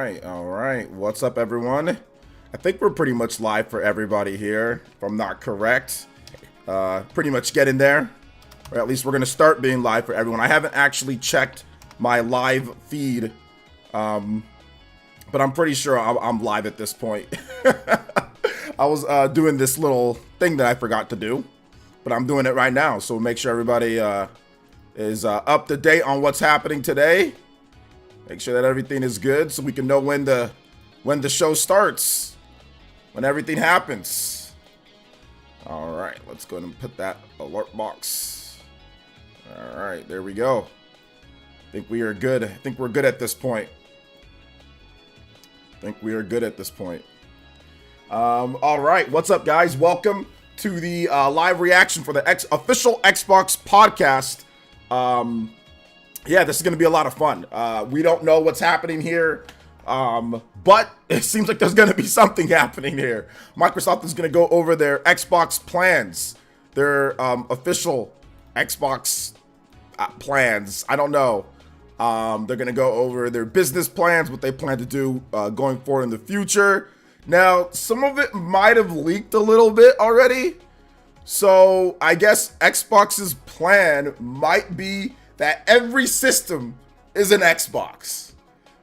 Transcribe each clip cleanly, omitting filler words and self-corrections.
All right. What's up, everyone? I think we're pretty much live for everybody here, if I'm not correct. Pretty much getting there. Or at least we're going to start being live for everyone. I haven't actually checked my live feed, but I'm pretty sure I'm live at this point. I was doing this little thing that I forgot to do, but I'm doing it right now. So make sure everybody is up to date on what's happening today. Make sure that everything is good so we can know when the show starts, when everything happens. All right, let's go ahead and put that alert box. All right, there we go. I think we are good. I think we're good at this point. All right, what's up, guys? Welcome to the live reaction for the official Xbox podcast. Yeah, this is going to be a lot of fun. We don't know what's happening here, but it seems like there's going to be something happening here. Microsoft is going to go over their Xbox plans, their official Xbox plans. I don't know. They're going to go over their business plans, what they plan to do going forward in the future. Now, some of it might have leaked a little bit already. So I guess Xbox's plan might be that every system is an Xbox.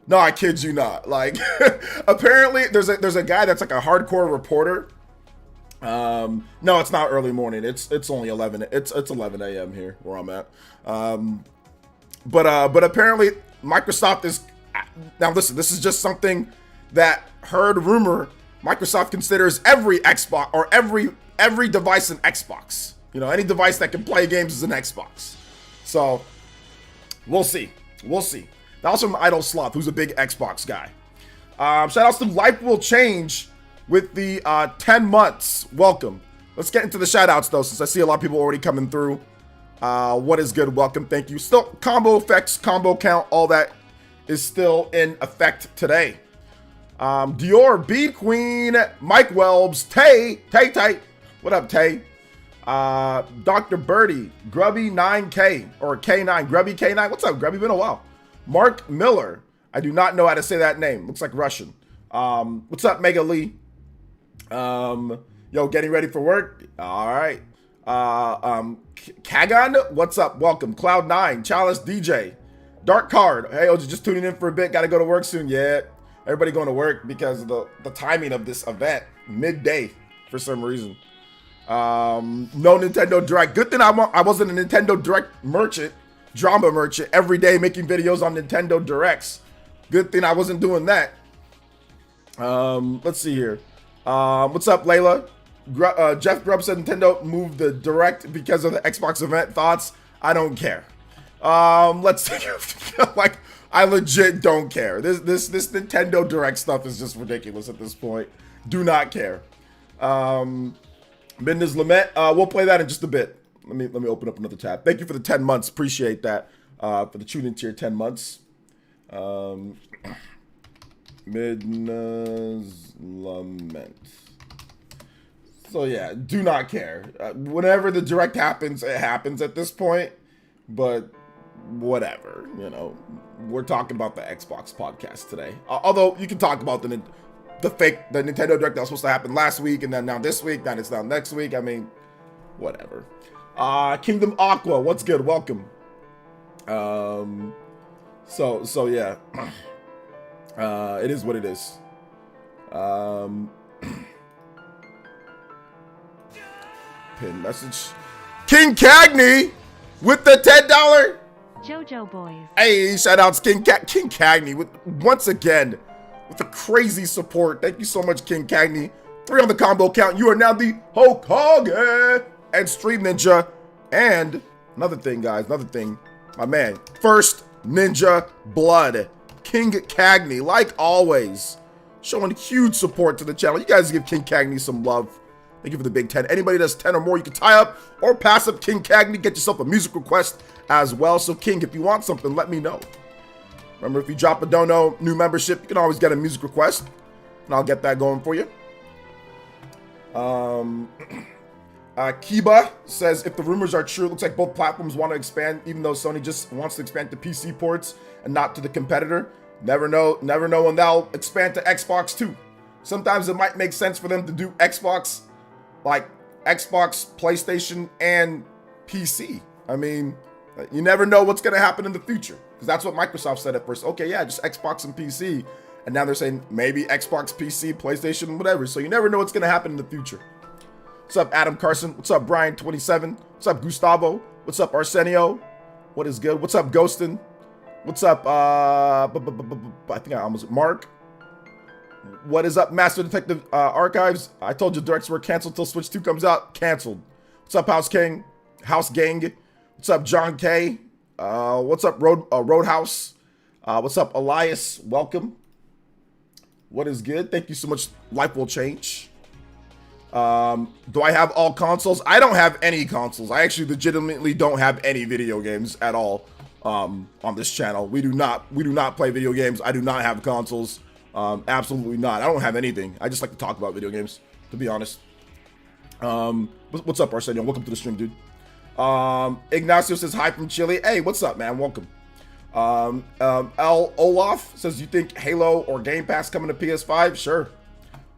No, I kid you not. Like, apparently there's a guy that's like a hardcore reporter. No, it's not early morning. It's only 11. It's 11 a.m. here where I'm at. But apparently Microsoft is, now listen, this is just something that heard rumor. Microsoft considers every Xbox or every device an Xbox. You know, any device that can play games is an Xbox. So we'll see. That was from Idle Sloth, who's a big Xbox guy. Shout outs to Life Will Change with the 10 months. Welcome. Let's get into the shout outs though, since I see a lot of people already coming through. What is good? Welcome. Thank you. Still combo effects, combo count, all that is still in effect today. Dior, Bead Queen, Mike Welbs, Tay. What up, Tay? Dr. Birdie, Grubby 9K or K9, Grubby K9. What's up, Grubby? Been a while. Mark Miller. I do not know how to say that name. Looks like Russian. What's up, Mega Lee? Yo, getting ready for work. All right. Kagan, what's up? Welcome. Cloud9, Chalice DJ, Dark Card. Hey, I was just tuning in for a bit. Got to go to work soon. Yeah, everybody going to work because of the timing of this event, midday for some reason. No Nintendo Direct. Good thing I wasn't a Nintendo Direct drama merchant every day making videos on Nintendo Directs. Good thing I wasn't doing that. Let's see here. What's up, Layla? Jeff Grubb said Nintendo moved the Direct because of the Xbox event. Thoughts? I don't care. Let's take like, I legit don't care. This Nintendo Direct stuff is just ridiculous at this point. Do not care. Midness Lament. We'll play that in just a bit. Let me open up another tab. Thank you for the 10 months. Appreciate that. For the tune in tier 10 months. Midness Lament. So yeah, do not care. Whenever the Direct happens, it happens at this point. But whatever, you know. We're talking about the Xbox podcast today. Although you can talk about the Nintendo Direct that was supposed to happen last week, and then now this week, then it's now next week. I mean, whatever. Kingdom Aqua, what's good? Welcome. So yeah. It is what it is. Pin message. King Cagney with the $10. JoJo Boys. Hey, shout outs King Cagney once again with the crazy support. Thank you so much, King Cagney. 3 on the combo count. You are now the Hokage and Stream Ninja. And another thing, guys, my man, First Ninja Blood, King Cagney, like always, showing huge support to the channel. You guys give King Cagney some love. Thank you for the big 10. Anybody that's 10 or more, you can tie up or pass up King Cagney. Get yourself a music request as well. So King, if you want something, let me know. Remember, if you drop a dono, new membership, you can always get a music request, and I'll get that going for you. Kiba says, if the rumors are true, it looks like both platforms want to expand, even though Sony just wants to expand to PC ports and not to the competitor. Never know when they'll expand to Xbox too. Sometimes it might make sense for them to do Xbox, like Xbox, PlayStation, and PC. I mean, you never know what's going to happen in the future, because that's what Microsoft said at first. Okay, yeah, just Xbox and PC. And now they're saying maybe Xbox, PC, PlayStation, whatever. So you never know what's going to happen in the future. What's up, Adam Carson? What's up, Brian27? What's up, Gustavo? What's up, Arsenio? What is good? What's up, Ghostin? What's up, I think I almost, Mark? What is up, Master Detective Archives? I told you directs were canceled till Switch 2 comes out. Canceled. What's up, House King? House Gang? What's up, John K? What's up, Roadhouse? What's up, Elias? Welcome. What is good? Thank you so much. Life will change. Do I have all consoles? I don't have any consoles. I actually legitimately don't have any video games at all on this channel. We do not play video games. I do not have consoles. Absolutely not. I don't have anything. I just like to talk about video games, to be honest. What's up, Arsenio? Welcome to the stream, dude. Ignacio says hi from Chile. Hey, what's up, man? Welcome. L. Olaf says, you think Halo or Game Pass coming to PS5? Sure.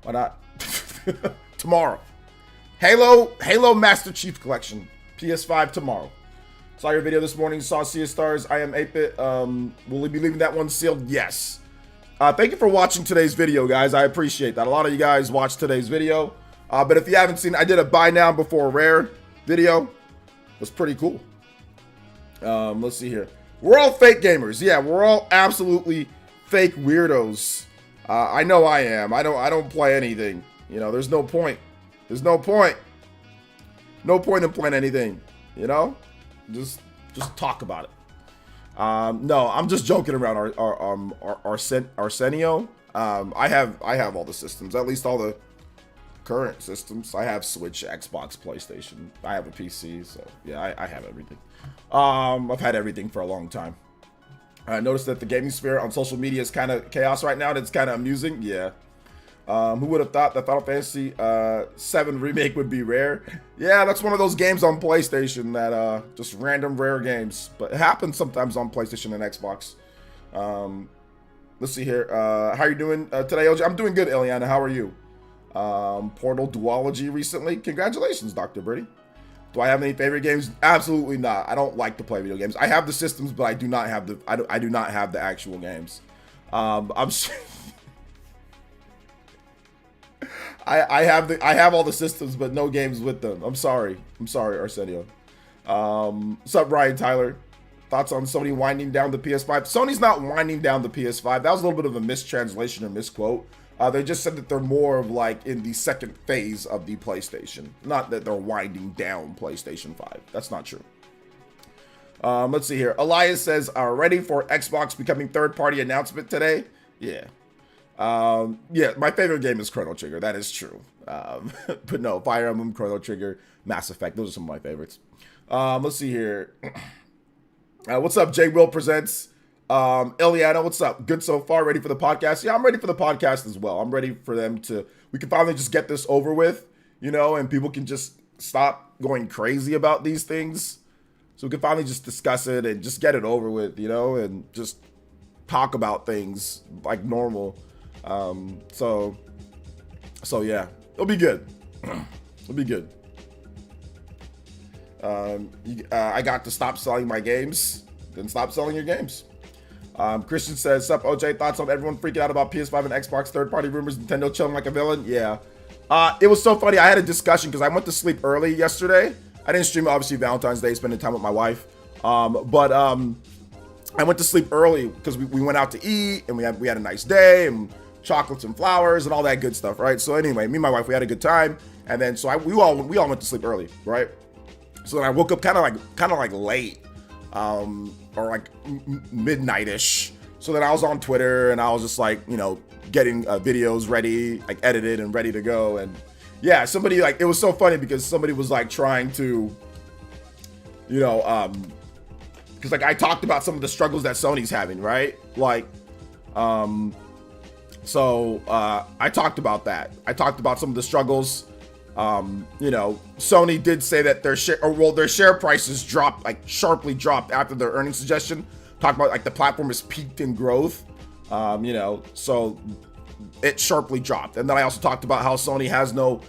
Why not? Tomorrow. Halo Master Chief Collection. PS5 tomorrow. Saw your video this morning. Saw Sea of Stars. I am 8-bit. Will we be leaving that one sealed? Yes. Thank you for watching today's video, guys. I appreciate that. A lot of you guys watched today's video. But if you haven't seen, I did a buy now before rare video. It was pretty cool. Let's see here. We're all fake gamers. Yeah, we're all absolutely fake weirdos. I know I am. I don't play anything. You know, there's no point. There's no point. No point in playing anything. You know, just talk about it. No, I'm just joking around. Arsenio. I have all the systems, at least all the current systems. I have Switch, Xbox, PlayStation. I have a PC, so yeah, I have everything. I've had everything for a long time. I noticed that the gaming sphere on social media is kind of chaos right now, and it's kind of amusing. Yeah. Who would have thought that Final Fantasy 7 remake would be rare? Yeah, that's one of those games on PlayStation that just random rare games, but it happens sometimes on PlayStation and Xbox. Let's see here. How are you doing today, OJ? I'm doing good, Eliana. How are you? Portal Duology recently. Congratulations, Dr. Birdie. Do I have any favorite games? Absolutely not. I don't like to play video games. I have the systems, but I do not have the I do not have the actual games. I have all the systems, but no games with them. I'm sorry, Arsenio. What's up, Ryan Tyler? Thoughts on Sony winding down the PS5? Sony's not winding down the PS5. That was a little bit of a mistranslation or misquote. They just said that they're more of like in the second phase of the PlayStation. Not that they're winding down PlayStation 5. That's not true. Let's see here. Elias says, ready for Xbox becoming third-party announcement today? Yeah. Yeah, my favorite game is Chrono Trigger. That is true. But no, Fire Emblem, Chrono Trigger, Mass Effect. Those are some of my favorites. Let's see here. What's up, Jay Will Presents? Eliana, what's up? Good so far? Ready for the podcast? Yeah, I'm ready for the podcast as well. I'm ready for them to, we can finally just get this over with, you know, and people can just stop going crazy about these things. So we can finally just discuss it and just get it over with, you know, and just talk about things like normal. So yeah, it'll be good. It'll be good. I got to stop selling my games. Then stop selling your games. Christian says, sup, OJ, thoughts on everyone freaking out about PS5 and Xbox third-party rumors, Nintendo chilling like a villain? Yeah. It was so funny. I had a discussion because I went to sleep early yesterday. I didn't stream, obviously, Valentine's Day, spending time with my wife. But I went to sleep early because we went out to eat, and we had a nice day, and chocolates and flowers and all that good stuff, right? So anyway, me and my wife, we had a good time, and then so we all went to sleep early, right? So then I woke up kind of like late, or like midnight-ish. So then I was on Twitter, and I was just like, you know, getting videos ready, like edited and ready to go. And yeah, somebody, like, it was so funny because somebody was like trying to, you know, because like I talked about some of the struggles that Sony's having, right? Like, so I talked about that. I talked about some of the struggles. You know, Sony did say that their share prices dropped, like sharply dropped after their earnings suggestion. Talked about like the platform is peaked in growth. You know, so it sharply dropped. And then I also talked about how Sony has no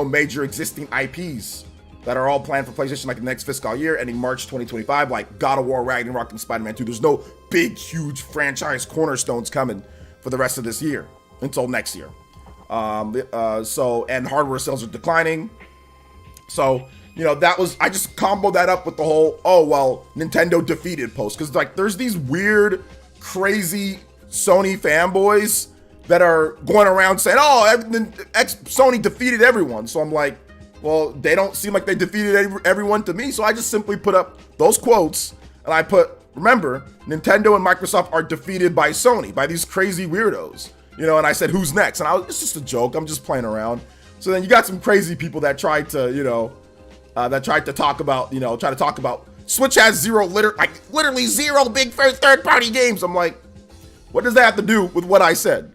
major existing IPs that are all planned for PlayStation like the next fiscal year, ending March 2025, like God of War, Ragnarok, and Spider-Man 2. There's no big, huge franchise cornerstones coming for the rest of this year until next year. And hardware sales are declining. So, you know, I just comboed that up with the whole, oh, well, Nintendo defeated post. Because, like, there's these weird, crazy Sony fanboys that are going around saying, oh, Sony defeated everyone. So I'm like, well, they don't seem like they defeated everyone to me. So I just simply put up those quotes and I put, remember, Nintendo and Microsoft are defeated by Sony, by these crazy weirdos. You know, and I said, who's next? And it's just a joke. I'm just playing around. So then you got some crazy people that tried to, you know, talk about Switch has literally zero big third-party games. I'm like, what does that have to do with what I said?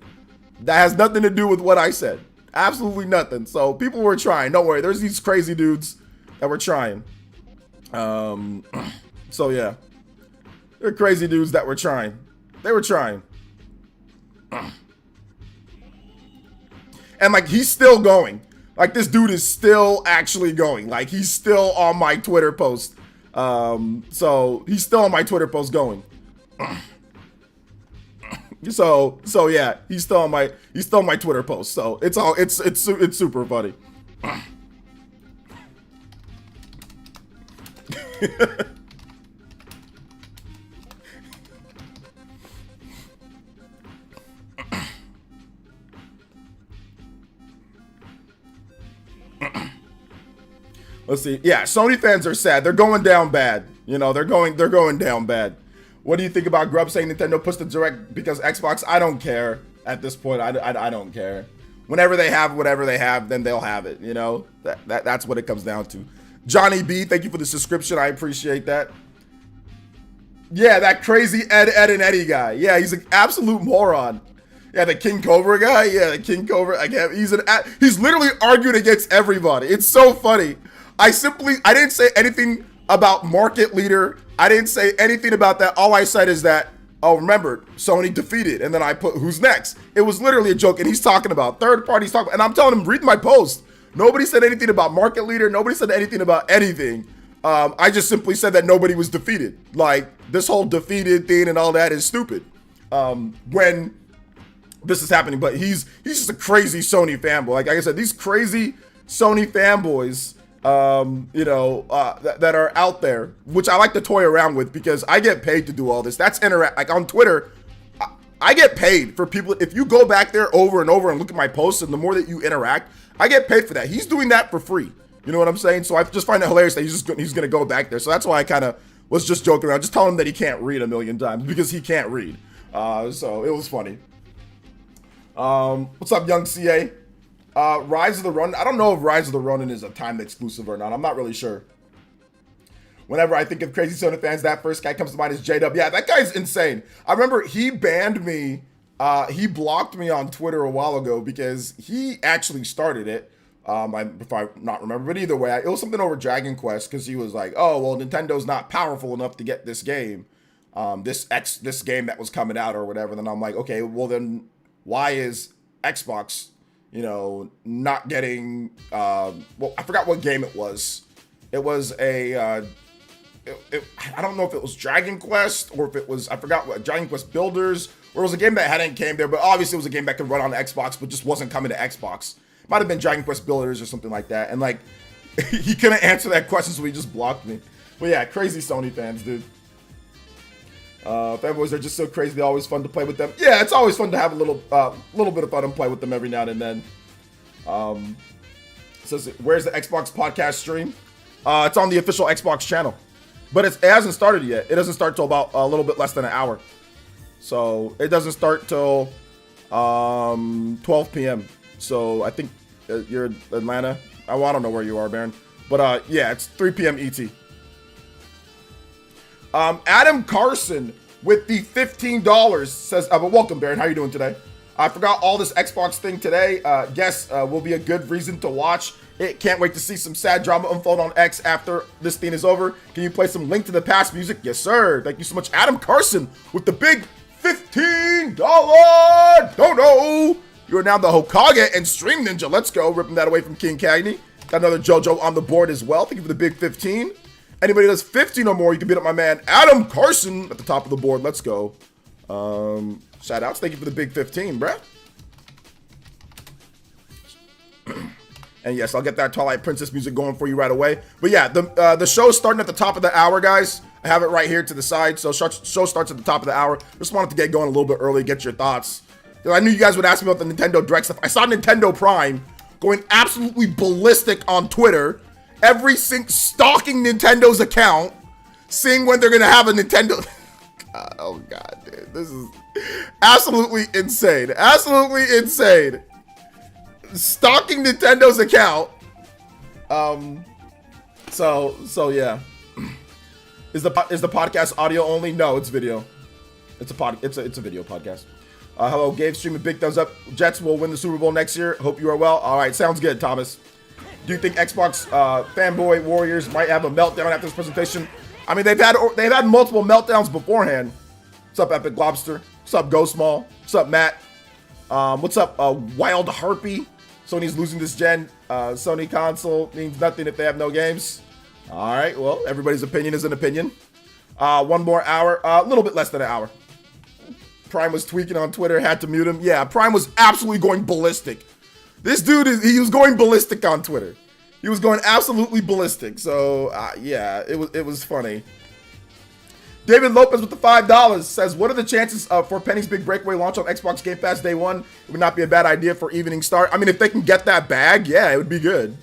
That has nothing to do with what I said. Absolutely nothing. So people were trying. Don't worry. There's these crazy dudes that were trying. So yeah, they're crazy dudes that were trying. They were trying. And like, he's still going. Like, this dude is still actually going. Like, he's still on my Twitter post. So he's still on my Twitter post going. So yeah, he's still on my Twitter post. So it's super funny. Let's see. Yeah, Sony fans are sad. They're going down bad. You know, they're going down bad. What do you think about Grub saying Nintendo pushed the Direct because Xbox? I don't care at this point. I don't care. Whenever they have whatever they have, then they'll have it. You know, that's what it comes down to. Johnny B, thank you for the subscription. I appreciate that. Yeah, that crazy Ed and Eddie guy. Yeah, he's an absolute moron. Yeah, the King Cobra guy. Yeah, the King Cobra. Again, he's literally arguing against everybody. It's so funny. I didn't say anything about market leader. I didn't say anything about that. All I said is that, oh, remember, Sony defeated. And then I put, who's next? It was literally a joke. And he's talking about third parties talking. And I'm telling him, read my post. Nobody said anything about market leader. Nobody said anything about anything. I just simply said that nobody was defeated. Like, this whole defeated thing and all that is stupid. When this is happening. But he's just a crazy Sony fanboy. Like I said, these crazy Sony fanboys, that are out there, which I like to toy around with because I get paid to do all this. That's like on Twitter, I get paid for people. If you go back there over and over and look at my posts, and the more that you interact, I get paid for that. He's doing that for free. You know what I'm saying? So I just find it hilarious that he's going to go back there. So that's why I kind of was just joking around, just telling him that he can't read a million times because he can't read. So it was funny. What's up, young CA? Rise of the Ronin. I don't know if Rise of the Ronin is a timed exclusive or not. I'm not really sure. Whenever I think of crazy Sony fans, that first guy comes to mind is J-Dub. Yeah, that guy's insane. I remember he banned me. He blocked me on Twitter a while ago because he actually started it. If I not remember, but either way, it was something over Dragon Quest because he was like, "Oh, well, Nintendo's not powerful enough to get this game, this game that was coming out or whatever." Then I'm like, "Okay, well then, why is Xbox?" not getting, I forgot what game it was. It was I don't know if it was Dragon Quest or if it was, I forgot what, Dragon Quest Builders, or it was a game that hadn't came there, but obviously it was a game that could run on Xbox, but just wasn't coming to Xbox. Might have been Dragon Quest Builders or something like that. And like, he couldn't answer that question, so he just blocked me. But yeah, crazy Sony fans, dude. Fanboys are just so crazy. They're always fun to play with them. Yeah, it's always fun to have a little bit of fun and play with them every now and then. Says, where's the Xbox podcast stream? It's on the official Xbox channel, but it hasn't started yet. It doesn't start till about a little bit less than an hour. So it doesn't start till 12 p.m. So I think you're in Atlanta. I don't know where you are, Baron. But yeah, it's 3 p.m. ET. Adam Carson with the $15 says, but welcome, Baron. How you doing today? I forgot all this Xbox thing today. Guess will be a good reason to watch. Can't wait to see some sad drama unfold on X after this thing is over. Can you play some Link to the Past music? Yes, sir. Thank you so much, Adam Carson, with the big $15 dono. You are now the Hokage and Stream Ninja. Let's go. Ripping that away from King Cagney. Got another JoJo on the board as well. Thank you for the big 15. Anybody that does 15 or more, you can beat up my man Adam Carson at the top of the board. Let's go. Shout outs. Thank you for the big 15, bruh. And yes, I'll get that Twilight Princess music going for you right away. But yeah, the show's starting at the top of the hour, guys. I have it right here to the side. So show starts at the top of the hour. Just wanted to get going a little bit early, get your thoughts. I knew you guys would ask me about the Nintendo Direct stuff. I saw Nintendo Prime going absolutely ballistic on Twitter. Stalking Nintendo's account, seeing when they're going to have a Nintendo. God, oh, God, dude. This is absolutely insane. Absolutely insane. Stalking Nintendo's account. So yeah. Is the podcast audio only? No, it's video. It's a video podcast. Hello, Gabe streaming. Big thumbs up. Jets will win the Super Bowl next year. Hope you are well. All right, sounds good, Thomas. Do you think Xbox fanboy warriors might have a meltdown after this presentation? I mean, they've had multiple meltdowns beforehand. What's up, Epic Lobster? What's up, Ghost Mall? What's up, Matt? What's up, Wild Harpy? Sony's losing this gen. Sony console means nothing if they have no games. All right, well, everybody's opinion is an opinion. One more hour, a little bit less than an hour. Prime was tweaking on Twitter, had to mute him. Yeah, Prime was absolutely going ballistic. This dude, he was going ballistic on Twitter. He was going absolutely ballistic. So, yeah, it was funny. David Lopez with the $5 says, what are the chances for Penny's Big Breakaway launch on Xbox Game Pass day one? It would not be a bad idea for evening start. I mean, if they can get that bag, yeah, it would be good.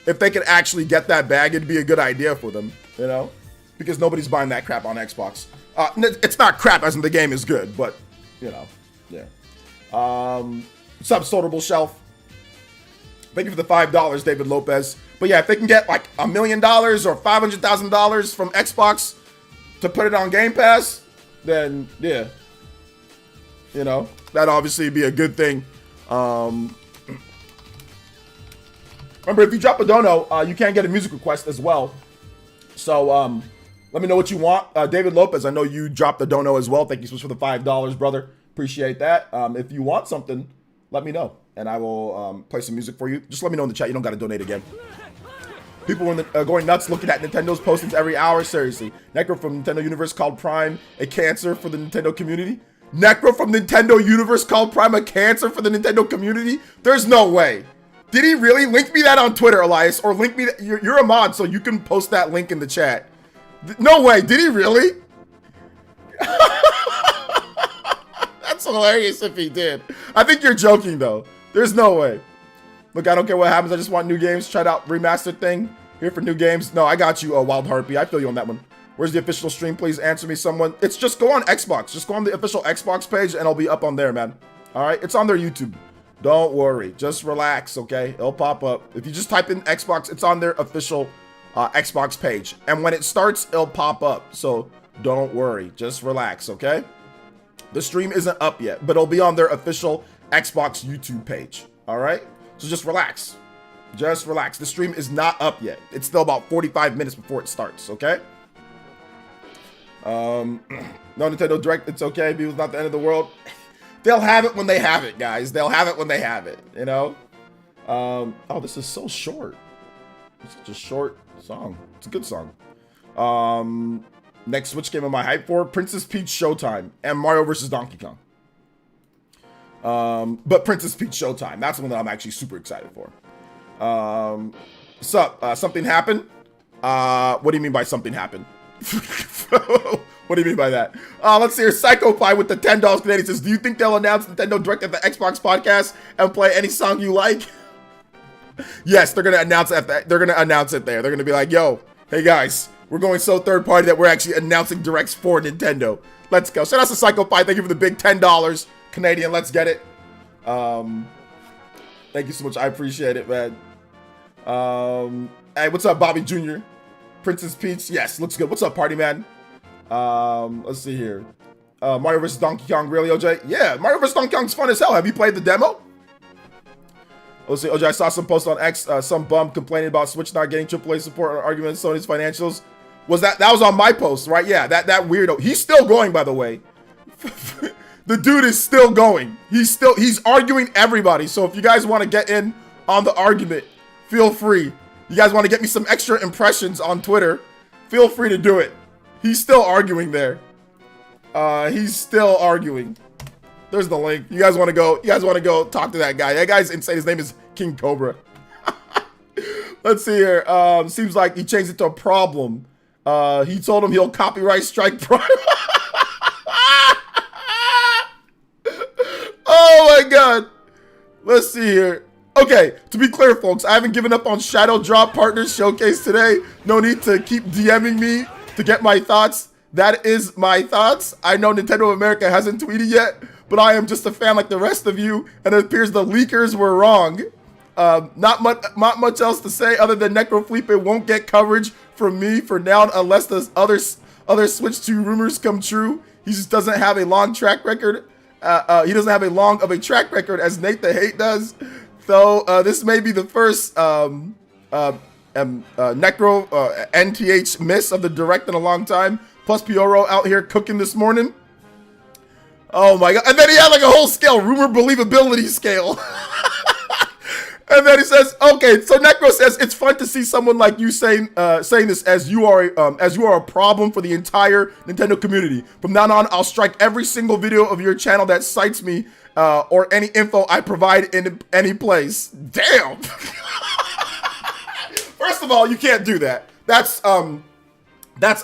If they could actually get that bag, it'd be a good idea for them, you know? Because nobody's buying that crap on Xbox. It's not crap as in the game is good, but, you know, yeah. Subsortable Shelf. Thank you for the $5, David Lopez. But yeah, if they can get like $1 million or $500,000 from Xbox to put it on Game Pass, then yeah, you know, that'd obviously be a good thing. Remember, if you drop a dono, you can get a music request as well. So let me know what you want. David Lopez, I know you dropped the dono as well. Thank you so much for the $5, brother. Appreciate that. If you want something, let me know, and I will play some music for you. Just let me know in the chat. You don't got to donate again. People are going nuts looking at Nintendo's postings every hour. Seriously. Necro from Nintendo Universe called Prime a cancer for the Nintendo community. Necro from Nintendo Universe called Prime a cancer for the Nintendo community? There's no way. Did he really? Link me that on Twitter, Elias, or link me that. You're a mod, so you can post that link in the chat. No way. Did he really? That's hilarious if he did. I think you're joking, though. There's no way. Look, I don't care what happens. I just want new games. Tried out remastered thing. Here for new games. No, I got you, Wild Harpy. I feel you on that one. Where's the official stream? Please answer me, someone. It's just go on Xbox. Just go on the official Xbox page, and I'll be up on there, man. All right? It's on their YouTube. Don't worry. Just relax, okay? It'll pop up. If you just type in Xbox, it's on their official Xbox page. And when it starts, it'll pop up. So don't worry. Just relax, okay? The stream isn't up yet, but it'll be on their official Xbox YouTube page. All right? So just relax. Just relax. The stream is not up yet. It's still about 45 minutes before it starts, okay? No Nintendo Direct, it's okay. It's not the end of the world. They'll have it when they have it, guys. They'll have it when they have it, you know? Oh, this is so short. It's such a short song. It's a good song. Next Switch game am I hyped for? Princess Peach Showtime and Mario vs. Donkey Kong. But Princess Peach Showtime, that's the one that I'm actually super excited for. Something happened? What do you mean by something happened? What do you mean by that? Let's see here. Psychopie with the $10 Canadian says, do you think they'll announce Nintendo Direct at the Xbox podcast and play any song you like? Yes, they're gonna announce it. They're gonna announce it there. They're gonna be like, yo, hey guys, we're going so third party that we're actually announcing directs for Nintendo. Let's go. Shout out to Psychopie. Thank you for the big $10 Canadian. Let's get it. Thank you so much. I appreciate it, man. Hey, what's up, Bobby Jr.? Princess Peach. Yes, looks good. What's up, party man? Let's see here. Mario vs. Donkey Kong, really, OJ? Yeah, Mario vs. Donkey Kong's fun as hell. Have you played the demo? Let's see, OJ, I saw some posts on X, some bum complaining about Switch not getting AAA support on arguments Sony's financials. That was on my post, right? Yeah, that weirdo. He's still going, by the way. The dude is still going. He's arguing everybody. So if you guys want to get in on the argument, feel free. You guys want to get me some extra impressions on Twitter, feel free to do it. He's still arguing there. He's still arguing. There's the link. You guys want to go? You guys want to go talk to that guy? That guy's insane. His name is King Cobra. Let's see here. Seems like he changed it to a problem. He told him he'll copyright strike Prime. Oh my god. Let's see here. Okay, to be clear, folks, I haven't given up on Shadow Drop Partners Showcase today. No need to keep DMing me to get my thoughts. That is my thoughts. I know Nintendo America hasn't tweeted yet, but I am just a fan like the rest of you, and it appears the leakers were wrong. Not much else to say other than Necrofelipe won't get coverage from me for now unless the other Switch 2 rumors come true. He just doesn't have a long track record. He doesn't have a long of a track record as Nate the Hate does. Though this may be the first Necro NTH miss of the Direct in a long time. Plus Pioro out here cooking this morning. Oh my god. And then he had like a whole scale, rumor believability scale. And then he says, okay, so Necro says it's fun to see someone like you saying this as you are a problem for the entire Nintendo community. From now on, I'll strike every single video of your channel that cites me or any info I provide in any place. Damn. First of all, you can't do that. That's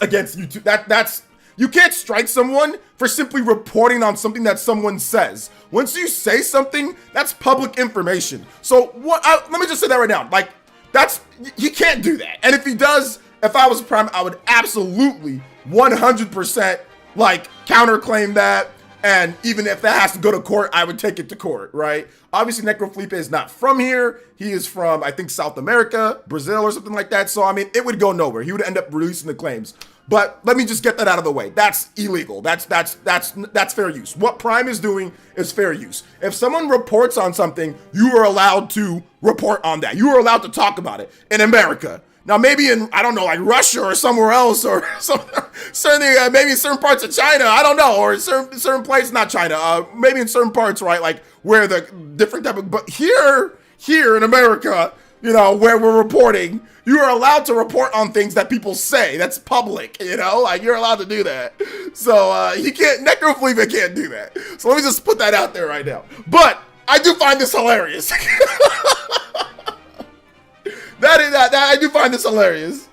against YouTube. That's you can't strike someone for simply reporting on something that someone says. Once you say something, that's public information. So what? Let me just say that right now. Like he can't do that. And if he does, if I was Prime, I would absolutely 100% like counterclaim that. And even if that has to go to court, I would take it to court, right? Obviously, Necrofelipe is not from here. He is from, I think, South America, Brazil, or something like that. So, I mean, it would go nowhere. He would end up releasing the claims. But let me just get that out of the way. That's illegal. That's fair use. What Prime is doing is fair use. If someone reports on something, you are allowed to report on that. You are allowed to talk about it in America. Now, maybe in, I don't know, like Russia or somewhere else, or maybe in certain parts of China, I don't know, or certain places, not China, maybe in certain parts, right, like where the different type of, but here in America, you know, where we're reporting, you are allowed to report on things that people say. That's public, you know, like you're allowed to do that. So he can't, Necrofelipe can't do that. So let me just put that out there right now. But I do find this hilarious. That I do find this hilarious.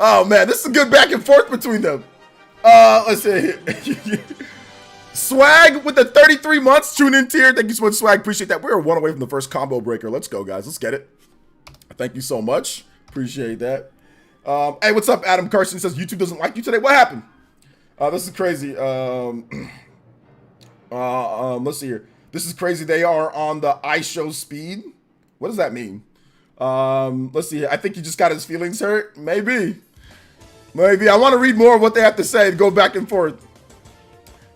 Oh man, this is a good back and forth between them. Let's see here. Swag with the 33 months tune in tier. Thank you so much, Swag. Appreciate that. We're one away from the first combo breaker. Let's go, guys. Let's get it. Thank you so much. Appreciate that. Hey, what's up, Adam Carson says YouTube doesn't like you today. What happened? This is crazy. Let's see here. This is crazy. They are on the iShow speed. What does that mean? Let's see. I think he just got his feelings hurt. Maybe. I want to read more of what they have to say and go back and forth.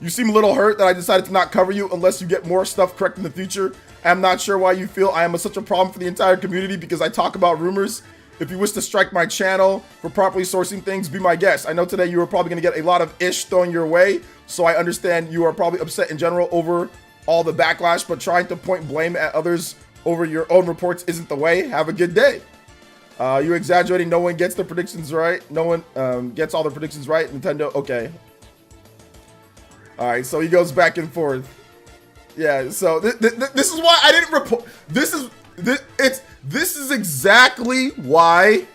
You seem a little hurt that I decided to not cover you unless you get more stuff correct in the future. I'm not sure why you feel I am such a problem for the entire community because I talk about rumors. If you wish to strike my channel for properly sourcing things, be my guest. I know today you are probably going to get a lot of ish thrown your way, so I understand you are probably upset in general over all the backlash, but trying to point blame at others over your own reports isn't the way. Have a good day. You're exaggerating. No one gets the predictions right. No one gets all the predictions right. Nintendo. Okay. All right. So he goes back and forth. Yeah. So this is why I didn't report. This is exactly why.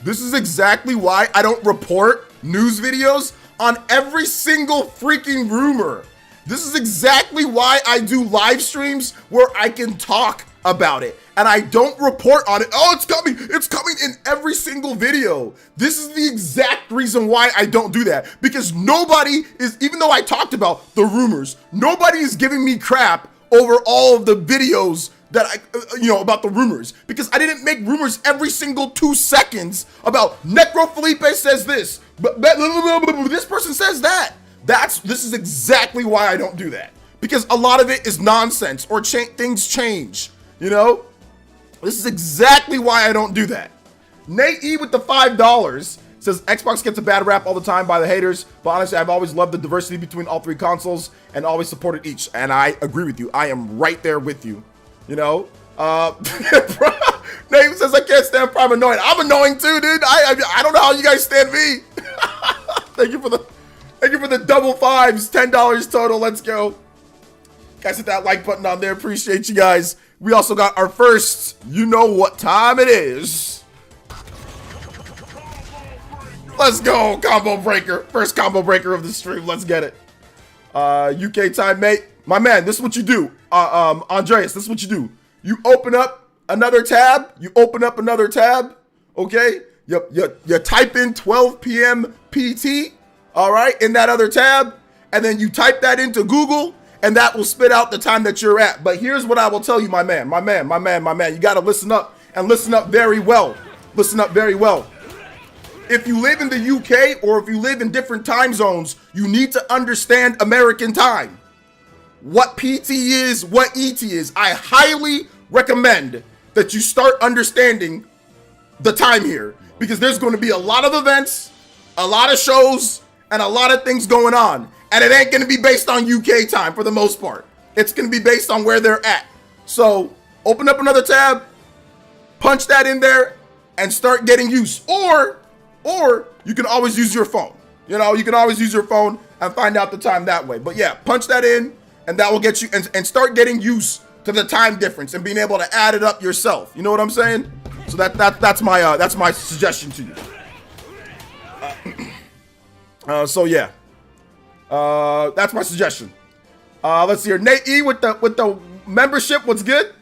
This is exactly why I don't report news videos on every single freaking rumor. This is exactly why I do live streams where I can talk about it and I don't report on it. Oh, it's coming in every single video. This is the exact reason why I don't do that, because nobody is, even though I talked about the rumors, nobody is giving me crap over all of the videos that about the rumors, because I didn't make rumors every single 2 seconds about Necrofelipe says this, but this person says that. This is exactly why I don't do that, because a lot of it is nonsense or things change. You know, this is exactly why I don't do that. Nate E with the $5. Says Xbox gets a bad rap all the time by the haters, but honestly, I've always loved the diversity between all three consoles and always supported each. And I agree with you. I am right there with you. You know, Nate says I can't stand Prime annoying. I'm annoying too, dude. I don't know how you guys stand me. Thank you for the double fives, $10 total. Let's go. Guys, hit that like button on there. Appreciate you guys. We also got our first, you know what time it is. Let's go, combo breaker. First combo breaker of the stream. Let's get it. UK time, mate. My man, this is what you do. Andreas, this is what you do. You open up another tab. Okay? You type in 12 p.m. PT, all right, in that other tab. And then you type that into Google, and that will spit out the time that you're at. But here's what I will tell you, my man. You got to listen up, and listen up very well. If you live in the UK or if you live in different time zones, you need to understand American time. What PT is, what ET is. I highly recommend that you start understanding the time here, because there's going to be a lot of events, a lot of shows, and a lot of things going on. And it ain't going to be based on UK time for the most part. It's going to be based on where they're at. So open up another tab, punch that in there, and start getting used. Or you can always use your phone. You know, you can always use your phone and find out the time that way. But yeah, punch that in, and that will get you, and start getting used to the time difference and being able to add it up yourself. You know what I'm saying? So that's my suggestion to you. So yeah, that's my suggestion. Let's see here, Nate E with the membership. What's good?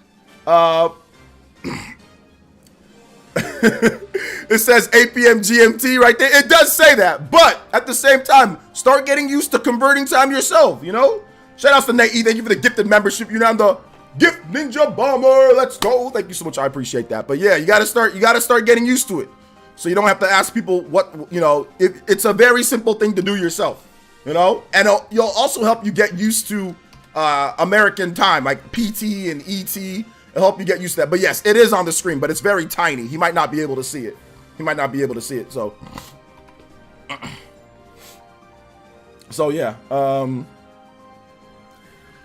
It says 8 p.m. GMT right there. It does say that, but at the same time, start getting used to converting time yourself. You know, shout outs to Nate E. Thank you for the gifted membership. You know, I'm the Gift Ninja Bomber. Let's go. Thank you so much. I appreciate that. But yeah, you gotta start getting used to it, so you don't have to ask people what, you know. It's a very simple thing to do yourself. You know, and you'll also help you get used to American time, like PT and ET. It'll help you get used to that. But yes, it is on the screen, but it's very tiny. He might not be able to see it. So yeah.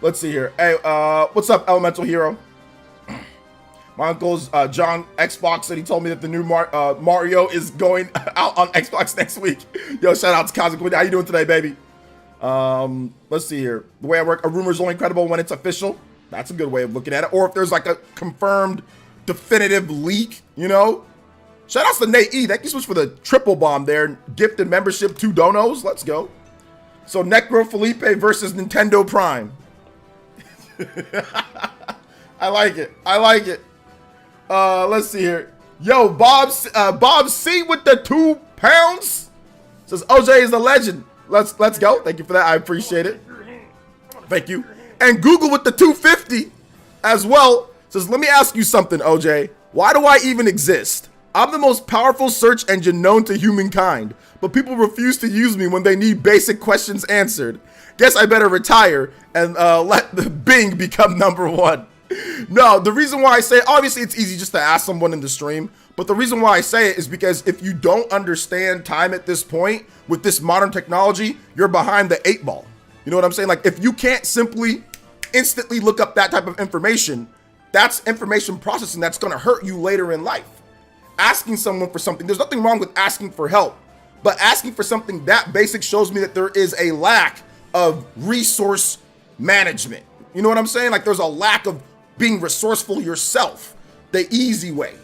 Let's see here. Hey, what's up, Elemental Hero? My uncle's John Xbox, and he told me that the new Mario is going out on Xbox next week. Yo, shout out to Cosmic. How you doing today, baby? Let's see here. The way I work, a rumor is only credible when it's official. That's a good way of looking at it. Or if there's like a confirmed, definitive leak, you know? Shout outs to Nate E. Thank you so much for the triple bomb there. Gifted membership, 2 donos. Let's go. So Necro Felipe versus Nintendo Prime. I like it. Let's see here. Yo, Bob C with the 2 pounds. Says OJ is the legend. Let's go. Thank you for that. I appreciate it. Thank you. And Google with the 250 as well. Says, let me ask you something, OJ. Why do I even exist? I'm the most powerful search engine known to humankind, but people refuse to use me when they need basic questions answered. Guess I better retire and let the Bing become #1. No, the reason why I say, obviously it's easy just to ask someone in the stream, but the reason why I say it is because if you don't understand time at this point with this modern technology, you're behind the 8 ball. You know what I'm saying? Like, if you can't simply instantly look up that type of information, that's information processing that's going to hurt you later in life. Asking someone for something, there's nothing wrong with asking for help, but asking for something that basic shows me that there is a lack of resource management. You know what I'm saying? Like, there's a lack of being resourceful yourself, the easy way.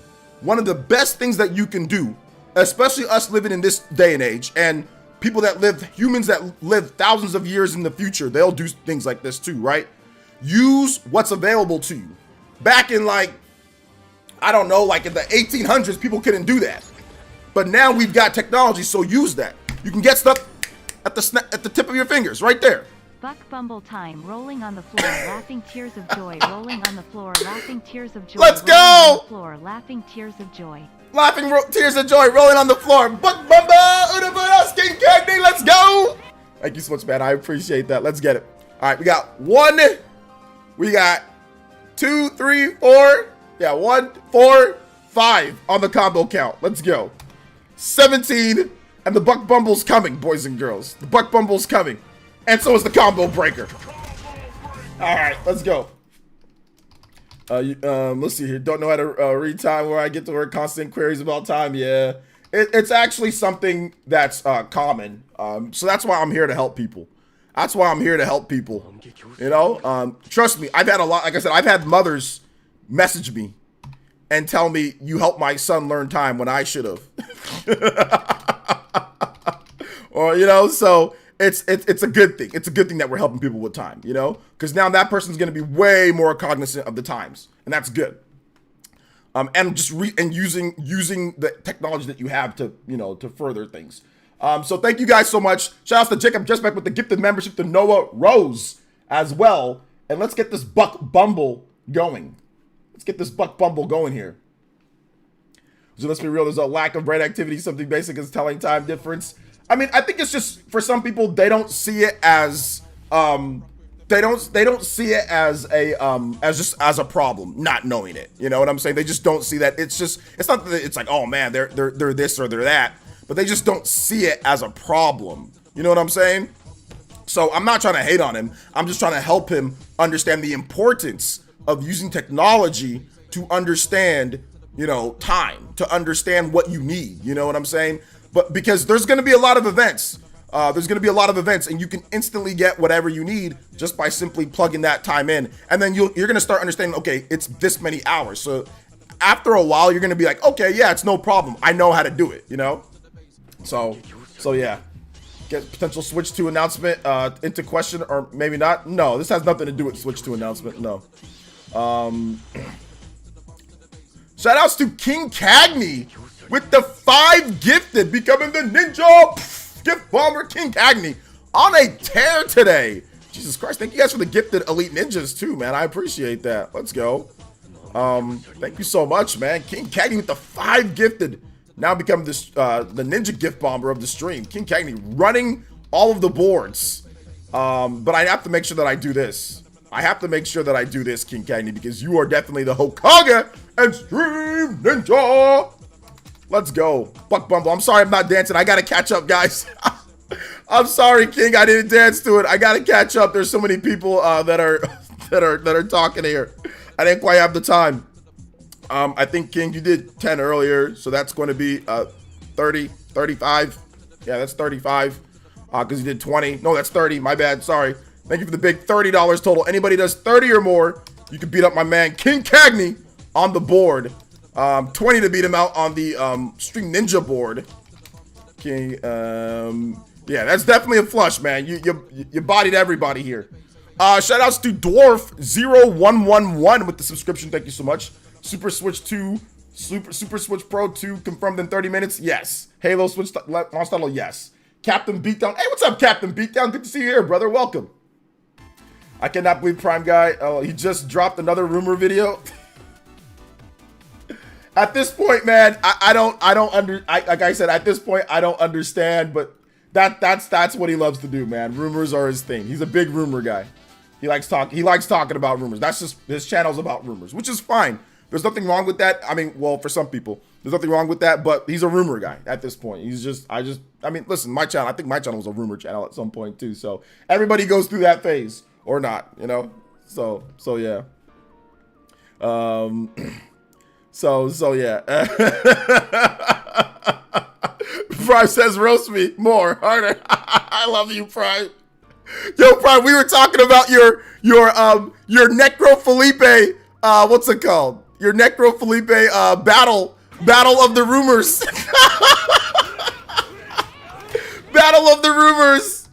One of the best things that you can do, especially us living in this day and age, and people that live, humans that live thousands of years in the future, they'll do things like this too, right? Use what's available to you. Back in, like, I don't know, like in the 1800s, people couldn't do that. But now we've got technology, so use that. You can get stuff at the tip of your fingers, right there. Buck Bumble time, rolling on the floor, laughing tears of joy, rolling on the floor, laughing tears of joy. Let's go! On the floor, laughing tears of joy. Laughing tears of joy, rolling on the floor. Buck Bumble, Skin Candy, let's go! Thank you so much, man. I appreciate that. Let's get it. All right, we got 1, we got 2, 3, 4. Yeah, 1, 4, 5 on the combo count. Let's go. 17, And the Buck Bumble's coming, boys and girls. The Buck Bumble's coming. And so is the Combo Breaker. All right, let's go. Let's see here. Don't know how to read time where I get to work. Constant queries about time. Yeah, it's actually something that's common. So that's why I'm here to help people. That's why I'm here to help people. You know, trust me. I've had a lot. Like I said, I've had mothers message me and tell me you helped my son learn time when I should have. Or, you know, so it's a good thing. It's a good thing that we're helping people with time, you know, because now that person's going to be way more cognizant of the times, and that's good. And just using the technology that you have to, you know, to further things. So thank you guys so much. Shout out to Jacob Justback with the gifted membership to Noah Rose as well. And let's get this Buck Bumble going. Let's get this Buck Bumble going here. So let's be real. There's a lack of brain activity. Something basic as telling time difference. I mean, I think it's just for some people they don't see it as they don't see it as a problem not knowing it. You know what I'm saying? They just don't see that. It's not that it's like, oh man, they're this or they're that, but they just don't see it as a problem. You know what I'm saying? So I'm not trying to hate on him. I'm just trying to help him understand the importance of using technology to understand, you know, time, to understand what you need. You know what I'm saying? But because there's going to be a lot of events, and you can instantly get whatever you need just by simply plugging that time in. And then you're going to start understanding, okay, it's this many hours. So after a while, you're going to be like, okay, yeah, it's no problem. I know how to do it, you know? So yeah. Get potential Switch 2 announcement into question, or maybe not. No, this has nothing to do with Switch 2 announcement. No. Shout outs to King Cagney with the 5 gifted, becoming the ninja gift bomber. King Cagney on a tear today. Jesus Christ, thank you guys for the gifted elite ninjas too, man. I appreciate that. Let's go. Thank you so much, man. King Cagney with the 5 gifted, now become this the ninja gift bomber of the stream. King Cagney running all of the boards. But I have to make sure that I do this. I have to make sure that I do this, King Cagney, because you are definitely the Hokage and Stream Ninja. Let's go. Buck Bumble. I'm sorry I'm not dancing. I gotta catch up, guys. I'm sorry, King. I didn't dance to it. I gotta catch up. There's so many people that are talking here. I didn't quite have the time. I think, King, you did 10 earlier, so that's going to be 30, 35. Yeah, that's 35. Because you did 20. No, that's 30. My bad. Sorry. Thank you for the big $30 total. Anybody does 30 or more, you can beat up my man King Cagney on the board. 20 to beat him out on the Stream Ninja board. King, yeah, that's definitely a flush, man. You bodied everybody here. Shout outs to Dwarf0111 with the subscription. Thank you so much. Super Switch 2, Super Switch Pro 2 confirmed in 30 minutes. Yes. Halo Switch launch title. Yes. Captain Beatdown. Hey, what's up, Captain Beatdown? Good to see you here, brother. Welcome. I cannot believe Prime Guy. Oh, he just dropped another rumor video. At this point, man, like I said, at this point, I don't understand, but that's what he loves to do, man. Rumors are his thing. He's a big rumor guy. He likes talking about rumors. That's just, his channel's about rumors, which is fine. There's nothing wrong with that. I mean, well, for some people, there's nothing wrong with that, but he's a rumor guy at this point. He's just, I mean, listen, my channel, I think my channel was a rumor channel at some point too. So everybody goes through that phase or not, you know? So yeah. So yeah. Prime says roast me more, harder. I love you, Prime. Yo, Prime, we were talking about your Necro Felipe, what's it called? Your Necro Felipe battle of the rumors. Battle of the rumors.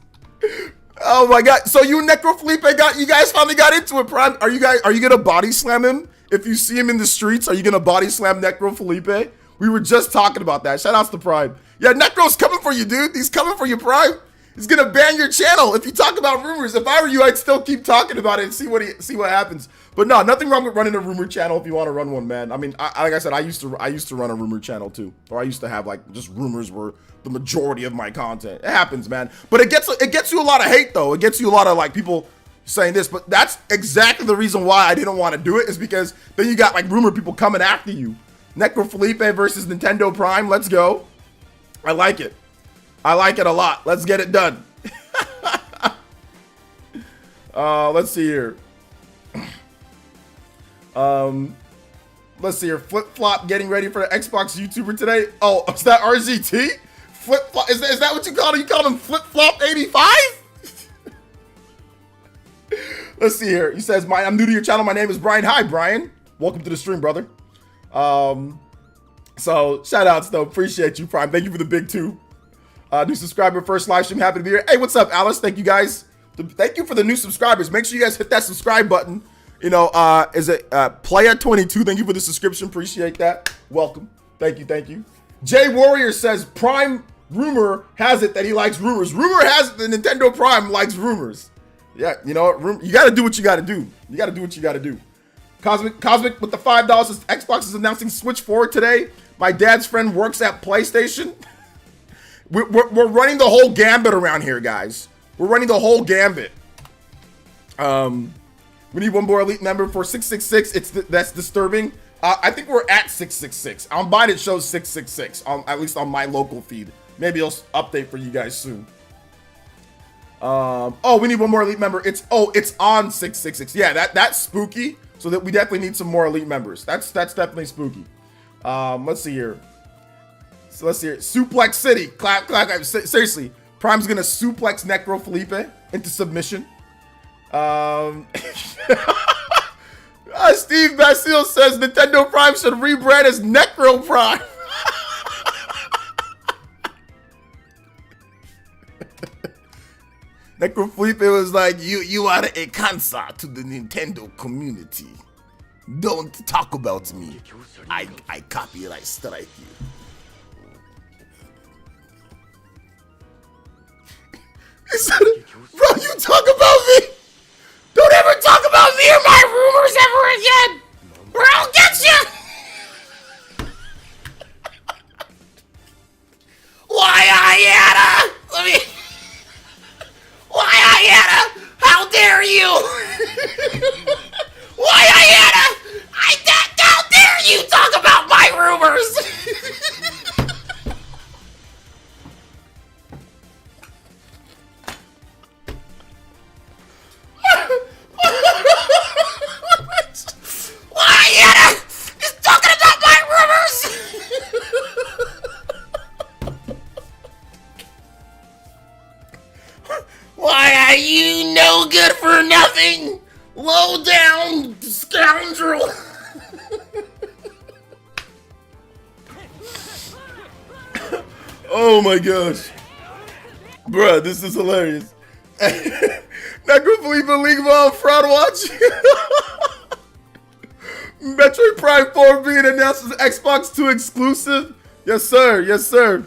Oh my god. So you and Necro Felipe you guys finally got into it, Prime. Are you gonna body slam him? If you see him in the streets, are you gonna body slam Necro Felipe? We were just talking about that. Shout outs to Prime. Yeah, Necro's coming for you, dude. He's coming for you, Prime. He's gonna ban your channel if you talk about rumors. If I were you, I'd still keep talking about it and see what happens. But no, nothing wrong with running a rumor channel if you want to run one, man. I mean, like I said, I used to run a rumor channel too, or I used to have like just rumors were the majority of my content. It happens, man. But it gets you a lot of hate though. It gets you a lot of like people saying this. But that's exactly the reason why I didn't want to do it, is because then you got like rumor people coming after you. Necro Felipe versus Nintendo Prime. Let's go. I like it. I like it a lot. Let's get it done. Let's see here. Let's see here. Flip Flop getting ready for the Xbox YouTuber today. Oh, is that RZT? Flip Flop. Is that what you call him? You call him Flip Flop 85? Let's see here. He says, I'm new to your channel. My name is Brian. Hi, Brian. Welcome to the stream, brother. So shout outs though. Appreciate you, Prime. Thank you for the big 2. New subscriber, first live stream. Happy to be here. Hey, what's up, Alice? Thank you guys. Thank you for the new subscribers. Make sure you guys hit that subscribe button. You know, is it Player22? Thank you for the subscription. Appreciate that. Welcome. Thank you. Thank you. Jay Warrior says Prime rumor has it that he likes rumors. Rumor has it that Nintendo Prime likes rumors. Yeah, you know what? You got to do what you got to do. You got to do what you got to do. Cosmic with the $5 says Xbox is announcing Switch 4 today. My dad's friend works at PlayStation. We're running the whole gambit around here, guys. We're running the whole gambit. We need one more elite member for 666. That's disturbing. I think we're at 666. On mine it shows 666. At least on my local feed. Maybe it'll update for you guys soon. Oh, we need one more elite member. It's on 666. Yeah, that's spooky. So that we definitely need some more elite members. That's definitely spooky. Let's see here. So let's see here. Suplex City. Clap. Seriously, Prime's gonna suplex Necro Felipe into submission. Steve Basile says Nintendo Prime should rebrand as Necro Prime. Necro Felipe was like, you are a cancer to the Nintendo community. Don't talk about me. I copyright strike you. He said, bro, you talk about me. Don't ever talk about me or my rumors ever again, or I'll get you. Why, Ayana? Why, Ayana? How dare you? Why, Ayana? How dare you talk about my rumors? Why, Ayana? He's talking about my rumors. Why are you no good for nothing? Low down scoundrel. Oh my gosh. Bruh, this is hilarious. Necro Felipe League Ball Fraud Watch. Metroid Prime 4 being announced as Xbox 2 exclusive. Yes, sir. Yes, sir.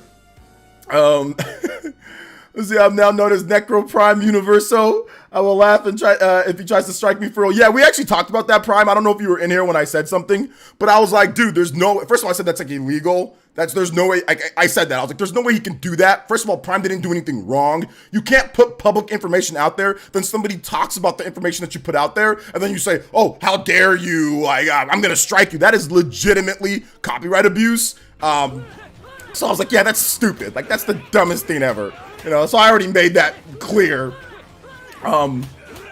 Let's see, I'm now known as Necro Prime Universo. I will laugh and try if he tries to strike me for real. Yeah, we actually talked about that, Prime. I don't know if you were in here when I said something, but I was like, dude, there's no. First of all, I said that's like illegal. There's no way. I said that. I was like, there's no way he can do that. First of all, Prime didn't do anything wrong. You can't put public information out there. Then somebody talks about the information that you put out there, and then you say, oh, how dare you? I'm gonna strike you. That is legitimately copyright abuse. So I was like, yeah, that's stupid. Like, that's the dumbest thing ever. You know, so I already made that clear.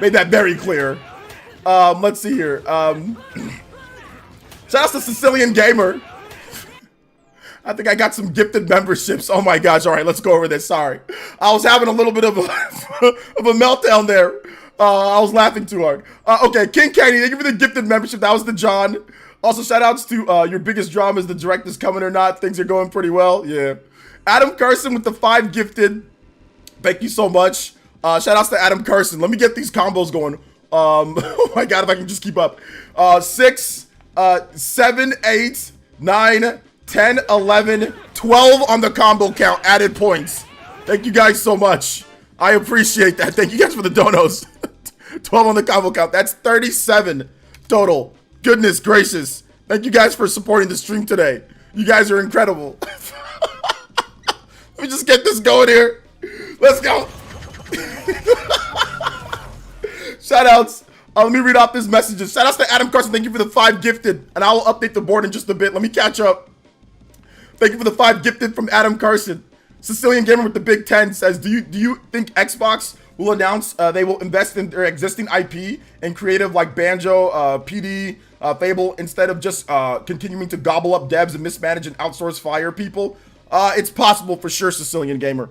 Made that very clear. Let's see here. Shout out to Sicilian Gamer. I think I got some gifted memberships. Oh my gosh. All right, let's go over this. Sorry. I was having a little bit of a, of a meltdown there. I was laughing too hard. Okay, King Candy, thank you for the gifted membership. That was the John. Also, shout outs to your biggest drama is the director's coming or not. Things are going pretty well. Yeah. Adam Carson with the 5 gifted. Thank you so much. Shout outs to Adam Carson. Let me get these combos going. Oh my God, if I can just keep up. 6, 7, 8, 9, 10, 11, 12 on the combo count. Added points. Thank you guys so much. I appreciate that. Thank you guys for the donos. 12 on the combo count. That's 37 total. Goodness gracious. Thank you guys for supporting the stream today. You guys are incredible. Let me just get this going here. Let's go. Shout outs. Let me read off these messages. Shout outs to Adam Carson. Thank you for the 5 gifted. And I will update the board in just a bit. Let me catch up. Thank you for the 5 gifted from Adam Carson. Sicilian Gamer with the Big 10 says, do you think Xbox will announce they will invest in their existing IP and creative like Banjo, PD, Fable, instead of just continuing to gobble up devs and mismanage and outsource fire people? It's possible for sure, Sicilian Gamer.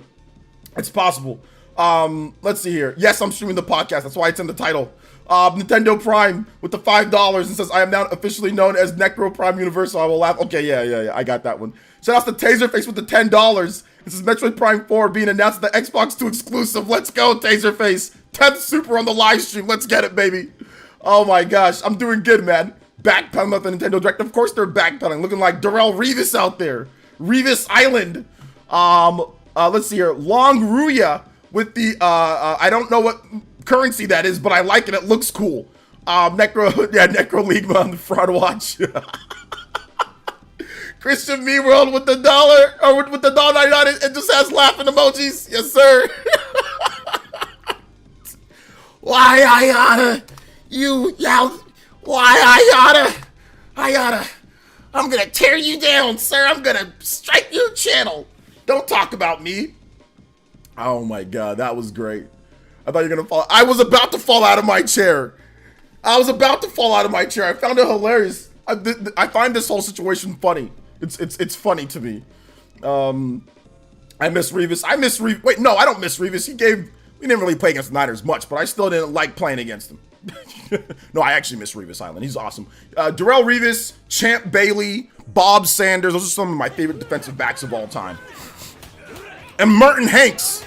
It's possible. Let's see here. Yes, I'm streaming the podcast. That's why it's in the title. Nintendo Prime with the $5 and says, I am now officially known as Necro Prime Universal. I will laugh. Okay, yeah. I got that one. Shout out to Taserface with the $10. This is Metroid Prime 4 being announced at the Xbox 2 exclusive. Let's go, Taserface. 10th Super on the live stream. Let's get it, baby. Oh my gosh. I'm doing good, man. Backpedaling at the Nintendo Direct. Of course they're backpedaling. Looking like Darrell Revis out there. Revis Island. Let's see here. Long Ruya with the, I don't know what currency that is, but I like it. It looks cool. Necro Ligma on the front watch. Christian Me World with the dollar, or with the $1.99, it just has laughing emojis. Yes, sir. Why I oughta, I'm gonna tear you down, sir. I'm gonna strike your channel. Don't talk about me. Oh my God, that was great. I thought you were gonna fall. I was about to fall out of my chair. I found it hilarious. I find this whole situation funny. It's funny to me. I miss Revis. Wait, no, I don't miss Revis. We didn't really play against the Niners much, but I still didn't like playing against him. No, I actually miss Revis Island. He's awesome. Darrell Revis, Champ Bailey, Bob Sanders. Those are some of my favorite defensive backs of all time. And Merton Hanks.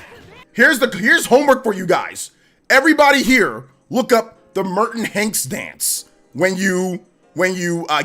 Here's homework for you guys. Everybody here, look up the Merton Hanks dance when you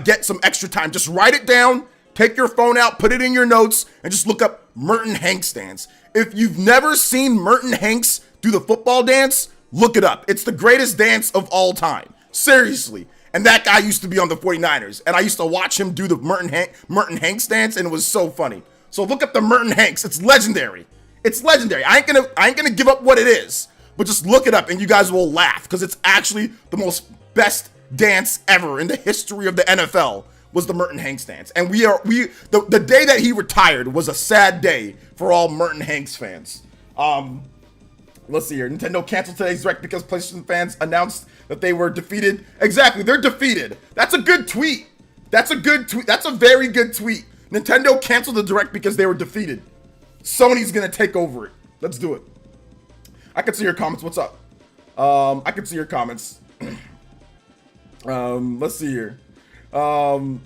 get some extra time. Just write it down. Take your phone out, put it in your notes, and just look up Merton Hanks dance. If you've never seen Merton Hanks do the football dance, look it up. It's the greatest dance of all time. Seriously. And that guy used to be on the 49ers. And I used to watch him do the Merton Hanks dance, and it was so funny. So look up the Merton Hanks. It's legendary. It's legendary. I ain't gonna give up what it is. But just look it up and you guys will laugh, because it's actually the best dance ever in the history of the NFL. Was the Merton Hanks dance. And the day that he retired was a sad day for all Merton Hanks fans. Let's see here. Nintendo canceled today's Direct because PlayStation fans announced that they were defeated. Exactly, they're defeated. That's a good tweet. That's a very good tweet. Nintendo canceled the Direct because they were defeated. Sony's gonna take over it. Let's do it. I can see your comments. What's up? I can see your comments. Let's see here. Oh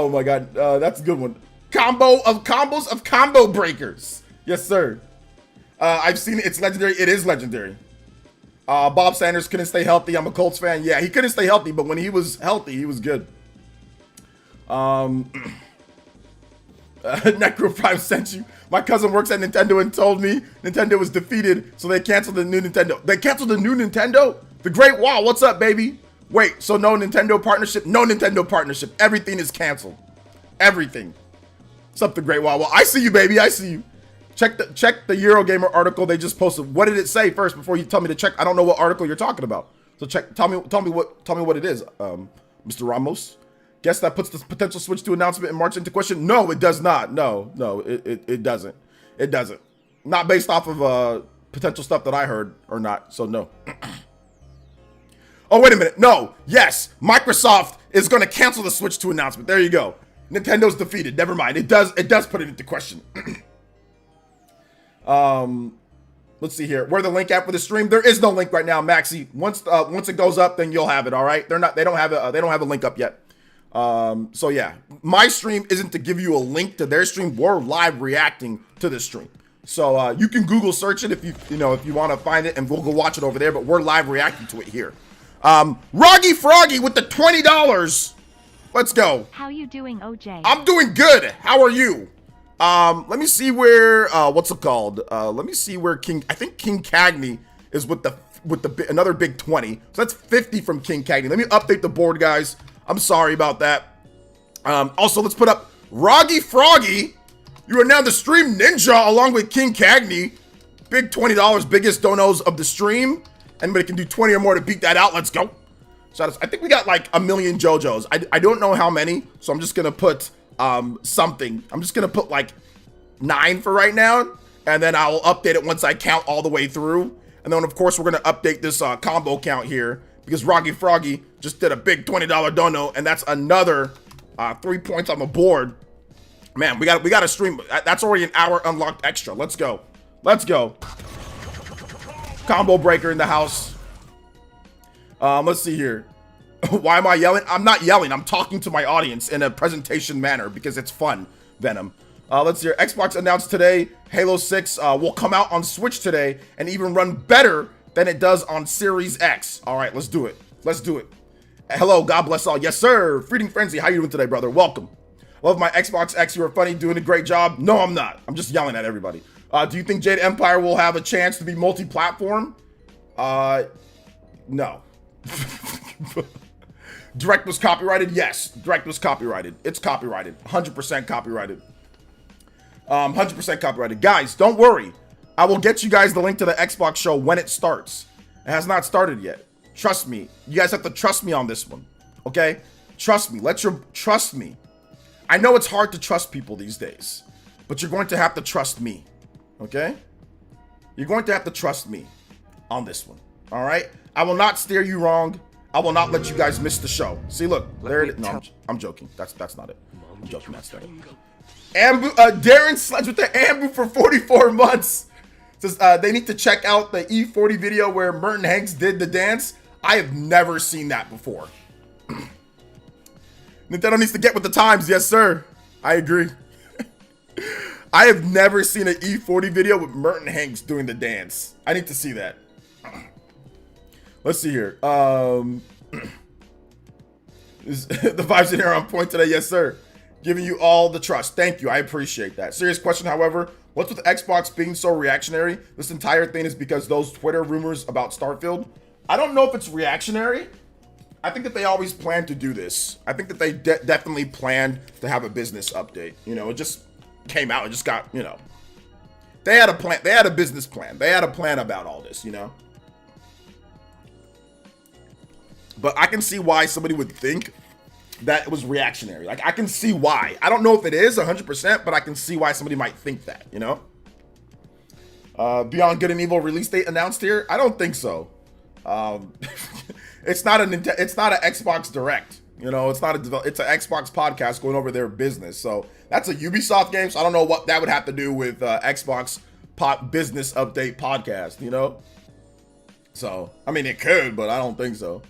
my God, that's a good one. Combos of combo breakers. Yes, sir. I've seen it. It's legendary. It is legendary. Bob Sanders couldn't stay healthy. I'm a Colts fan. Yeah, he couldn't stay healthy, but when he was healthy, he was good. Necro Prime sent you. My cousin works at Nintendo and told me Nintendo was defeated, so they canceled the new Nintendo. They canceled the new Nintendo? The Great Wall. What's up, baby? Wait, so no Nintendo partnership? No Nintendo partnership. Everything is canceled. Everything. What's up, the Great Wall? Well, I see you, baby. I see you. Check the Eurogamer article they just posted. What did it say first before you tell me to check? I don't know what article you're talking about. So tell me what it is, Mr. Ramos. Guess that puts the potential Switch 2 announcement in March into question? No, it does not. No, it doesn't. It doesn't. Not based off of potential stuff that I heard or not. So no. Oh, wait a minute. No. Yes. Microsoft is going to cancel the Switch 2 announcement. There you go. Nintendo's defeated. Never mind. It does put it into question. Let's see here. Where the link at for the stream? There is no link right now, Maxi. Once it goes up, then you'll have it. All right. They don't have a link up yet. So yeah, my stream isn't to give you a link to their stream. We're live reacting to this stream. So you can Google search it if you want to find it, and we'll go watch it over there. But we're live reacting to it here. Roggy Froggy with the $20. Let's go. How you doing, OJ? I'm doing good. How are you? Let me see where what's it called? Let me see where I think King Cagney is with another big 20. So that's 50 from King Cagney. Let me update the board, guys. I'm sorry about that. Also, let's put up Roggy Froggy. You are now the stream ninja along with King Cagney. Big $20, biggest donos of the stream. Anybody can do 20 or more to beat that out. Let's go. So I think we got like 1 million JoJo's. I don't know how many, so I'm just gonna put something. I'm just gonna put like 9 for right now, and then I'll update it once I count all the way through. And then, of course, we're going to update this combo count here because Roggy Froggy just did a big $20 dono, and that's another 3 points on the board. Man, we got to stream. That's already an hour unlocked extra. Let's go. Let's go. Combo breaker in the house. Let's see here. Why am I yelling? I'm not yelling. I'm talking to my audience in a presentation manner because it's fun, Venom. Let's see here. Xbox announced today Halo 6 will come out on Switch today and even run better than it does on Series X. All right, let's do it. Let's do it. Hello, God bless all. Yes, sir. Freedom Frenzy, how you doing today, brother? Welcome. Love my Xbox X. You are funny, doing a great job. No, I'm not. I'm just yelling at everybody. Do you think Jade Empire will have a chance to be multi-platform? No. Direct was copyrighted? Yes. Direct was copyrighted. It's copyrighted. 100% copyrighted. 100% copyrighted. Guys, don't worry. I will get you guys the link to the Xbox show when it starts. It has not started yet. Trust me. You guys have to trust me on this one. Okay? Trust me. Trust me. I know it's hard to trust people these days, but you're going to have to trust me. Okay? You're going to have to trust me on this one. All right? I will not steer you wrong. I will not let you guys miss the show. See, look, there it is. No, I'm joking. That's not it. I'm joking. That's not it. Darren Sledge with the Ambu for 44 months. Says they need to check out the E40 video where Merton Hanks did the dance. I have never seen that before. Nintendo needs to get with the times. Yes, sir. I agree. I have never seen an E40 video with Merton Hanks doing the dance. I need to see that. Let's see here. The vibes in here are on point today. Yes, sir. Giving you all the trust. Thank you. I appreciate that. Serious question, however. What's with Xbox being so reactionary? This entire thing is because those Twitter rumors about Starfield. I don't know if it's reactionary. I think that they always planned to do this. I think that they definitely planned to have a business update. You know, it just came out. It just got, you know. They had a plan. They had a business plan. They had a plan about all this, you know. But I can see why somebody would think that it was reactionary. Like, I can see why. I don't know if it is 100%, but I can see why somebody might think that, you know? Beyond Good and Evil release date announced here? I don't think so. It's not an Xbox Direct. You know, it's an Xbox podcast going over their business. So that's a Ubisoft game, so I don't know what that would have to do with Xbox business update podcast, you know? So, I mean, it could, but I don't think so.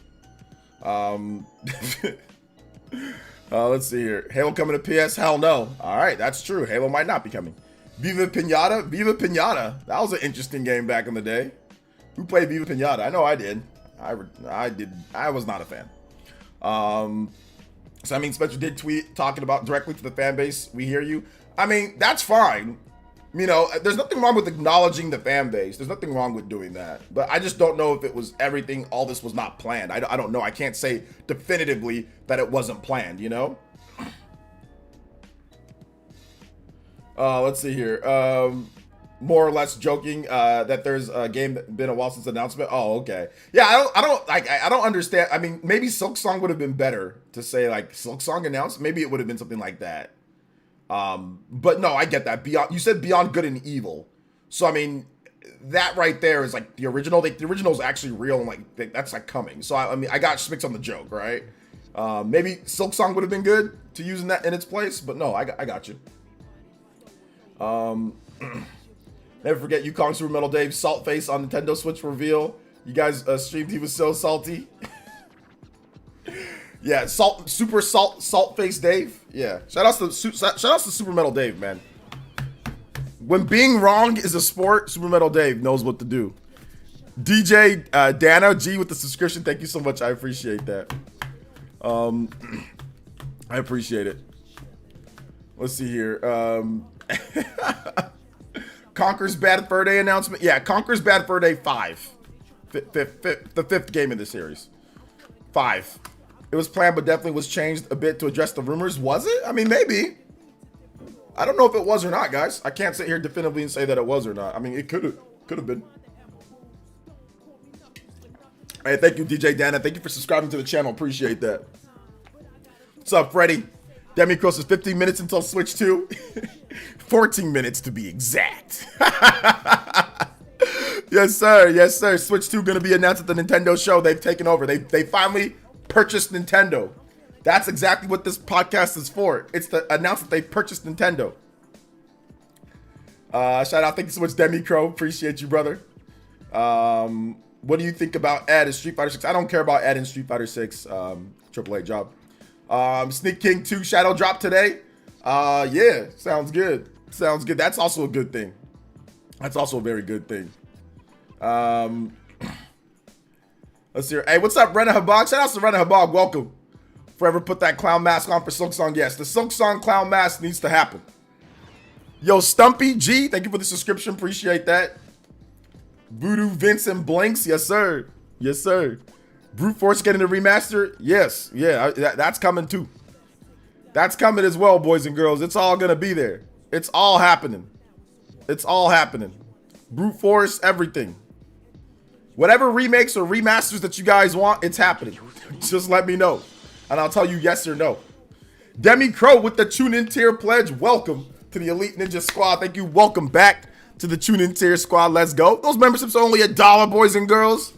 Let's see here. Halo coming to PS? Hell no. All right, that's true. Halo might not be coming. Viva Pinata? Viva Pinata. That was an interesting game back in the day. Who played Viva Pinata? I know I did. I did. I was not a fan. So I mean, Spencer did tweet talking about directly to the fan base. We hear you. I mean, that's fine. You know, there's nothing wrong with acknowledging the fan base. There's nothing wrong with doing that. But I just don't know if it was everything. All this was not planned. I don't know. I can't say definitively that it wasn't planned, you know? Let's see here. More or less joking that there's a game that been a while since announcement. Oh, okay. Yeah, I don't understand. I mean, maybe Silk Song would have been better to say, like, Silk Song announced. Maybe it would have been something like that. But no, I get that. You said Beyond Good and Evil. So, I mean, that right there is like the original. The original is actually real and like that's like coming. So, I mean, I got schmicks on the joke, right? Maybe Silk Song would have been good to use in that in its place, but no, I got you. Never forget Yukong Super Metal Dave salt face on Nintendo Switch reveal. You guys streamed. He was so salty. Yeah, super salt face Dave. Yeah, shout outs to Super Metal Dave, man. When being wrong is a sport, Super Metal Dave knows what to do. DJ Dana G with the subscription. Thank you so much. I appreciate that. I appreciate it. Let's see here. Conker's Bad Fur Day announcement. Yeah, Conker's Bad Fur Day 5. The fifth game in the series. 5. It was planned, but definitely was changed a bit to address the rumors. Was it? I mean, maybe. I don't know if it was or not, guys. I can't sit here definitively and say that it was or not. I mean, it could have been. Hey, thank you, DJ Dana. Thank you for subscribing to the channel. Appreciate that. What's up, Freddie? Demi Cross is 15 minutes until Switch 2. 14 minutes to be exact. Yes, sir. Yes, sir. Switch 2 going to be announced at the Nintendo show. They've taken over. They finally purchased Nintendo. That's exactly what this podcast is for. It's to announce that they purchased Nintendo. Shout out. Thank you so much, Demi Crow. Appreciate you, brother. What do you think about Ed in Street Fighter 6? I don't care about Ed in Street Fighter 6. AAA job. Sneak King 2 Shadow drop today. Yeah, sounds good. Sounds good. That's also a good thing. That's also a very good thing. Let's see here. Hey, what's up, Rena Habag? Shout out to Rena Habag. Welcome. Forever put that clown mask on for Silk Song. Yes, the Silk Song clown mask needs to happen. Yo, Stumpy G, thank you for the subscription. Appreciate that. Voodoo Vincent Blinks. Yes, sir. Yes, sir. Brute Force getting a remaster. Yes. Yeah, that's coming too. That's coming as well, boys and girls. It's all going to be there. It's all happening. It's all happening. Brute Force, everything. Whatever remakes or remasters that you guys want, it's happening. Just let me know, and I'll tell you yes or no. Demi Crow with the tune-in tier pledge. Welcome to the Elite Ninja Squad. Thank you. Welcome back to the tune-in tier squad. Let's go. Those memberships are only $1, boys and girls.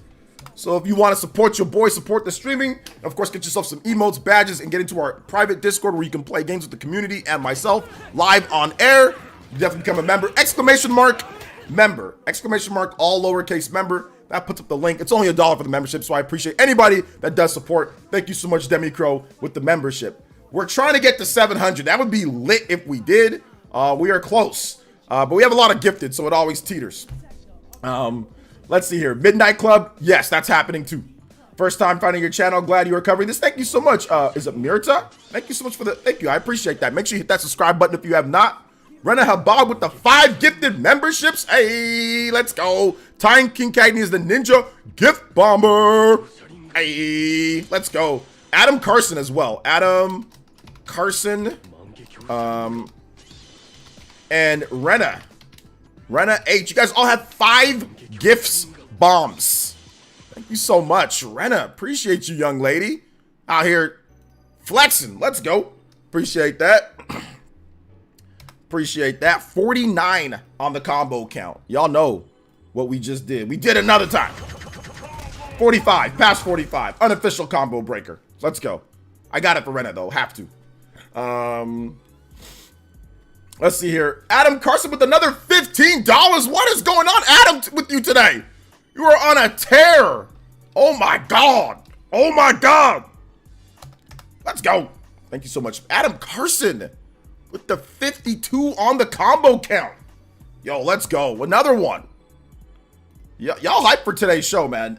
So if you want to support your boy, support the streaming, and of course get yourself some emotes, badges, and get into our private Discord where you can play games with the community and myself live on air, you definitely become a member. Exclamation mark member. Exclamation mark all lowercase member. That puts up the link. It's only $1 for the membership, so I appreciate anybody that does support. Thank you so much, Demi Crow, with the membership. We're trying to get to 700. That would be lit if we did. We are close, but we have a lot of gifted, so it always teeters. Let's see here. Midnight Club. Yes, that's happening too. First time finding your channel. Glad you are covering this. Thank you so much. Is it Mirta? Thank you so much for the. Thank you. I appreciate that. Make sure you hit that subscribe button if you have not. Rena Habab with the 5 gifted memberships. Hey, let's go. Time King Cagney is the ninja gift bomber. Hey, let's go. Adam Carson as well. Adam Carson. And Rena H. You guys all have 5 gifts bombs. Thank you so much, Rena. Appreciate you, young lady. Out here flexing. Let's go. Appreciate that. Appreciate that. 49 on the combo count. Y'all know what we just did. We did another time. 45. Past 45. Unofficial combo breaker. Let's go. I got it for Rena, though. Have to. Let's see here. Adam Carson with another $15. What is going on, Adam, with you today? You are on a tear. Oh, my God. Oh, my God. Let's go. Thank you so much. Adam Carson with the 52 on the combo count. Yo, let's go. Another one. Y'all hype for today's show, man.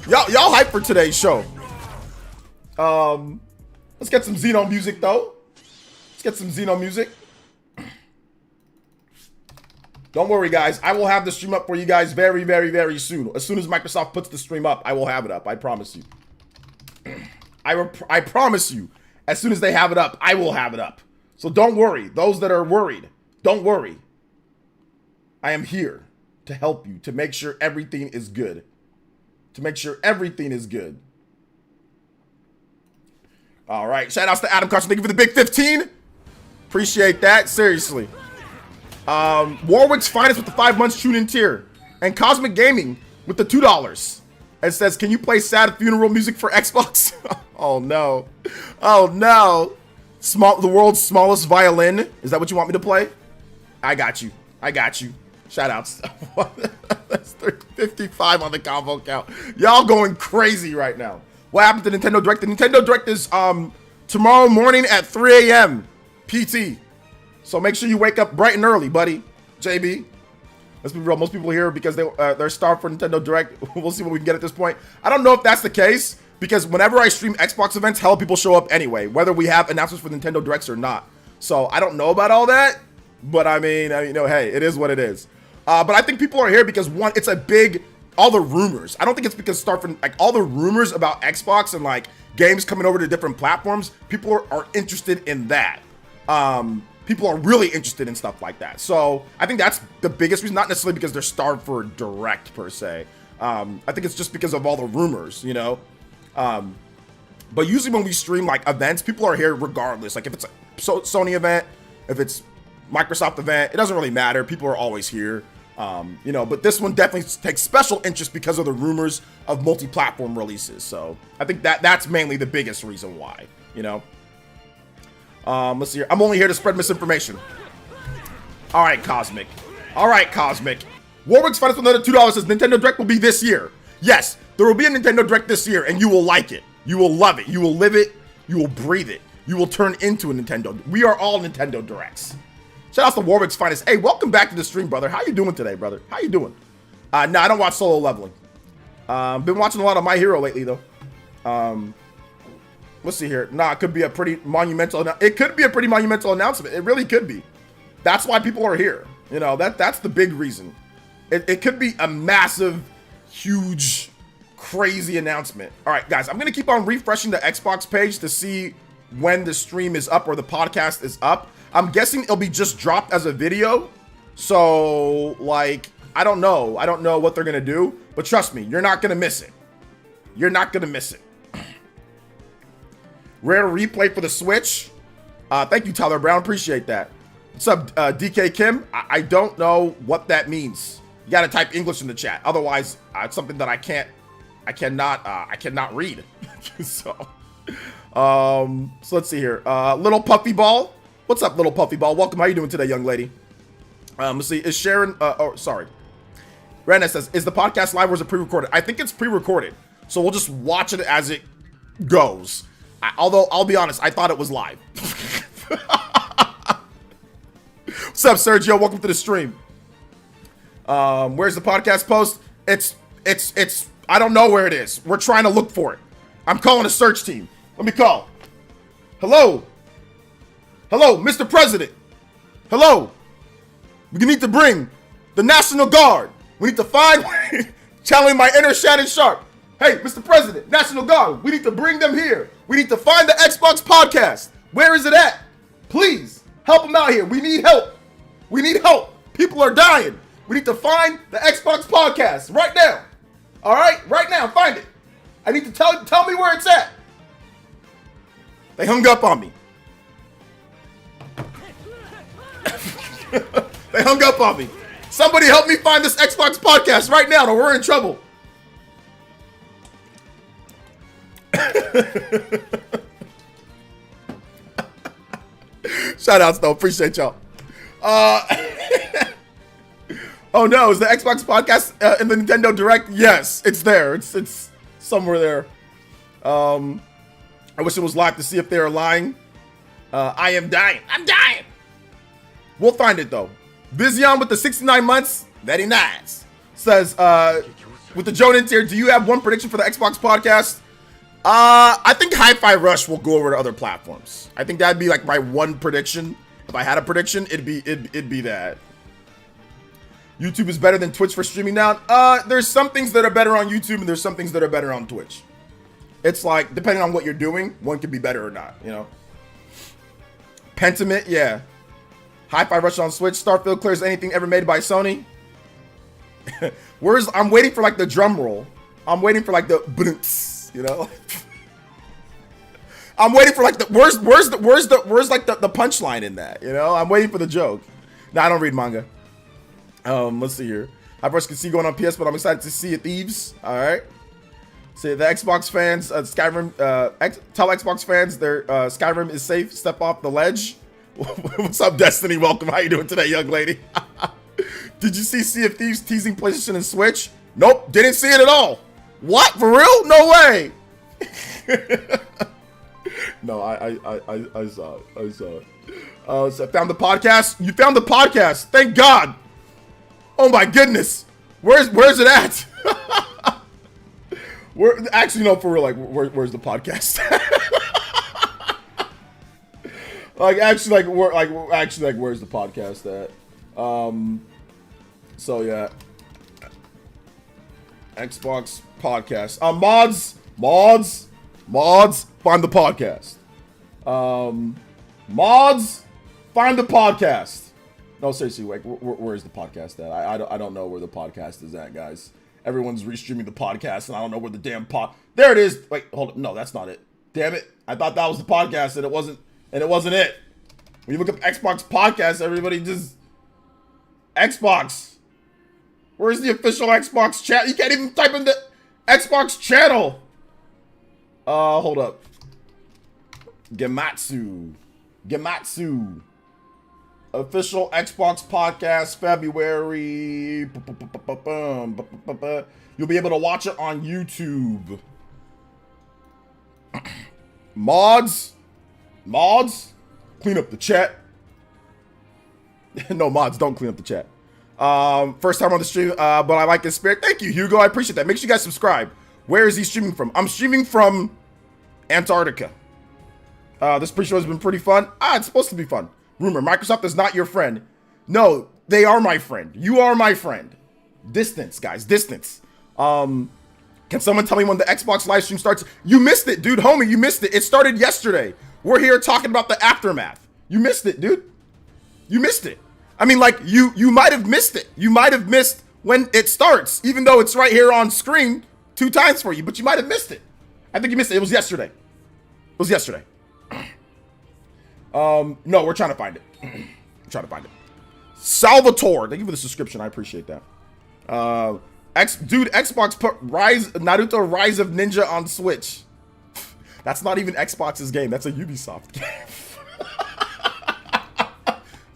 Y'all hype for today's show. Let's get some Xeno music, though. Let's get some Xeno music. Don't worry, guys. I will have the stream up for you guys very, very, very soon. As soon as Microsoft puts the stream up, I will have it up. I promise you. I promise you. As soon as they have it up, I will have it up. So don't worry. Those that are worried, don't worry. I am here to help you, to make sure everything is good. To make sure everything is good. All right. Shout outs to Adam Carson. Thank you for the big 15. Appreciate that. Seriously. Warwick's Finest with the 5 months tune-in tier. And Cosmic Gaming with the $2. It says, can you play sad funeral music for Xbox? Oh, no. Oh, no. The world's smallest violin. Is that what you want me to play? I got you. I got you. Shout outs. That's 55 on the combo count. Y'all going crazy right now. What happened to Nintendo Direct? The Nintendo Direct is tomorrow morning at 3 a.m. PT. So make sure you wake up bright and early, buddy. JB. Let's be real. Most people here because they're starved for Nintendo Direct. We'll see what we can get at this point. I don't know if that's the case because whenever I stream Xbox events, hell, people show up anyway, whether we have announcements for Nintendo Directs or not. So I don't know about all that, but I mean, you know, hey, it is what it is. But I think people are here because one, it's a big, all the rumors. I don't think it's because like all the rumors about Xbox and like games coming over to different platforms. People are interested in that. People are really interested in stuff like that. So I think that's the biggest reason, not necessarily because they're starved for a Direct per se. I think it's just because of all the rumors, you know? But usually when we stream like events, people are here regardless. Like if it's a Sony event, if it's Microsoft event. It doesn't really matter. People are always here. You know, but this one definitely takes special interest because of the rumors of multi-platform releases. So I think that's mainly the biggest reason why, you know. Let's see here. I'm only here to spread misinformation. All right, Cosmic. All right, Cosmic. Warwick's Finest with another $2 says Nintendo Direct will be this year. Yes, there will be a Nintendo Direct this year, and you will like it. You will love it. You will live it. You will breathe it. You will turn into a Nintendo. We are all Nintendo Directs. Shout out to Warwick's Finest. Hey, welcome back to the stream, brother. How you doing today, brother? How you doing? No, I don't watch Solo Leveling. Been watching a lot of My Hero lately, though. Let's see here. Nah, it could be a pretty monumental. It could be a pretty monumental announcement. It really could be. That's why people are here. You know, that's the big reason. It could be a massive, huge, crazy announcement. All right, guys, I'm going to keep on refreshing the Xbox page to see when the stream is up or the podcast is up. I'm guessing it'll be just dropped as a video. So, like, I don't know. I don't know what they're going to do. But trust me, you're not going to miss it. You're not going to miss it. Rare replay for the Switch. Thank you, Tyler Brown. Appreciate that. What's up, DK Kim? I don't know what that means. You got to type English in the chat. Otherwise, it's something that I cannot read. So let's see here. Little Puffy Ball. What's up, Little Puffy Ball? Welcome. How you doing today, young lady? Let's see. Is Sharon? Sorry. Rena says, "Is the podcast live or is it pre-recorded?" I think it's pre-recorded, so we'll just watch it as it goes. Although I'll be honest, I thought it was live. What's up, Sergio? Welcome to the stream. Where's the podcast post? It's. I don't know where it is. We're trying to look for it. I'm calling a search team. Let me call. Hello, Mr. President. Hello. We need to bring the National Guard. We need to find. Channeling my inner Shannon Sharp. Hey, Mr. President, National Guard. We need to bring them here. We need to find the Xbox podcast. Where is it at? Please help them out here. We need help. We need help. People are dying. We need to find the Xbox podcast right now. All right, right now, find it. I need to tell me where it's at. They hung up on me. They hung up on me. Somebody help me find this Xbox podcast right now, or we're in trouble. Shout outs though, appreciate y'all. Oh no, is the Xbox podcast in the Nintendo Direct? Yes, it's there. It's somewhere there. I wish it was live to see if they're lying. I am dying. I'm dying. We'll find it though. Vizion with the 69 months, very nice. Says, with the Jonan tier, do you have one prediction for the Xbox podcast? I think Hi-Fi Rush will go over to other platforms. I think that'd be like my one prediction. If I had a prediction, it'd be that. YouTube is better than Twitch for streaming now. There's some things that are better on YouTube and there's some things that are better on Twitch. It's like, depending on what you're doing, one could be better or not, you know? Pentiment, yeah. Hi-Fi Rush on Switch. Starfield clears anything ever made by Sony. I'm waiting for like the drum roll. I'm waiting for like the you know? I'm waiting for like the where's like the punchline in that, you know? I'm waiting for the joke. No, I don't read manga. Let's see here. I first can see going on PS, but I'm excited to see it. Thieves. All right. See the Xbox fans, Skyrim. Tell Xbox fans their Skyrim is safe. Step off the ledge. What's up, Destiny? Welcome. How you doing today, young lady? Did you see Sea of Thieves teasing PlayStation and Switch? Nope, didn't see it at all. What? For real? No way. No, I saw it. So I found the podcast. You found the podcast. Thank God. Oh my goodness. Where's it at? Actually, no, for real. Like, where's the podcast? Where's the podcast at? So yeah. Xbox podcast. Mods, find the podcast. Mods, find the podcast. No, seriously, like, where's the podcast at? I don't know where the podcast is at, guys. Everyone's restreaming the podcast, and I don't know where the damn There it is. Wait, hold on. No, that's not it. Damn it! I thought that was the podcast, and it wasn't. And it wasn't it. When you look up Xbox podcast, everybody just Xbox. Where's the official Xbox chat? You can't even type in the Xbox channel. Hold up. Gematsu. Official Xbox podcast, February. You'll be able to watch it on YouTube. Mods, clean up the chat. No, mods, don't clean up the chat. First time on the stream, but I like his spirit. Thank you, Hugo. I appreciate that. Make sure you guys subscribe. Where is he streaming from? I'm streaming from Antarctica. This pre-show has been pretty fun. It's supposed to be fun. Rumor, Microsoft is not your friend. No, they are my friend. You are my friend. Distance, guys, distance. Can someone tell me when the Xbox live stream starts? You missed it, dude. Homie, you missed it. It started yesterday. We're here talking about the aftermath. You missed it, dude. You missed it. I mean, like, you might have missed it. You might have missed when it starts, even though it's right here on screen 2 times for you, but you might have missed it. I think you missed it. It was yesterday. No, we're trying to find it. Salvatore, thank you for the subscription. I appreciate that. Xbox put Naruto Rise of Ninja on Switch. That's not even Xbox's game. That's a Ubisoft game.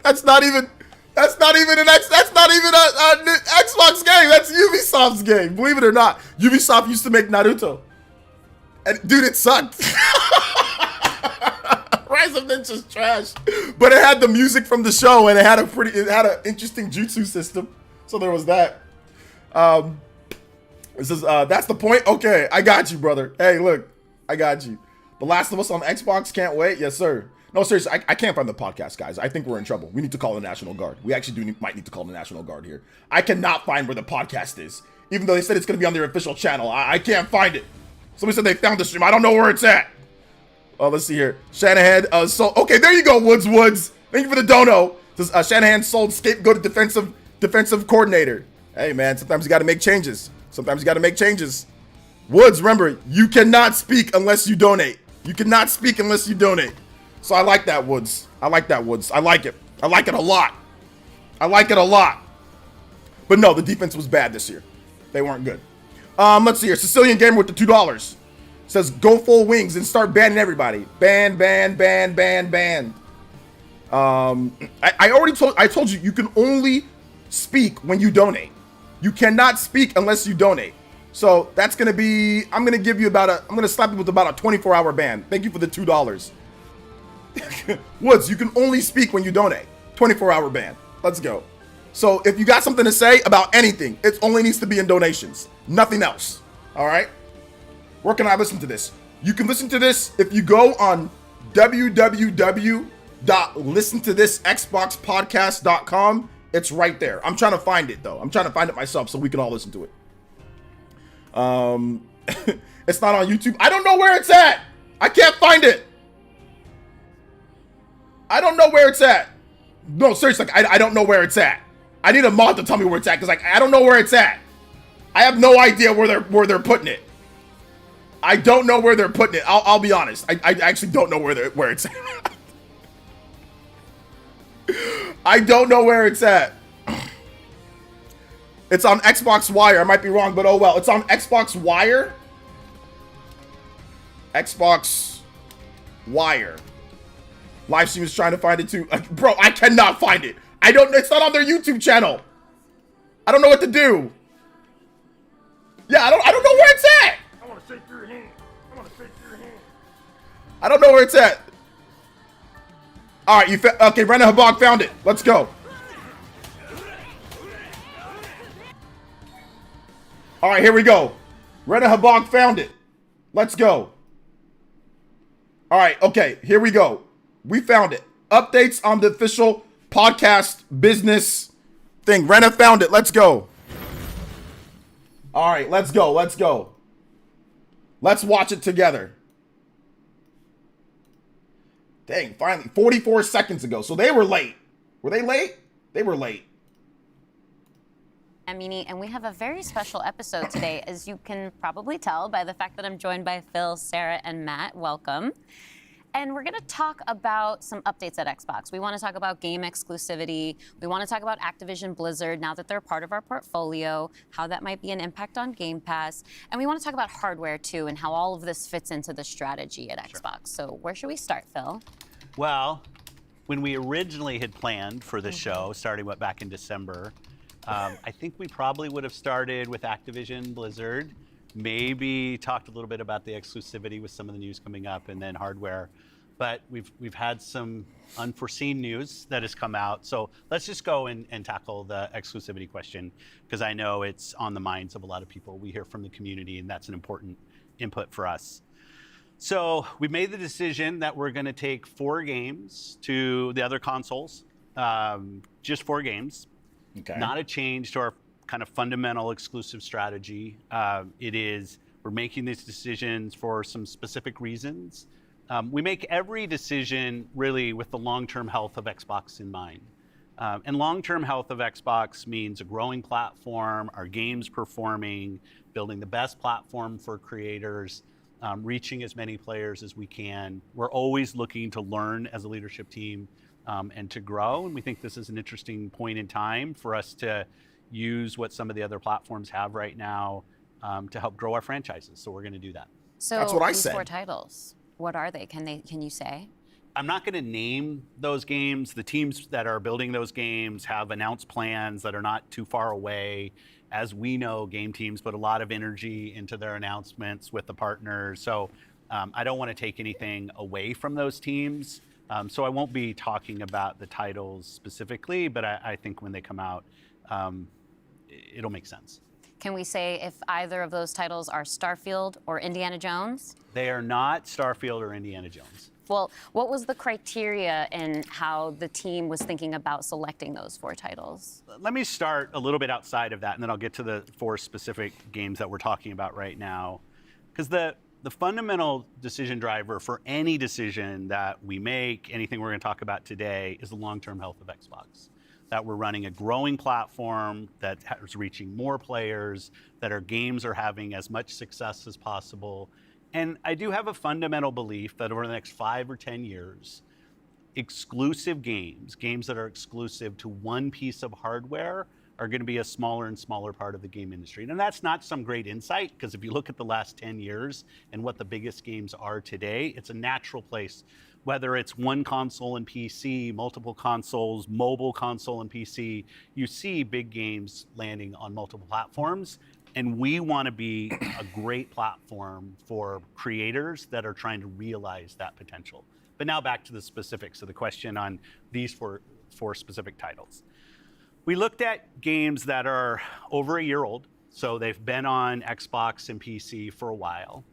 That's not even an Xbox game. That's Ubisoft's game. Believe it or not, Ubisoft used to make Naruto, and dude, it sucked. Rise of Ninja's trash, but it had the music from the show, and it had an interesting jutsu system. So there was that. It says that's the point. Okay, I got you, brother. Hey, look, I got you. The Last of Us on Xbox, can't wait. Yes, sir. No, seriously, I can't find the podcast, guys. I think we're in trouble. We need to call the National Guard. We actually might need to call the National Guard here. I cannot find where the podcast is, even though they said it's going to be on their official channel. I can't find it. Somebody said they found the stream. I don't know where it's at. Oh, let's see here. Shanahan. Okay, there you go, Woods. Thank you for the dono. Says Shanahan sold scapegoat defensive coordinator. Hey, man, sometimes you got to make changes. Woods, remember, you cannot speak unless you donate. So I like that, Woods. I like it. I like it a lot. But no, the defense was bad this year. They weren't good. Let's see here. Sicilian Gamer with the $2. Says, go full wings and start banning everybody. Ban. I told you can only speak when you donate. You cannot speak unless you donate. So that's going to be, I'm going to slap you with about a 24-hour ban. Thank you for the $2. Woods, you can only speak when you donate. 24-hour ban. Let's go. So if you got something to say about anything, it only needs to be in donations. Nothing else. All right? Where can I listen to this? You can listen to this if you go on www.listentothisxboxpodcast.com. It's right there. I'm trying to find it, though. I'm trying to find it myself so we can all listen to it. It's not on YouTube. I don't know where it's at. I can't find it. I don't know where it's at. No, seriously, I don't know where it's at. I need a mod to tell me where it's at, because I don't know where it's at. I have no idea where they're putting it. I don't know where they're putting it. I'll be honest. I actually don't know where it's at. I don't know where it's at. It's on Xbox Wire. I might be wrong, but oh well. It's on Xbox Wire. Xbox Wire. Livestream is trying to find it too. Bro, I cannot find it. It's not on their YouTube channel. I don't know what to do. Yeah, I don't know where it's at. I want to shake your hand. I don't know where it's at. All right, okay, Brennan Habog found it. Let's go. All right, here we go. Brennan Habog found it. Let's go. All right, okay, here we go. We found it. Updates on the official podcast business thing. Rena found it. Let's go. All right, let's go. Let's watch it together. Dang, finally. 44 seconds ago. So they were late. Were they late? They were late. Amini, and we have a very special episode today, as you can probably tell by the fact that I'm joined by Phil, Sarah, and Matt. Welcome. And we're going to talk about some updates at Xbox. We want to talk about game exclusivity. We want to talk about Activision Blizzard now that they're part of our portfolio, how that might be an impact on Game Pass. And we want to talk about hardware too and how all of this fits into the strategy at Xbox. So where should we start, Phil? Well, when we originally had planned for the show, starting back in December, I think we probably would have started with Activision Blizzard, maybe talked a little bit about the exclusivity with some of the news coming up, and then hardware. But we've had some unforeseen news that has come out. So let's just go and tackle the exclusivity question, because I know it's on the minds of a lot of people. We hear from the community, and that's an important input for us. So we made the decision that we're going to take 4 games to the other consoles, just 4 games. Okay. Not a change to our kind of fundamental exclusive strategy. We're making these decisions for some specific reasons. We make every decision really with the long-term health of Xbox in mind. And long-term health of Xbox means a growing platform, our games performing, building the best platform for creators, reaching as many players as we can. We're always looking to learn as a leadership team and to grow. And we think this is an interesting point in time for us to use what some of the other platforms have right now to help grow our franchises. So we're going to do that. So That's what I these said. 4 titles, what are they? Can you say? I'm not going to name those games. The teams that are building those games have announced plans that are not too far away. As we know, game teams put a lot of energy into their announcements with the partners. So I don't want to take anything away from those teams. So I won't be talking about the titles specifically, but I think when they come out, it'll make sense. Can we say if either of those titles are Starfield or Indiana Jones? They are not Starfield or Indiana Jones. Well, what was the criteria in how the team was thinking about selecting those 4 titles? Let me start a little bit outside of that, and then I'll get to the 4 specific games that we're talking about right now. Because the fundamental decision driver for any decision that we make, anything we're going to talk about today, is the long-term health of Xbox. That we're running a growing platform that is reaching more players, that our games are having as much success as possible. And I do have a fundamental belief that over the next 5 or 10 years, exclusive games that are exclusive to one piece of hardware, are going to be a smaller and smaller part of the game industry. And that's not some great insight, because if you look at the last 10 years and what the biggest games are today, it's a natural place. Whether it's one console and PC, multiple consoles, mobile console and PC, you see big games landing on multiple platforms. And we want to be a great platform for creators that are trying to realize that potential. But now back to the specifics of the question on these four specific titles. We looked at games that are over a year old, so they've been on Xbox and PC for a while.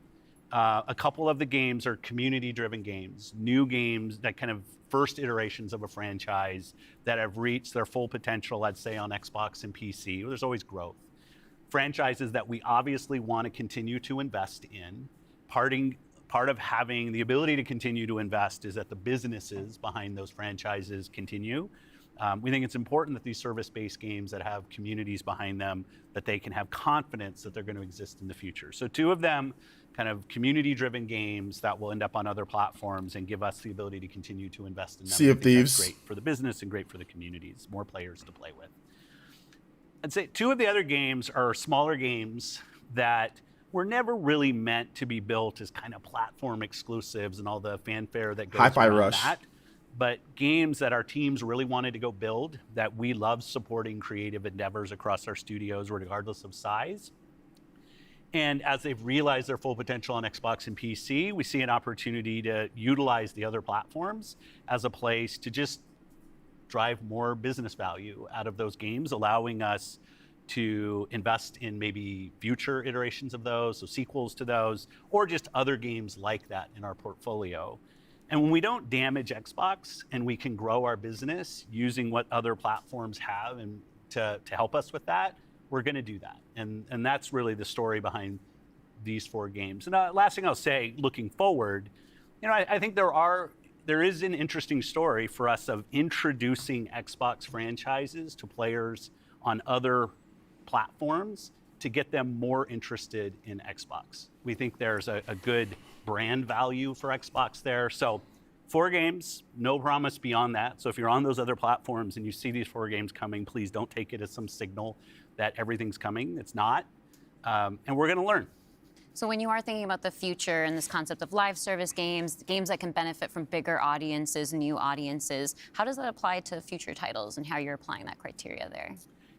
A couple of the games are community-driven games, new games that kind of first iterations of a franchise that have reached their full potential, I'd say, on Xbox and PC. There's always growth. Franchises that we obviously want to continue to invest in. Part of having the ability to continue to invest is that the businesses behind those franchises continue. We think it's important that these service-based games that have communities behind them, that they can have confidence that they're going to exist in the future. So 2 of them, kind of community-driven games that will end up on other platforms and give us the ability to continue to invest in them. Sea of Thieves. Great for the business and great for the communities, more players to play with. I'd say 2 of the other games are smaller games that were never really meant to be built as kind of platform exclusives and all the fanfare that goes Hi-Fi around Rush. that. But games that our teams really wanted to go build, that we love supporting creative endeavors across our studios, regardless of size. And as they've realized their full potential on Xbox and PC, we see an opportunity to utilize the other platforms as a place to just drive more business value out of those games, allowing us to invest in maybe future iterations of those, so sequels to those, or just other games like that in our portfolio. And when we don't damage Xbox and we can grow our business using what other platforms have and to help us with that, we're going to do that. And that's really the story behind these 4 games. And last thing I'll say, looking forward, I think there is an interesting story for us of introducing Xbox franchises to players on other platforms to get them more interested in Xbox. We think there's a good brand value for Xbox there. So 4 games, no promise beyond that. So if you're on those other platforms and you see these 4 games coming, please don't take it as some signal that everything's coming. It's not. And we're going to learn. So when you are thinking about the future and this concept of live service games, games that can benefit from bigger audiences, new audiences, how does that apply to future titles and how you're applying that criteria there?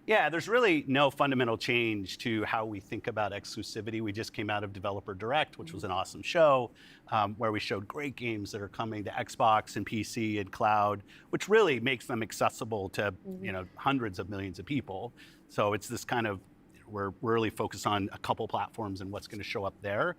Yeah, there's really no fundamental change to how we think about exclusivity. We just came out of Developer Direct, which was an awesome show, where we showed great games that are coming to Xbox and PC and cloud, which really makes them accessible to hundreds of millions of people. So it's this kind of, we're really focused on a couple platforms and what's going to show up there.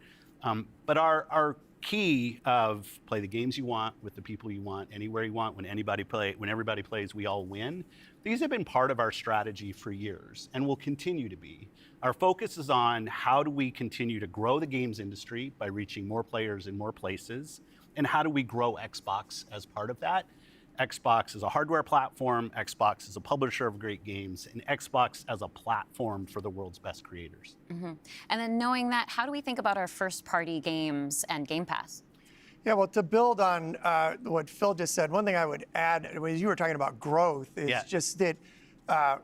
But our key of play the games you want with the people you want, anywhere you want, when everybody plays, we all win. These have been part of our strategy for years and will continue to be. Our focus is on how do we continue to grow the games industry by reaching more players in more places, and how do we grow Xbox as part of that. Xbox is a hardware platform, Xbox is a publisher of great games, and Xbox as a platform for the world's best creators. And then knowing that, how do we think about our first-party games and Game Pass? Yeah, well, to build on what Phil just said, one thing I would add, as you were talking about growth, is just that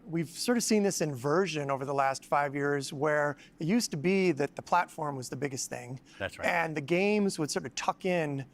we've sort of seen this inversion over the last 5 years where it used to be that the platform was the biggest thing. That's right. And the games would sort of tuck in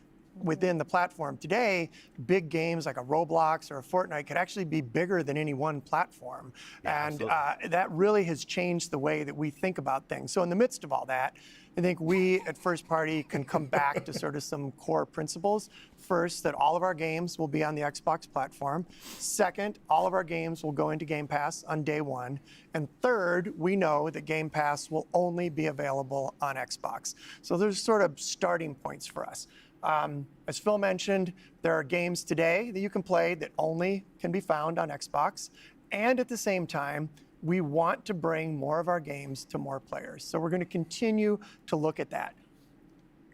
within the platform. Today, big games like a Roblox or a Fortnite could actually be bigger than any one platform. Yeah, and that really has changed the way that we think about things. So in the midst of all that, I think we at First Party can come back to sort of some core principles. First, that all of our games will be on the Xbox platform. Second, all of our games will go into Game Pass on day 1. And third, we know that Game Pass will only be available on Xbox. So there's sort of starting points for us. As Phil mentioned, there are games today that you can play that only can be found on Xbox. And at the same time, we want to bring more of our games to more players. So we're going to continue to look at that.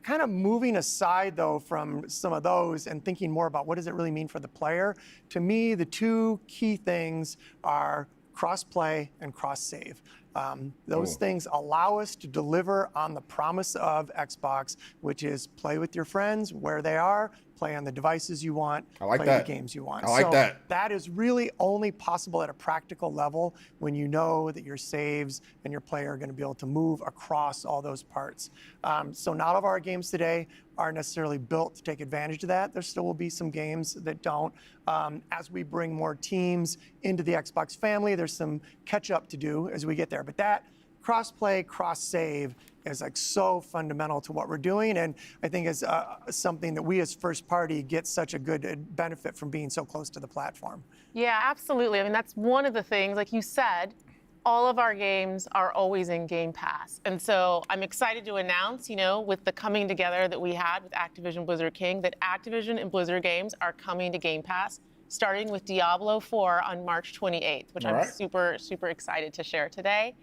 Kind of moving aside, though, from some of those and thinking more about what does it really mean for the player, to me, the 2 key things are cross-play and cross-save. Those things allow us to deliver on the promise of Xbox, which is play with your friends where they are, play on the devices you want, play the games you want. I like that. That is really only possible at a practical level when you know that your saves and your player are going to be able to move across all those parts. So not all of our games today are necessarily built to take advantage of that. There still will be some games that don't. As we bring more teams into the Xbox family, there's some catch up to do as we get there. But that cross-play, cross-save is like so fundamental to what we're doing, and I think is something that we as First Party get such a good benefit from being so close to the platform. Yeah, absolutely. I mean, that's one of the things, like you said, all of our games are always in Game Pass. And so I'm excited to announce, with the coming together that we had with Activision Blizzard King, that Activision and Blizzard games are coming to Game Pass, starting with Diablo 4 on March 28th, which I'm super, super excited to share today.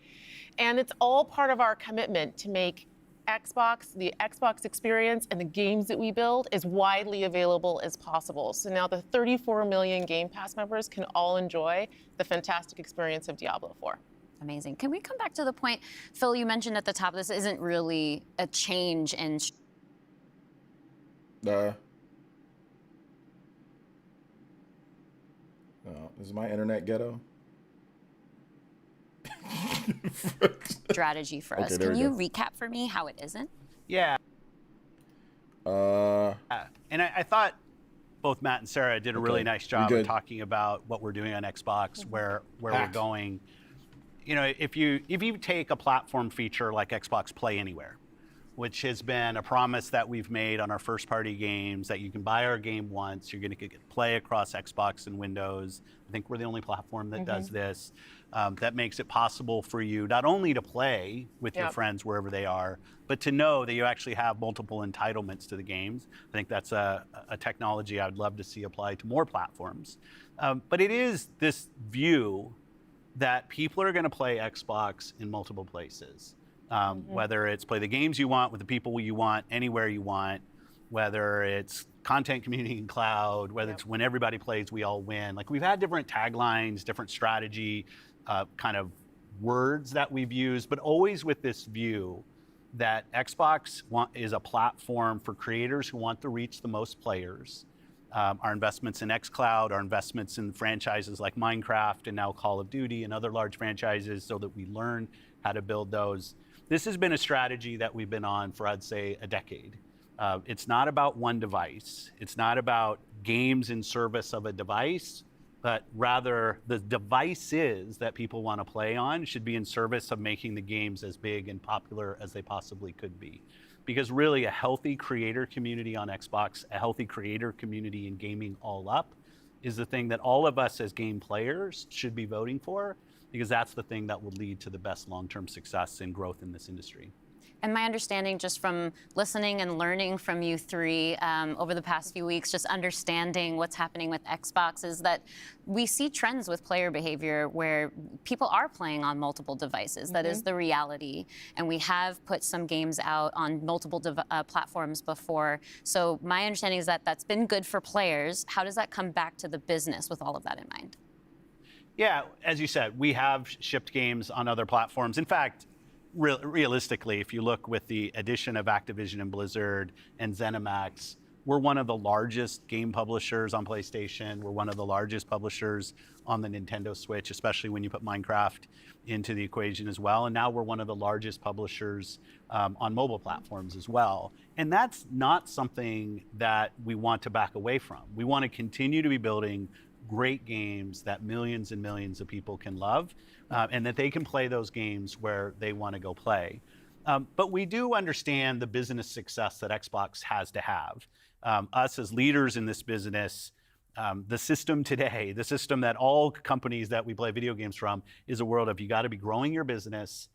And it's all part of our commitment to make Xbox, the Xbox experience, and the games that we build as widely available as possible. So now the 34 million Game Pass members can all enjoy the fantastic experience of Diablo 4. Amazing. Can we come back to the point, Phil, you mentioned at the top, this isn't really a change in... Is my internet ghetto? strategy for us. Can you recap for me how it isn't? Yeah. And I thought both Matt and Sarah did a really nice job of talking about what we're doing on Xbox, where we're going. If you take a platform feature like Xbox Play Anywhere, which has been a promise that we've made on our first-party games, that you can buy our game once, you're going to play across Xbox and Windows. I think we're the only platform that does this. That makes it possible for you not only to play with your friends wherever they are, but to know that you actually have multiple entitlements to the games. I think that's a technology I would love to see applied to more platforms. But it is this view that people are going to play Xbox in multiple places. Whether it's play the games you want with the people you want, anywhere you want, whether it's content, community, and cloud, whether it's when everybody plays, we all win. Like, we've had different taglines, different strategy kind of words that we've used, but always with this view that Xbox is a platform for creators who want to reach the most players. Our investments in xCloud, our investments in franchises like Minecraft and now Call of Duty and other large franchises so that we learn how to build those. This has been a strategy that we've been on for, I'd say, a decade. It's not about one device. It's not about games in service of a device, but rather the devices that people want to play on should be in service of making the games as big and popular as they possibly could be. Because really a healthy creator community on Xbox, a healthy creator community in gaming all up is the thing that all of us as game players should be voting for, because that's the thing that will lead to the best long-term success and growth in this industry. And my understanding just from listening and learning from you three over the past few weeks, just understanding what's happening with Xbox, is that we see trends with player behavior where people are playing on multiple devices. That is the reality. And we have put some games out on multiple platforms before. So my understanding is that that's been good for players. How does that come back to the business with all of that in mind? Yeah, as you said, we have shipped games on other platforms. In fact, realistically, if you look with the addition of Activision and Blizzard and ZeniMax, we're one of the largest game publishers on PlayStation. We're one of the largest publishers on the Nintendo Switch, especially when you put Minecraft into the equation as well. And now we're one of the largest publishers on mobile platforms as well. And that's not something that we want to back away from. We want to continue to be building great games that millions and millions of people can love, and that they can play those games where they want to go play. But we do understand the business success that Xbox has to have. Us as leaders in this business, the system today, the system that all companies that we play video games from, is a world of you got to be growing your business.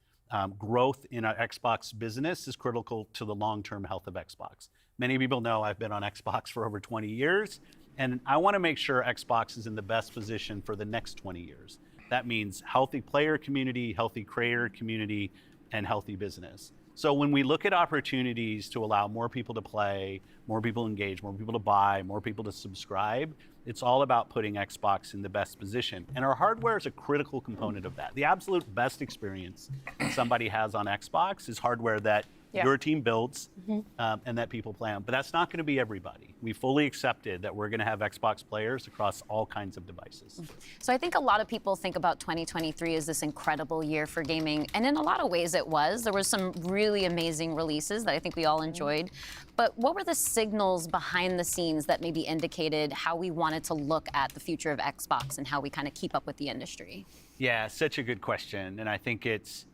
Growth in our Xbox business is critical to the long-term health of Xbox. Many people know I've been on Xbox for over 20 years. And I want to make sure Xbox is in the best position for the next 20 years. That means healthy player community, healthy creator community, and healthy business. So when we look at opportunities to allow more people to play, more people engage, more people to buy, more people to subscribe, it's all about putting Xbox in the best position. And our hardware is a critical component of that. The absolute best experience somebody has on Xbox is hardware that your team builds and that people play on. But that's not going to be everybody. We fully accepted that we're going to have Xbox players across all kinds of devices. So I think a lot of people think about 2023 as this incredible year for gaming. And in a lot of ways it was. There were some really amazing releases that I think we all enjoyed. But what were the signals behind the scenes that maybe indicated how we wanted to look at the future of Xbox and how we kind of keep up with the industry? Yeah, such a good question. And I think it's,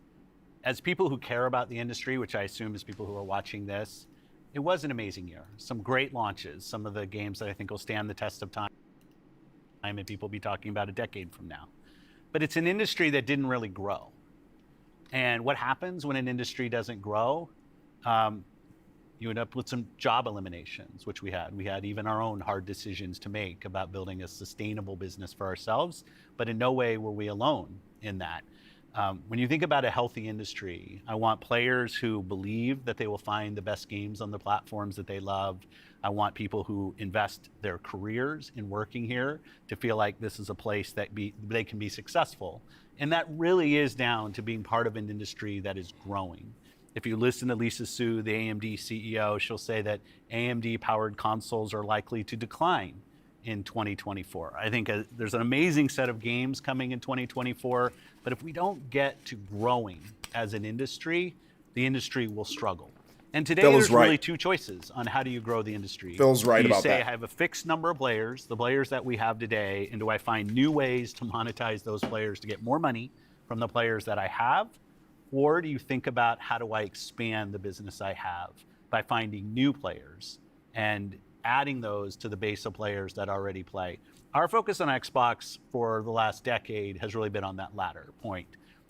as people who care about the industry, which I assume is people who are watching this, it was an amazing year. Some great launches, some of the games that I think will stand the test of time and people will be talking about a decade from now. But it's an industry that didn't really grow. And what happens when an industry doesn't grow? You end up with some job eliminations, which we had. We had even our own hard decisions to make about building a sustainable business for ourselves, but in no way were we alone in that. When you think about a healthy industry, I want players who believe that they will find the best games on the platforms that they love. I want people who invest their careers in working here to feel like this is a place that they can be successful. And that really is down to being part of an industry that is growing. If you listen to Lisa Su, the AMD CEO, she'll say that AMD-powered consoles are likely to decline in 2024. I think there's an amazing set of games coming in 2024, but if we don't get to growing as an industry, the industry will struggle. And today there's really two choices on how do you grow the industry. Phil's right about that. Do you say I have a fixed number of players, the players that we have today, and do I find new ways to monetize those players to get more money from the players that I have? Or do you think about how do I expand the business I have by finding new players and adding those to the base of players that already play? Our focus on Xbox for the last decade has really been on that latter point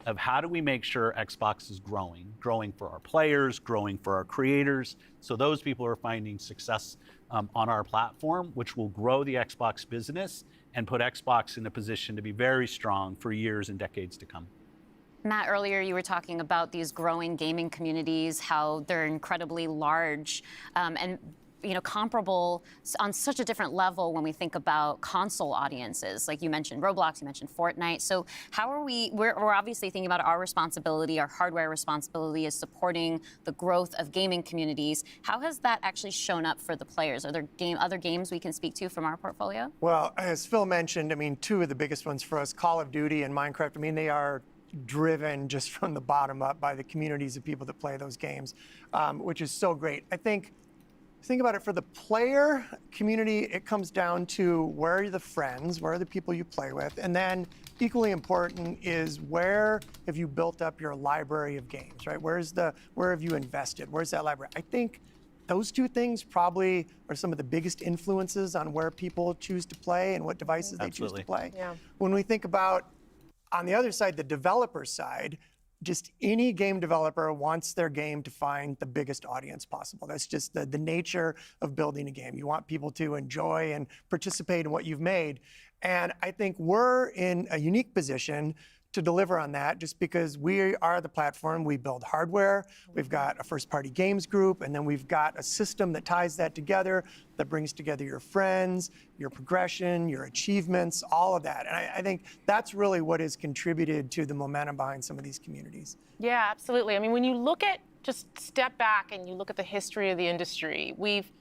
of how do we make sure Xbox is growing for our players, growing for our creators, so those people are finding success on our platform, which will grow the Xbox business and put Xbox in a position to be very strong for years and decades to come. Matt, earlier you were talking about these growing gaming communities, how they're incredibly large, and comparable on such a different level when we think about console audiences. Like you mentioned Roblox, you mentioned Fortnite. So how are we're obviously thinking about our responsibility, our hardware responsibility is supporting the growth of gaming communities. How has that actually shown up for the players? Are there other games we can speak to from our portfolio? Well, as Phil mentioned, I mean, two of the biggest ones for us, Call of Duty and Minecraft, I mean, they are driven just from the bottom up by the communities of people that play those games, which is so great. I think about it, for the player community, it comes down to where are the friends, where are the people you play with, and then equally important is where have you built up your library of games, right? Where have you invested? Where's that library? I think those two things probably are some of the biggest influences on where people choose to play and what devices they choose to play. Yeah. When we think about, on the other side, the developer side, just any game developer wants their game to find the biggest audience possible. That's just the nature of building a game. You want people to enjoy and participate in what you've made. And I think we're in a unique position to deliver on that, just because we are the platform. We build hardware, we've got a first-party games group, and then we've got a system that ties that together, that brings together your friends, your progression, your achievements, all of that. And I think that's really what has contributed to the momentum behind some of these communities. Yeah, absolutely. I mean, when you look at, just step back and you look at the history of the industry, we've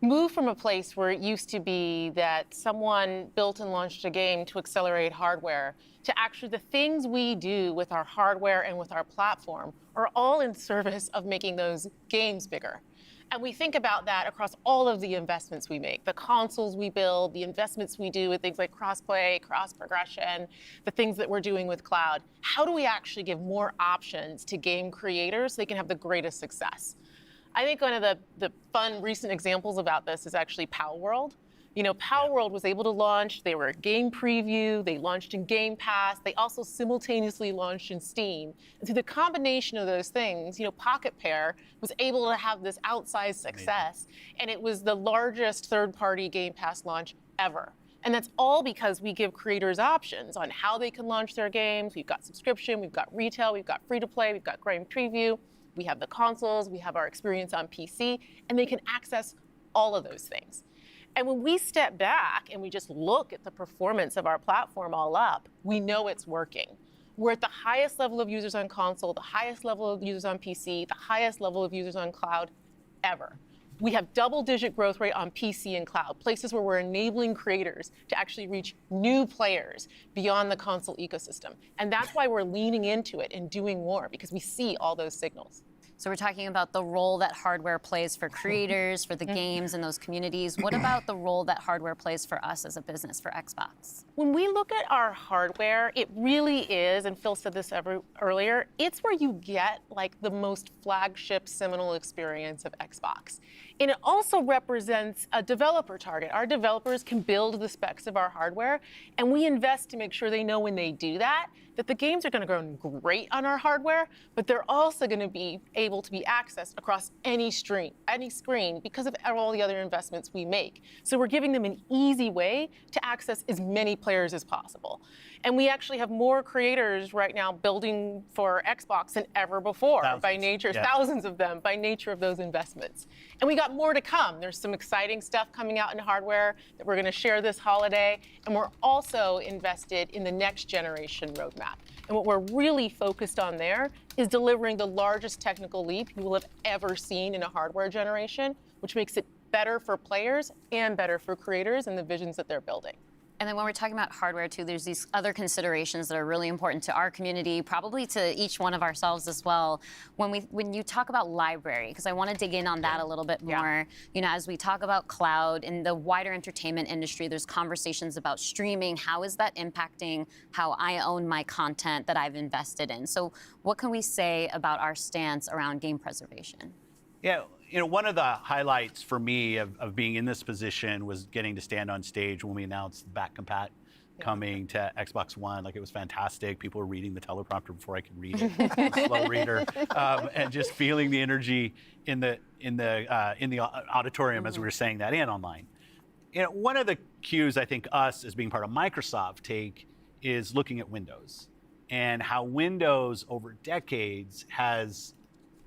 moved from a place where it used to be that someone built and launched a game to accelerate hardware to actually the things we do with our hardware and with our platform are all in service of making those games bigger. And we think about that across all of the investments we make, the consoles we build, the investments we do with things like cross-play, cross-progression, the things that we're doing with cloud. How do we actually give more options to game creators so they can have the greatest success? I think one of the fun recent examples about this is actually Power World. Power World was able to launch, they were a game preview, they launched in Game Pass, they also simultaneously launched in Steam. And through the combination of those things, Pocket Pair was able to have this outsized success, and it was the largest third-party Game Pass launch ever. And that's all because we give creators options on how they can launch their games. We've got subscription, we've got retail, we've got free-to-play, we've got game preview, we have the consoles, we have our experience on PC, and they can access all of those things. And when we step back and we just look at the performance of our platform all up, we know it's working. We're at the highest level of users on console, the highest level of users on PC, the highest level of users on cloud ever. We have double-digit growth rate on PC and cloud, places where we're enabling creators to actually reach new players beyond the console ecosystem. And that's why we're leaning into it and doing more, because we see all those signals. So we're talking about the role that hardware plays for creators, for the games and those communities. What about the role that hardware plays for us as a business, for Xbox? When we look at our hardware, it really is, and Phil said this earlier, it's where you get like the most flagship seminal experience of Xbox. And it also represents a developer target. Our developers can build the specs of our hardware, and we invest to make sure they know when they do that the games are going to run great on our hardware, but they're also going to be able to be accessed across any screen because of all the other investments we make. So we're giving them an easy way to access as many players as possible. And we actually have more creators right now building for Xbox than ever before, by nature, thousands of them, by nature of those investments. And we got more to come. There's some exciting stuff coming out in hardware that we're going to share this holiday. And we're also invested in the next generation roadmap. And what we're really focused on there is delivering the largest technical leap you will have ever seen in a hardware generation, which makes it better for players and better for creators and the visions that they're building. And then when we're talking about hardware too, there's these other considerations that are really important to our community, probably to each one of ourselves as well. When you talk about library, because I want to dig in on that a little bit more. As we talk about cloud in the wider entertainment industry, there's conversations about streaming. How is that impacting how I own my content that I've invested in? So what can we say about our stance around game preservation? Yeah. One of the highlights for me of being in this position was getting to stand on stage when we announced back compat coming to Xbox One. Like, it was fantastic. People were reading the teleprompter before I could read it. Slow reader, and just feeling the energy in the auditorium as we were saying that, and online. One of the cues I think us as being part of Microsoft take is looking at Windows and how Windows over decades has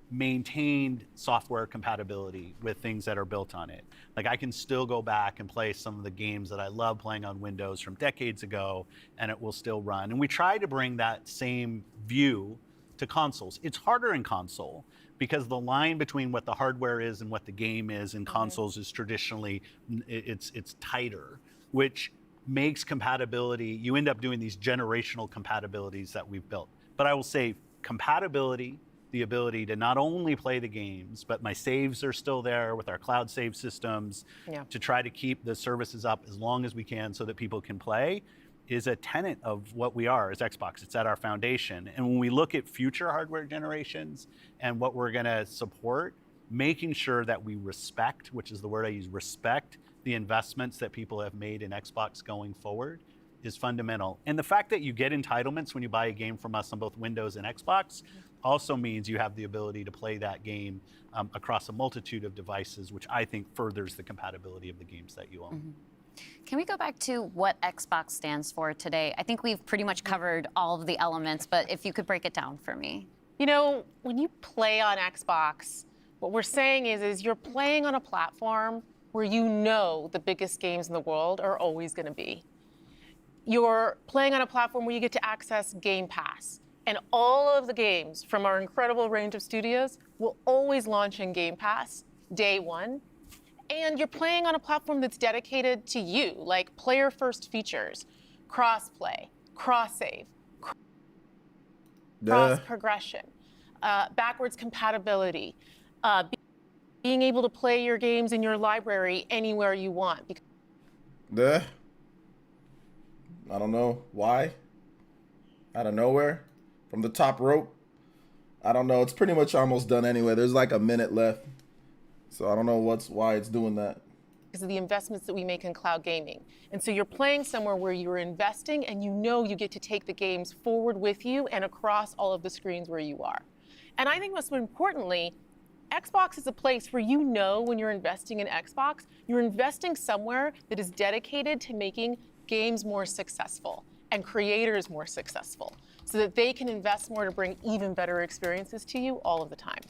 maintained software compatibility with things that are built on it. Like I can still go back and play some of the games that I love playing on Windows from decades ago, and it will still run. And we try to bring that same view to consoles. It's harder in console because the line between what the hardware is and what the game is in consoles is traditionally, it's tighter, which makes compatibility, you end up doing these generational compatibilities that we've built. But I will say compatibility, the ability to not only play the games, but my saves are still there with our cloud save systems to try to keep the services up as long as we can so that people can play, is a tenet of what we are as Xbox. It's at our foundation. And when we look at future hardware generations and what we're gonna support, making sure that we respect, which is the word I use, respect the investments that people have made in Xbox going forward is fundamental. And the fact that you get entitlements when you buy a game from us on both Windows and Xbox also means you have the ability to play that game across a multitude of devices, which I think furthers the compatibility of the games that you own. Can we go back to what Xbox stands for today? I think we've pretty much covered all of the elements, but if you could break it down for me. You know, when you play on Xbox, what we're saying is you're playing on a platform where you know the biggest games in the world are always going to be. You're playing on a platform where you get to access Game Pass. And all of the games from our incredible range of studios will always launch in Game Pass day one. And you're playing on a platform that's dedicated to you, like player-first features, cross-play, cross-save, cross-progression, backwards compatibility, being able to play your games in your library anywhere you want. I don't know why. Out of nowhere, from the top rope. I don't know. It's pretty much almost done anyway. There's like a minute left. So I don't know why it's doing that. Because of the investments that we make in cloud gaming. And so you're playing somewhere where you're investing and you know you get to take the games forward with you and across all of the screens where you are. And I think most importantly, Xbox is a place where you know when you're investing in Xbox, you're investing somewhere that is dedicated to making games more successful and creators more successful so that they can invest more to bring even better experiences to you all of the time.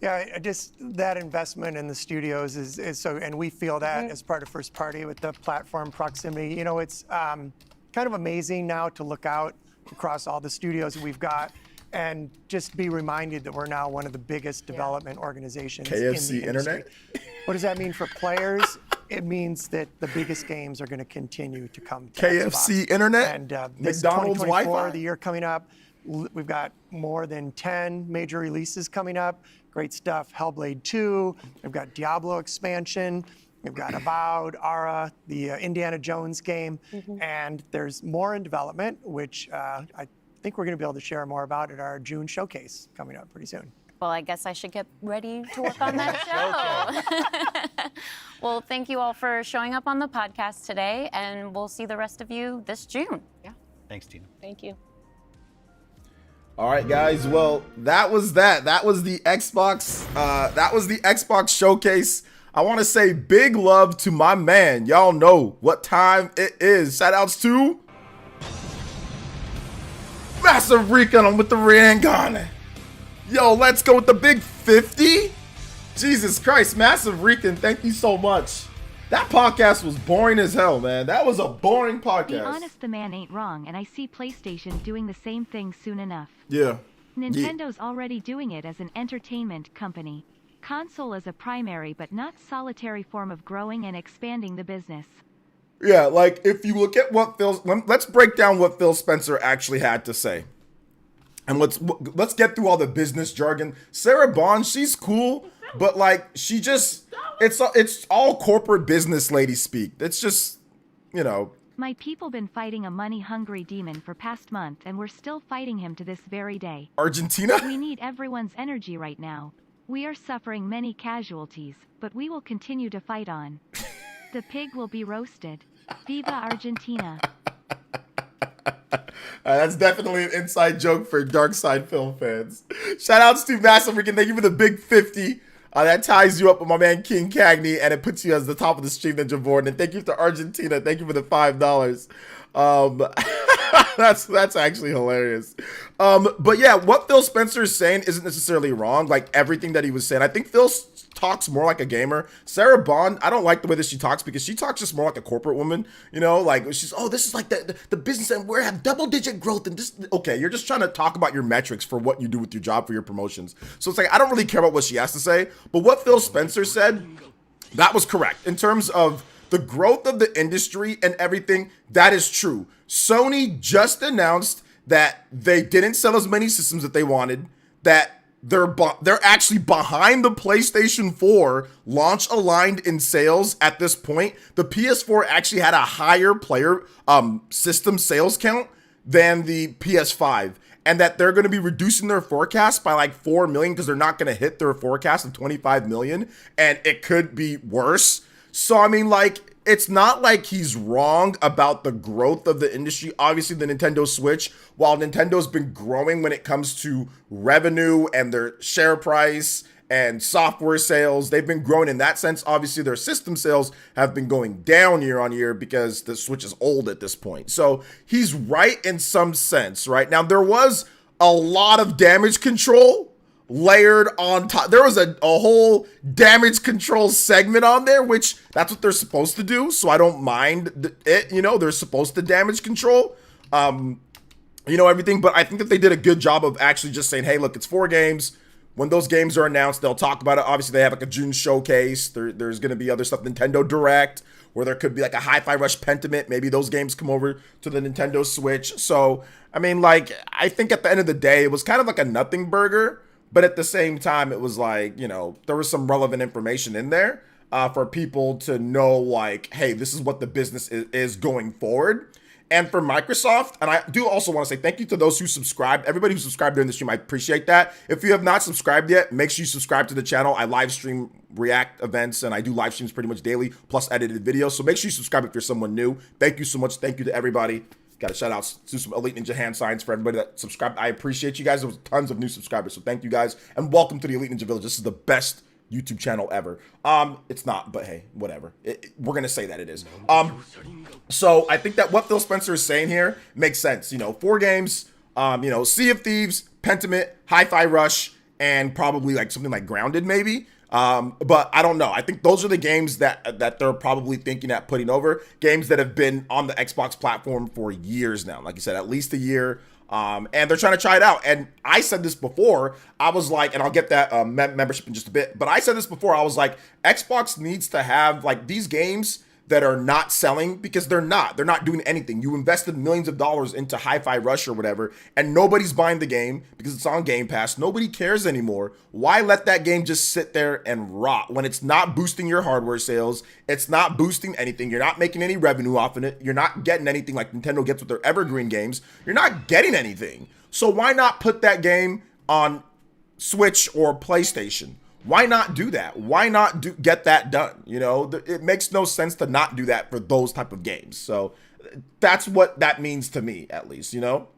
Yeah, just that investment in the studios is so, and we feel that as part of first party with the platform proximity. You know, it's kind of amazing now to look out across all the studios that we've got and just be reminded that we're now one of the biggest development organizations in the industry. Internet? What does that mean for players? It means that the biggest games are going to continue to come to KFC Xbox. Internet? And McDonald's this 2024, Wi-Fi? the year coming up, we've got more than 10 major releases coming up. Great stuff. Hellblade 2. We've got Diablo expansion. We've got Avowed, Ara, the Indiana Jones game. And there's more in development, which I think we're going to be able to share more about at our June showcase coming up pretty soon. Well, I guess I should get ready to work on that show. Well, thank you all for showing up on the podcast today, and we'll see the rest of you this June. Yeah. Thanks, Tina. Thank you. All right, guys. Well, that was that. That was the Xbox. That was the Xbox showcase. I want to say big love to my man. Y'all know what time it is. Shout outs to Massive Recon with the ring gun. Yo, let's go with the big 50. Jesus Christ, Massive Recon, thank you so much. That podcast was boring as hell, man. That was a boring podcast. Be honest, the man ain't wrong, and I see PlayStation doing the same thing soon enough. Yeah. Nintendo's already doing it as an entertainment company. Console is a primary but not solitary form of growing and expanding the business. Yeah, like if you look at what let's break down what Phil Spencer actually had to say. And let's get through all the business jargon. Sarah Bond, she's cool, but like she just it's all corporate business lady speak. It's just, you know. My people been fighting a money-hungry demon for past month, and we're still fighting him to this very day. Argentina? We need everyone's energy right now. We are suffering many casualties, but we will continue to fight on. The pig will be roasted. Viva Argentina. That's definitely an inside joke for Dark Side film fans. Shout outs to Massive Rican. Thank you for the big 50. That ties you up with my man King Cagney, and it puts you as the top of the stream ninja board. And thank you to Argentina. Thank you for the $5. That's actually hilarious. But yeah, what Phil Spencer is saying isn't necessarily wrong. Like everything that he was saying, I think Phil talks more like a gamer. Sarah Bond, I don't like the way that she talks because she talks just more like a corporate woman. You know, like she's, oh, this is like the business and we have double-digit growth and this. Okay, you're just trying to talk about your metrics for what you do with your job for your promotions. So it's like I don't really care about what she has to say. But what Phil Spencer said, that was correct in terms of the growth of the industry and everything. That is true. Sony just announced that they didn't sell as many systems that they wanted, that they're actually behind the PlayStation 4 launch aligned in sales at this point. The PS4 actually had a higher player system sales count than the PS5, and that they're going to be reducing their forecast by like 4 million because they're not going to hit their forecast of 25 million, and it could be worse. So, I mean, like, it's not like he's wrong about the growth of the industry. Obviously, the Nintendo Switch, while Nintendo's been growing when it comes to revenue and their share price and software sales, they've been growing in that sense. Obviously, their system sales have been going down year on year because the Switch is old at this point. So he's right in some sense, right? Now, there was a lot of damage control layered on top. There was a whole damage control segment on there, which that's what they're supposed to do. So I don't mind it, you know, they're supposed to damage control, you know, everything. But I think that they did a good job of actually just saying, hey, look, it's 4 games. When those games are announced, they'll talk about it. Obviously, they have like a June showcase. There's going to be other stuff, Nintendo Direct, where there could be like a Hi-Fi Rush Pentiment. Maybe those games come over to the Nintendo Switch. So, I mean, like, I think at the end of the day, it was kind of like a nothing burger. But at the same time, it was like, you know, there was some relevant information in there for people to know, like, hey, this is what the business is going forward. And for Microsoft, and I do also want to say thank you to those who subscribed. Everybody who subscribed during the stream, I appreciate that. If you have not subscribed yet, make sure you subscribe to the channel. I live stream React events, and I do live streams pretty much daily, plus edited videos. So make sure you subscribe if you're someone new. Thank you so much. Thank you to everybody. Got a shout out to some Elite Ninja hand signs for everybody that subscribed. I appreciate you guys. There was tons of new subscribers, so thank you guys. And welcome to the Elite Ninja Village. This is the best YouTube channel ever. It's not, but hey, whatever. We're going to say that it is. So I think that what Phil Spencer is saying here makes sense. You know, 4 games, you know, Sea of Thieves, Pentiment, Hi-Fi Rush, and probably like something like Grounded maybe. But I don't know. I think those are the games that they're probably thinking at putting over, games that have been on the Xbox platform for years now. Like you said, at least a year. And they're trying to try it out. And I said this before, I was like, and I'll get that membership in just a bit, but I said this before, I was like, Xbox needs to have like these games that are not selling because they're not doing anything. You invested millions of dollars into Hi-Fi Rush or whatever, and nobody's buying the game because it's on Game Pass. Nobody cares anymore. Why let that game just sit there and rot when it's not boosting your hardware sales? It's not boosting anything. You're not making any revenue off of it. You're not getting anything like Nintendo gets with their evergreen games. You're not getting anything. So why not put that game on Switch or PlayStation? Why not do that? Why not get that done? You know, it makes no sense to not do that for those type of games. So that's what that means to me, at least, you know?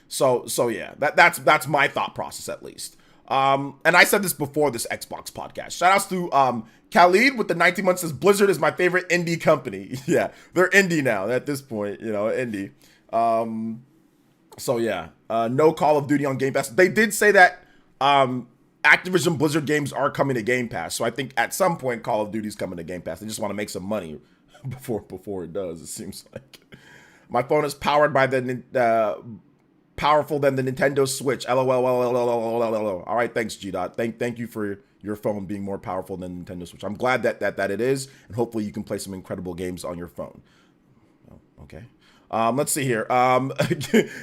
So yeah, that's my thought process, at least. And I said this before this Xbox podcast. Shout outs to Khalid with the 19 months says Blizzard is my favorite indie company. Yeah, they're indie now at this point, you know, indie. So yeah, no Call of Duty on Game Pass. They did say that Activision Blizzard games are coming to Game Pass. So I think at some point Call of Duty's coming to Game Pass. They just want to make some money before it does, it seems like. My phone is powered by the powerful than the Nintendo Switch. LOL. All right, thanks, G-Dot. Thank you for your phone being more powerful than Nintendo Switch. I'm glad that it is, and hopefully you can play some incredible games on your phone. Oh, okay. Let's see here.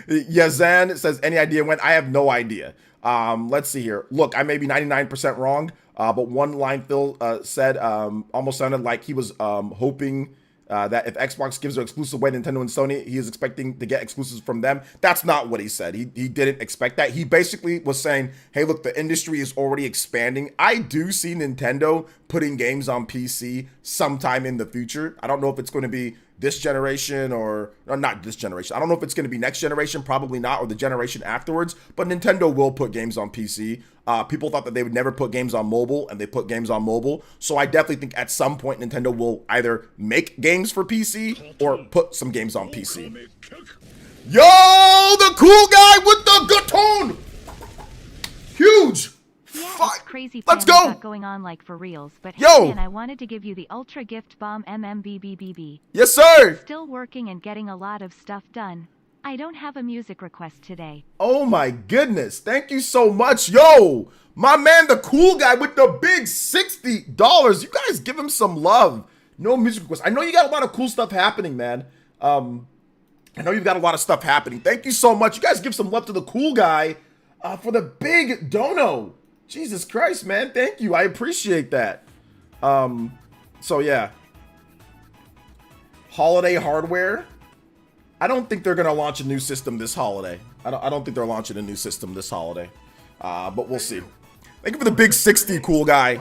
Yazan says, any idea when? I have no idea. Let's see here. Look, I may be 99% wrong, but one line Phil said almost sounded like he was hoping that if Xbox gives an exclusive away to Nintendo and Sony, he is expecting to get exclusives from them. That's not what he said. He didn't expect that. He basically was saying, hey, look, the industry is already expanding. I do see Nintendo putting games on PC sometime in the future. I don't know if it's going to be this generation or not this generation. I don't know if it's going to be next generation, probably not, or the generation afterwards, but Nintendo will put games on PC. People thought that they would never put games on mobile, and they put games on mobile. So I definitely think at some point Nintendo will either make games for PC or put some games on PC. Yo, the cool guy with the good tone. Huge. Yeah, Fuck. it's crazy. Let's Fan is go. not going on like for reals, but Yo. hey man, I wanted to give you the Ultra Gift Bomb MMBBBB. Yes, sir. Still working and getting a lot of stuff done. I don't have a music request today. Oh my goodness. Thank you so much. Yo, my man, the cool guy with the big $60. You guys give him some love. No music request. I know you got a lot of cool stuff happening, man. I know you've got a lot of stuff happening. Thank you so much. You guys give some love to the cool guy for the big dono. Jesus Christ, man. Thank you. I appreciate that. So yeah. Holiday hardware. I don't think they're gonna launch a new system this holiday. I don't think they're launching a new system this holiday. But we'll see. Thank you for the big 60, cool guy.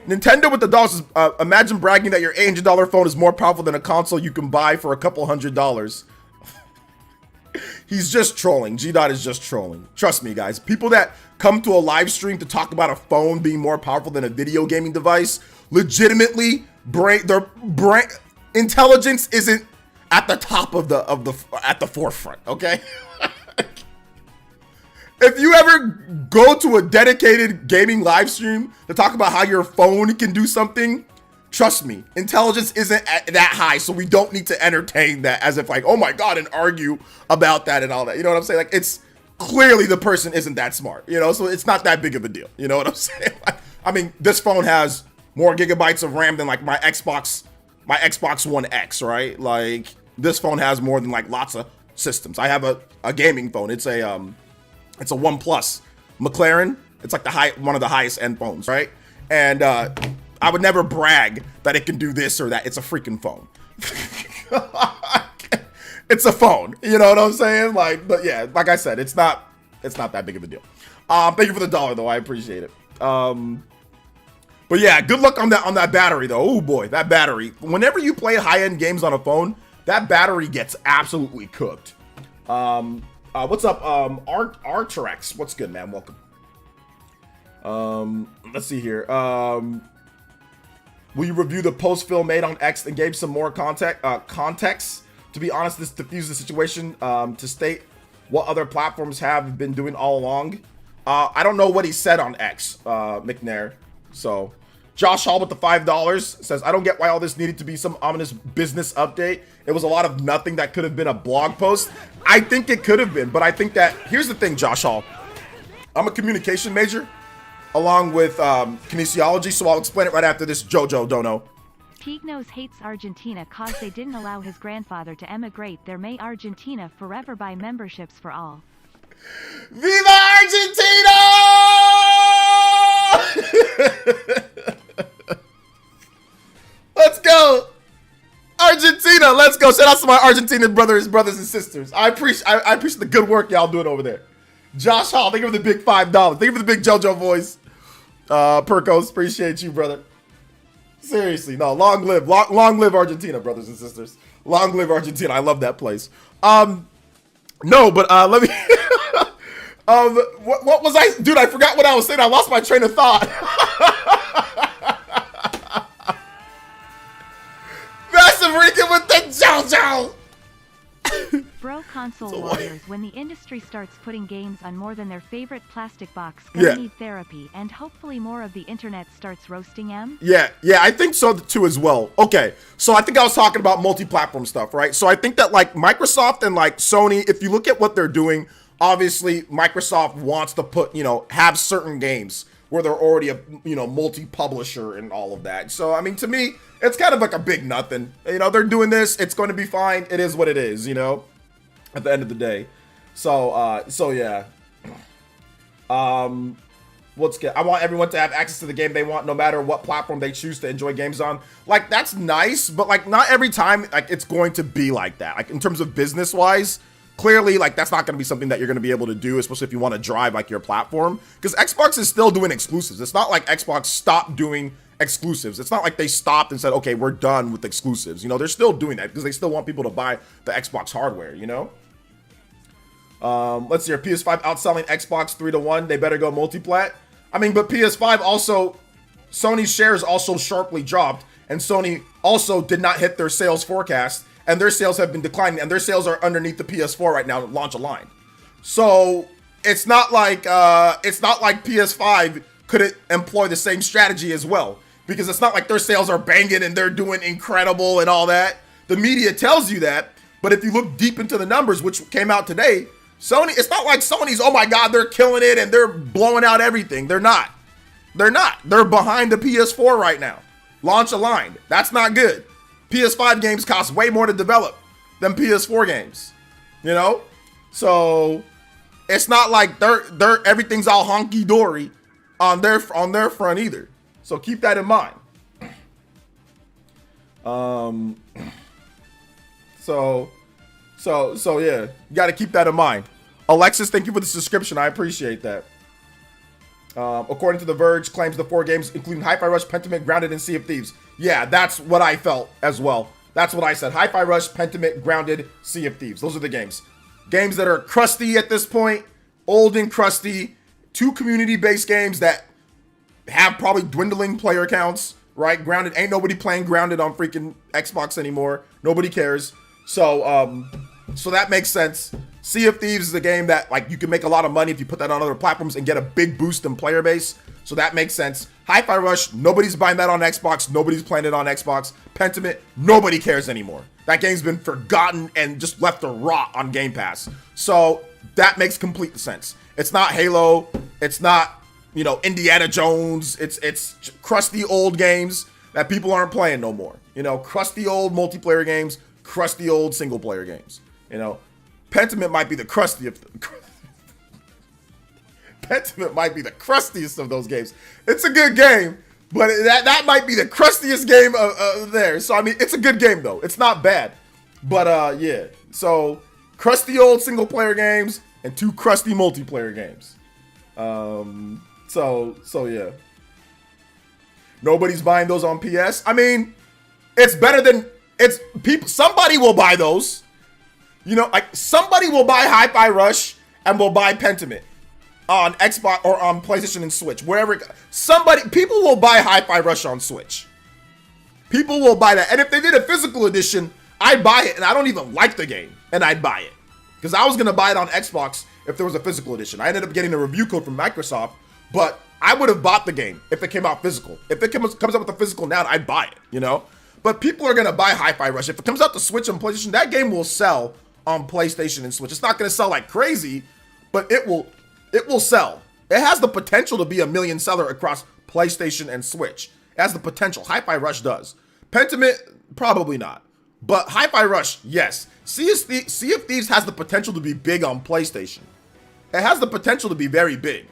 Nintendo with the dollars. Imagine bragging that your $800 phone is more powerful than a console you can buy for a couple $100s. He's just trolling. G-Dot is just trolling. Trust me, guys. People that come to a live stream to talk about a phone being more powerful than a video gaming device, legitimately, their brain intelligence isn't at the top of at the forefront. Okay. If you ever go to a dedicated gaming live stream to talk about how your phone can do something, trust me, intelligence isn't that high, so we don't need to entertain that as if like, oh my God, and argue about that and all that. You know what I'm saying? Like, it's clearly the person isn't that smart, you know, so it's not that big of a deal. You know what I'm saying? Like, I mean, this phone has more gigabytes of RAM than like my Xbox One X, right? Like, this phone has more than like lots of systems. I have a gaming phone. It's a OnePlus McLaren. It's like one of the highest end phones, right? And I would never brag that it can do this or that. It's a freaking phone. It's a phone. You know what I'm saying? Like, but yeah, like I said, it's not that big of a deal. Thank you for the dollar though. I appreciate it. But yeah, good luck on that battery though. Oh boy, that battery. Whenever you play high-end games on a phone, that battery gets absolutely cooked. What's up, Artrex? What's good, man? Welcome. Let's see here. Will you review the post Phil made on X and gave some more context? To be honest, this diffuses the situation to state what other platforms have been doing all along. I don't know what he said on X, McNair. So, Josh Hall with the $5 says, I don't get why all this needed to be some ominous business update. It was a lot of nothing that could have been a blog post. I think it could have been, but I think that, here's the thing, Josh Hall. I'm a communication major along with kinesiology, so I'll explain it right after this Jojo Dono. Pignos hates Argentina cause they didn't allow his grandfather to emigrate there. May Argentina forever buy memberships for all. Viva Argentina! Let's go. Argentina, let's go. Shout out to my Argentinian brothers and sisters. I appreciate the good work y'all doing over there. Josh Hall, thank you for the big $5. Thank you for the big JoJo voice. Perkos, appreciate you, brother. Seriously, no, long live Argentina, brothers and sisters. Long live Argentina. I love that place. No, but let me. What was I, dude? I forgot what I was saying. I lost my train of thought. Massive Rican with the JoJo. Bro console So warriors, when the industry starts putting games on more than their favorite plastic box, gonna need therapy, and hopefully more of the internet starts roasting them. Yeah, I think so too as well. Okay, so I think I was talking about multi-platform stuff, right? So I think that like Microsoft and like Sony, if you look at what they're doing, obviously Microsoft wants to put, have certain games where they're already a, multi-publisher and all of that. So, I mean, to me, it's kind of like a big nothing. They're doing this. It's going to be fine. It is what it is, at the end of the day. So yeah. What's good? I want everyone to have access to the game they want, no matter what platform they choose to enjoy games on. Like, that's nice, but like, not every time, like, it's going to be like that. Like, in terms of business-wise, clearly, like, that's not going to be something that you're going to be able to do, especially if you want to drive, like, your platform. Because Xbox is still doing exclusives. It's not like Xbox stopped doing exclusives. It's not like they stopped and said, okay, we're done with exclusives. You know, they're still doing that because they still want people to buy the Xbox hardware, you know? Let's see here. PS5 outselling Xbox 3-1. They better go multiplat. I mean, but PS5 also, Sony's shares also sharply dropped, and Sony also did not hit their sales forecast, and their sales have been declining, and their sales are underneath the PS4 right now, launch aligned. So it's not like PS5 couldn't employ the same strategy as well, because it's not like their sales are banging and they're doing incredible and all that. The media tells you that, but if you look deep into the numbers, which came out today, Sony, it's not like Sony's, oh my God, they're killing it and they're blowing out everything. They're not. They're not. They're behind the PS4 right now. Launch aligned. That's not good. PS5 games cost way more to develop than PS4 games, you know? So it's not like they're everything's all honky dory on their front either. So keep that in mind. So yeah, you got to keep that in mind. Alexis, thank you for the subscription. I appreciate that. According to The Verge, claims the 4 games, including Hi-Fi Rush, Pentiment, Grounded, and Sea of Thieves. Yeah, that's what I felt as well. That's what I said. Hi-Fi Rush, Pentiment, Grounded, Sea of Thieves. Those are the games. Games that are crusty at this point, old and crusty. 2 community-based games that have probably dwindling player counts, right? Grounded, ain't nobody playing Grounded on freaking Xbox anymore. Nobody cares. So that makes sense. Sea of Thieves is a game that, like, you can make a lot of money if you put that on other platforms and get a big boost in player base. So that makes sense. Hi-Fi Rush, nobody's buying that on Xbox. Nobody's playing it on Xbox. Pentiment, nobody cares anymore. That game's been forgotten and just left to rot on Game Pass. So that makes complete sense. It's not Halo. It's not, you know, Indiana Jones. It's crusty old games that people aren't playing no more. You know, crusty old multiplayer games, crusty old single player games. You know, Pentiment might be the crustiest. Pentiment might be the crustiest of those games. It's a good game, but that might be the crustiest game there. So I mean, it's a good game though. It's not bad, but yeah. So crusty old single player games and 2 crusty multiplayer games. So yeah. Nobody's buying those on PS. I mean, it's better than people. Somebody will buy those. You know, like somebody will buy Hi-Fi Rush and will buy Pentiment on Xbox or on PlayStation and Switch, wherever. People will buy Hi-Fi Rush on Switch. People will buy that. And if they did a physical edition, I'd buy it. And I don't even like the game, and I'd buy it. Because I was going to buy it on Xbox if there was a physical edition. I ended up getting a review code from Microsoft, but I would have bought the game if it came out physical. If it comes up with a physical now, I'd buy it, you know? But people are going to buy Hi-Fi Rush. If it comes out to Switch and PlayStation, that game will sell on PlayStation and Switch. It's not going to sell like crazy, but it will sell. It has the potential to be a million seller across PlayStation and Switch. It has the potential. Hi-Fi Rush does. Pentiment, probably not. But Hi-Fi Rush, yes. Sea of Thieves has the potential to be big on PlayStation. It has the potential to be very big.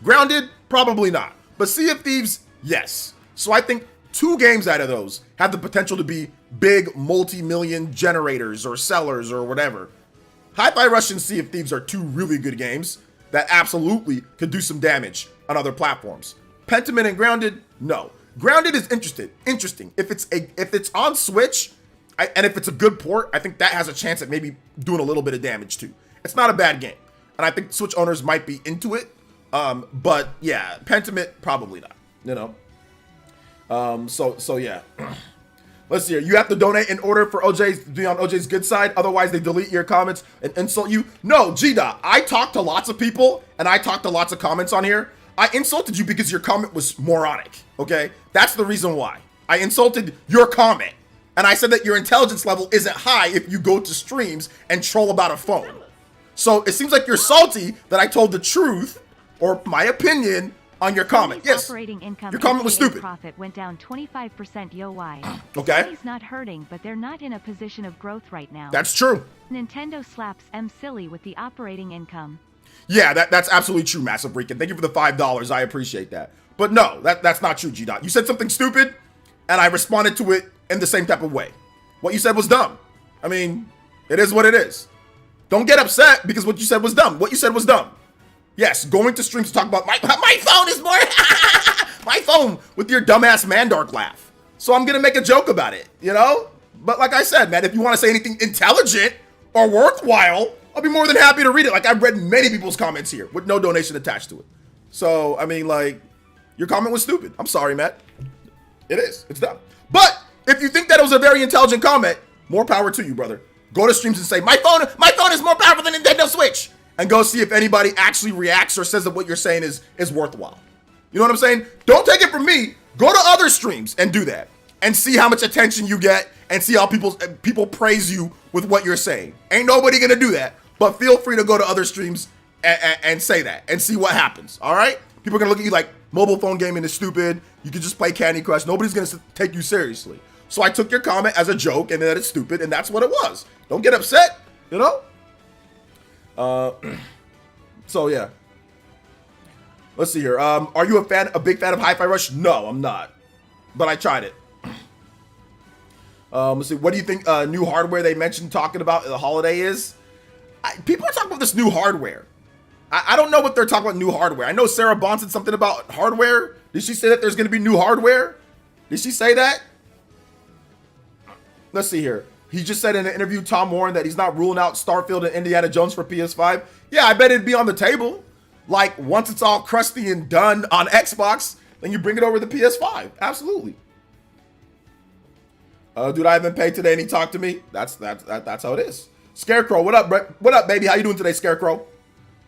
Grounded, probably not. But Sea of Thieves, yes. So I think 2 games out of those have the potential to be big multi-million generators or sellers or whatever. Hi-Fi Rush and Sea of Thieves are 2 really good games that absolutely could do some damage on other platforms. Pentiment and Grounded, no. Grounded is interesting. If it's on Switch, and if it's a good port, I think that has a chance at maybe doing a little bit of damage too. It's not a bad game, and I think Switch owners might be into it. But yeah, Pentiment probably not. You know. So yeah. Let's see here. You have to donate in order for OJ to be on OJ's good side. Otherwise, they delete your comments and insult you. No, G-Dot. I talked to lots of people, and I talked to lots of comments on here. I insulted you because your comment was moronic, okay? That's the reason why. I insulted your comment, and I said that your intelligence level isn't high if you go to streams and troll about a phone. So it seems like you're salty that I told the truth, or my opinion, on your comment. Yes, operating income your comment was stupid. Profit went down 25% yo-why. Okay. Sony's not hurting, but they're not in a position of growth right now. That's true. Nintendo slaps M silly with the operating income. Yeah, that's absolutely true, Massive Rican. Thank you for the $5. I appreciate that. But no, that's not true, G-Dot. You said something stupid, and I responded to it in the same type of way. What you said was dumb. I mean, it is what it is. Don't get upset because what you said was dumb. What you said was dumb. Yes, going to streams to talk about my phone is more my phone with your dumbass Mandark laugh. So I'm gonna make a joke about it, you know? But like I said, man, if you want to say anything intelligent or worthwhile, I'll be more than happy to read it. Like, I've read many people's comments here with no donation attached to it. So, I mean, like, your comment was stupid. I'm sorry, Matt. It is. It's dumb. But if you think that it was a very intelligent comment, more power to you, brother. Go to streams and say, my phone is more powerful than Nintendo Switch. And go see if anybody actually reacts or says that what you're saying is worthwhile. You know what I'm saying? Don't take it from me. Go to other streams and do that. And see how much attention you get and see how people praise you with what you're saying. Ain't nobody gonna do that. But feel free to go to other streams and say that and see what happens. All right? People are gonna look at you like mobile phone gaming is stupid. You can just play Candy Crush. Nobody's gonna take you seriously. So I took your comment as a joke and that it's stupid, and that's what it was. Don't get upset, you know? So yeah. Let's see here. Are you a big fan of Hi-Fi Rush? No, I'm not. But I tried it. Let's see. What do you think new hardware they mentioned talking about the holiday is? People are talking about this new hardware. I don't know what they're talking about new hardware. I know Sarah Bond said something about hardware. Did she say that there's going to be new hardware? Did she say that? Let's see here. He just said in an interview, Tom Warren, that he's not ruling out Starfield and Indiana Jones for PS5. Yeah, I bet it'd be on the table. Like, once it's all crusty and done on Xbox, then you bring it over to the PS5. Absolutely. Dude, I haven't paid today and he talked to me. That's how it is. Scarecrow, what up, Brett? What up, baby? How you doing today, Scarecrow?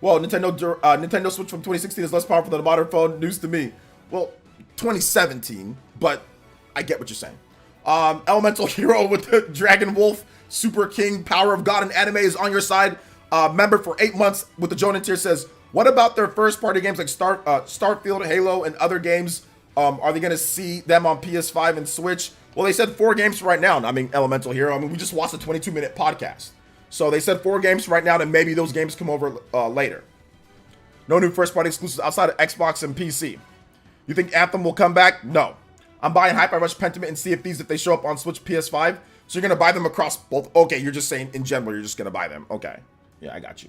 Well, Nintendo Switch from 2016 is less powerful than a modern phone. News to me. Well, 2017, but I get what you're saying. Elemental Hero with the Dragon Wolf, Super King, Power of God and Anime is on your side. Member for 8 months with the Jonan tier says, what about their first-party games like Starfield, Halo, and other games? Are they going to see them on PS5 and Switch? Well, they said 4 games right now. I mean, Elemental Hero. I mean, we just watched a 22-minute podcast. So they said 4 games right now, and maybe those games come over later. No new first-party exclusives outside of Xbox and PC. You think Anthem will come back? No. I'm buying Hi-Fi Rush, Pentiment, and Sea of Thieves if they show up on Switch, PS5. So you're going to buy them across both. Okay, you're just saying in general, you're just going to buy them. Okay. Yeah, I got you.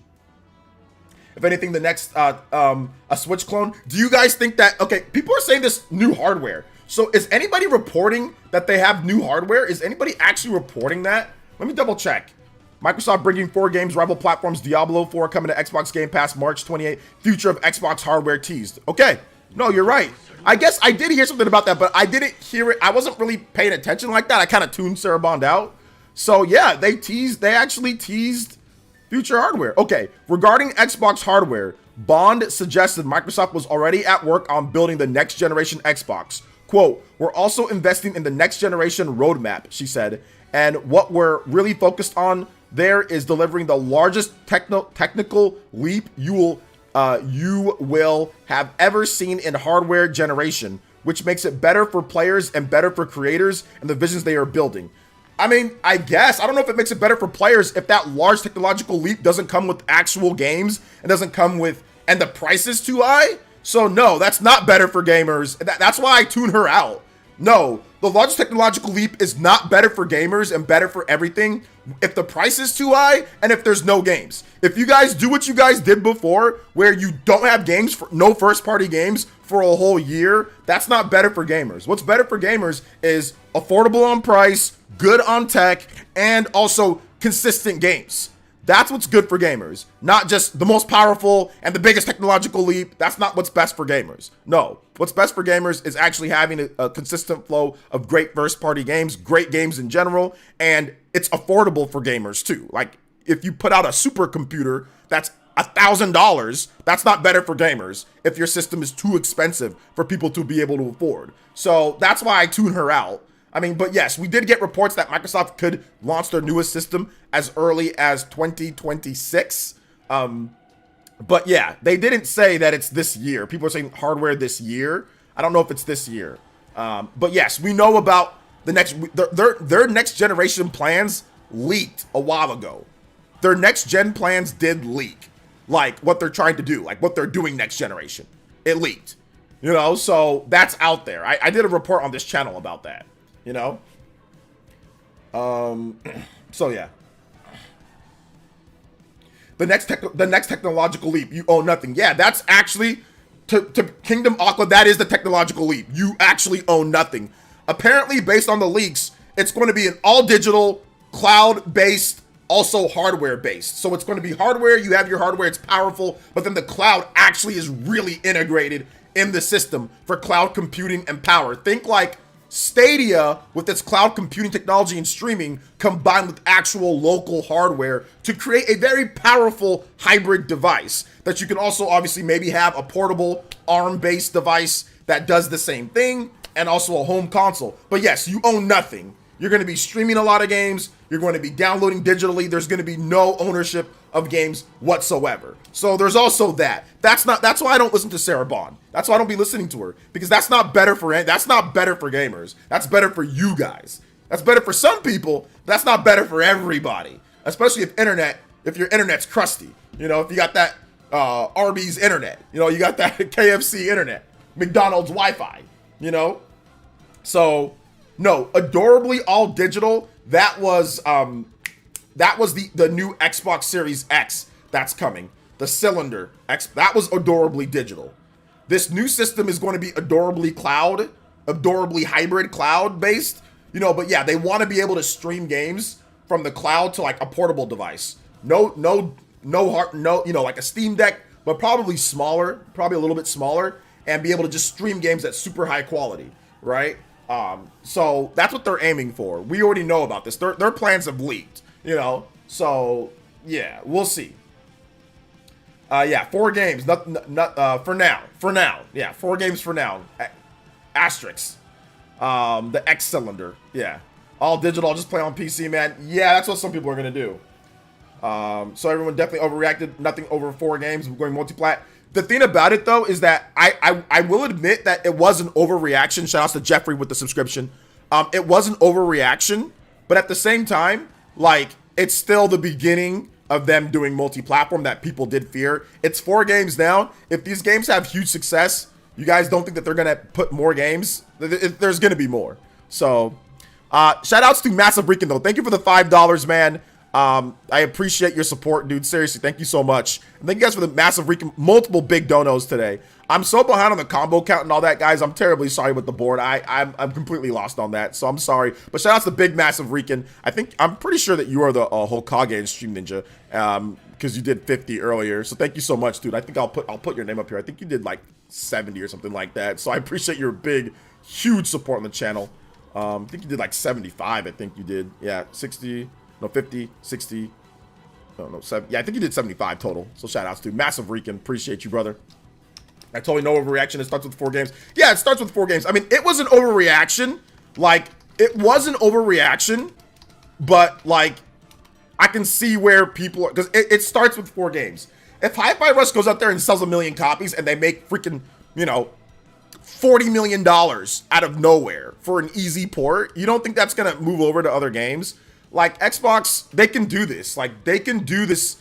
If anything, the next a Switch clone. Do you guys think that... Okay, people are saying this new hardware. So is anybody reporting that they have new hardware? Is anybody actually reporting that? Let me double check. Microsoft bringing 4 games, rival platforms, Diablo 4 coming to Xbox Game Pass March 28. Future of Xbox hardware teased. Okay. No, you're right. I guess I did hear something about that, but I didn't hear it. I wasn't really paying attention like that. I kind of tuned Sarah Bond out. So yeah, they actually teased future hardware. Okay, regarding Xbox hardware, Bond suggested Microsoft was already at work on building the next generation Xbox. Quote, we're also investing in the next generation roadmap, she said. And what we're really focused on there is delivering the largest technical leap you will have ever seen in hardware generation, which makes it better for players and better for creators and the visions they are building. I mean, I guess, I don't know if it makes it better for players if that large technological leap doesn't come with actual games and doesn't come with, and the price is too high. So no, that's not better for gamers. That's why I tune her out. No, the largest technological leap is not better for gamers and better for everything if the price is too high and if there's no games. If you guys do what you guys did before, where you don't have games, for no first-party games for a whole year, that's not better for gamers. What's better for gamers is affordable on price, good on tech, and also consistent games. That's what's good for gamers, not just the most powerful and the biggest technological leap. That's not what's best for gamers. No, what's best for gamers is actually having a consistent flow of great first-party games, great games in general, and it's affordable for gamers too. Like, if you put out a supercomputer that's $1,000, that's not better for gamers if your system is too expensive for people to be able to afford. So that's why I tune her out. I mean, but yes, we did get reports that Microsoft could launch their newest system as early as 2026. But yeah, they didn't say that it's this year. People are saying hardware this year. I don't know if it's this year. But yes, we know about the next, their next generation plans leaked a while ago. Their next gen plans did leak, like what they're trying to do, like what they're doing next generation. It leaked, you know, so that's out there. I did a report on this channel about that. You know, so yeah. The next technological leap, you own nothing. Yeah, that's actually to Kingdom Aqua, that is the technological leap. You actually own nothing. Apparently, based on the leaks, it's going to be an all digital, cloud-based, also hardware-based. So it's going to be hardware, you have your hardware, it's powerful, but then the cloud actually is really integrated in the system for cloud computing and power. Think like Stadia with its cloud computing technology and streaming combined with actual local hardware to create a very powerful hybrid device that you can also obviously maybe have a portable ARM-based device that does the same thing and also a home console. But yes, you own nothing. You're going to be streaming a lot of games. You're going to be downloading digitally. There's going to be no ownership of games whatsoever. So there's also that. That's why I don't listen to Sarah Bond. That's why I don't be listening to her, because that's not better for gamers. That's better for you guys. That's better for some people. That's not better for everybody. Especially if your internet's crusty. You know, if you got that Arby's internet, you know, you got that KFC internet, McDonald's Wi-Fi, you know. So no, adorably all digital. That was the new Xbox Series X that's coming. The cylinder X, that was adorably digital. This new system is going to be adorably hybrid cloud based. You know, but yeah, they want to be able to stream games from the cloud to like a portable device. No, you know, like a Steam Deck, but probably smaller, probably a little bit smaller, and be able to just stream games at super high quality, right? So that's what they're aiming for. We already know about this. Their plans have leaked, you know. So yeah, we'll see. Yeah, 4 games. Not for now. For now, yeah, 4 games for now. Asterisks. The X cylinder. Yeah, all digital. I'll just play on PC, man. Yeah, that's what some people are gonna do. So everyone definitely overreacted. Nothing over 4 games. We're going multiplat. The thing about it though is that I will admit that it was an overreaction. Shout outs to Jeffrey with the subscription. It was an overreaction, but at the same time, like, it's still the beginning of them doing multi-platform that people did fear. It's 4 games now. If these games have huge success, you guys don't think that they're gonna put more games? There's gonna be more. So shout outs to Massive Rican though. Thank you for the $5, man. I appreciate your support, dude. Seriously, thank you so much. And thank you guys for the Massive Rican, multiple big donos today. I'm so behind on the combo count and all that, guys. I'm terribly sorry with the board. I'm completely lost on that, so I'm sorry. But shout outs to Big Massive Rican. I'm pretty sure that you are the Hokage in Stream Ninja, because you did 50 earlier. So thank you so much, dude. I think I'll put your name up here. I think you did like 70 or something like that. So I appreciate your big, huge support on the channel. I think you did like 75. I think you did. Yeah, 60. No, 50, 60, no, 7. Yeah, I think you did 75 total. So shout outs to Massive Rican. Appreciate you, brother. I totally know overreaction. It starts with 4 games. Yeah, it starts with 4 games. I mean, it was an overreaction. Like, it was an overreaction, but like, I can see where people are, because it starts with 4 games. If Hi-Fi Rush goes out there and sells 1 million copies and they make freaking, you know, $40 million out of nowhere for an easy port, you don't think that's going to move over to other games? Like, Xbox, they can do this. Like, they can do this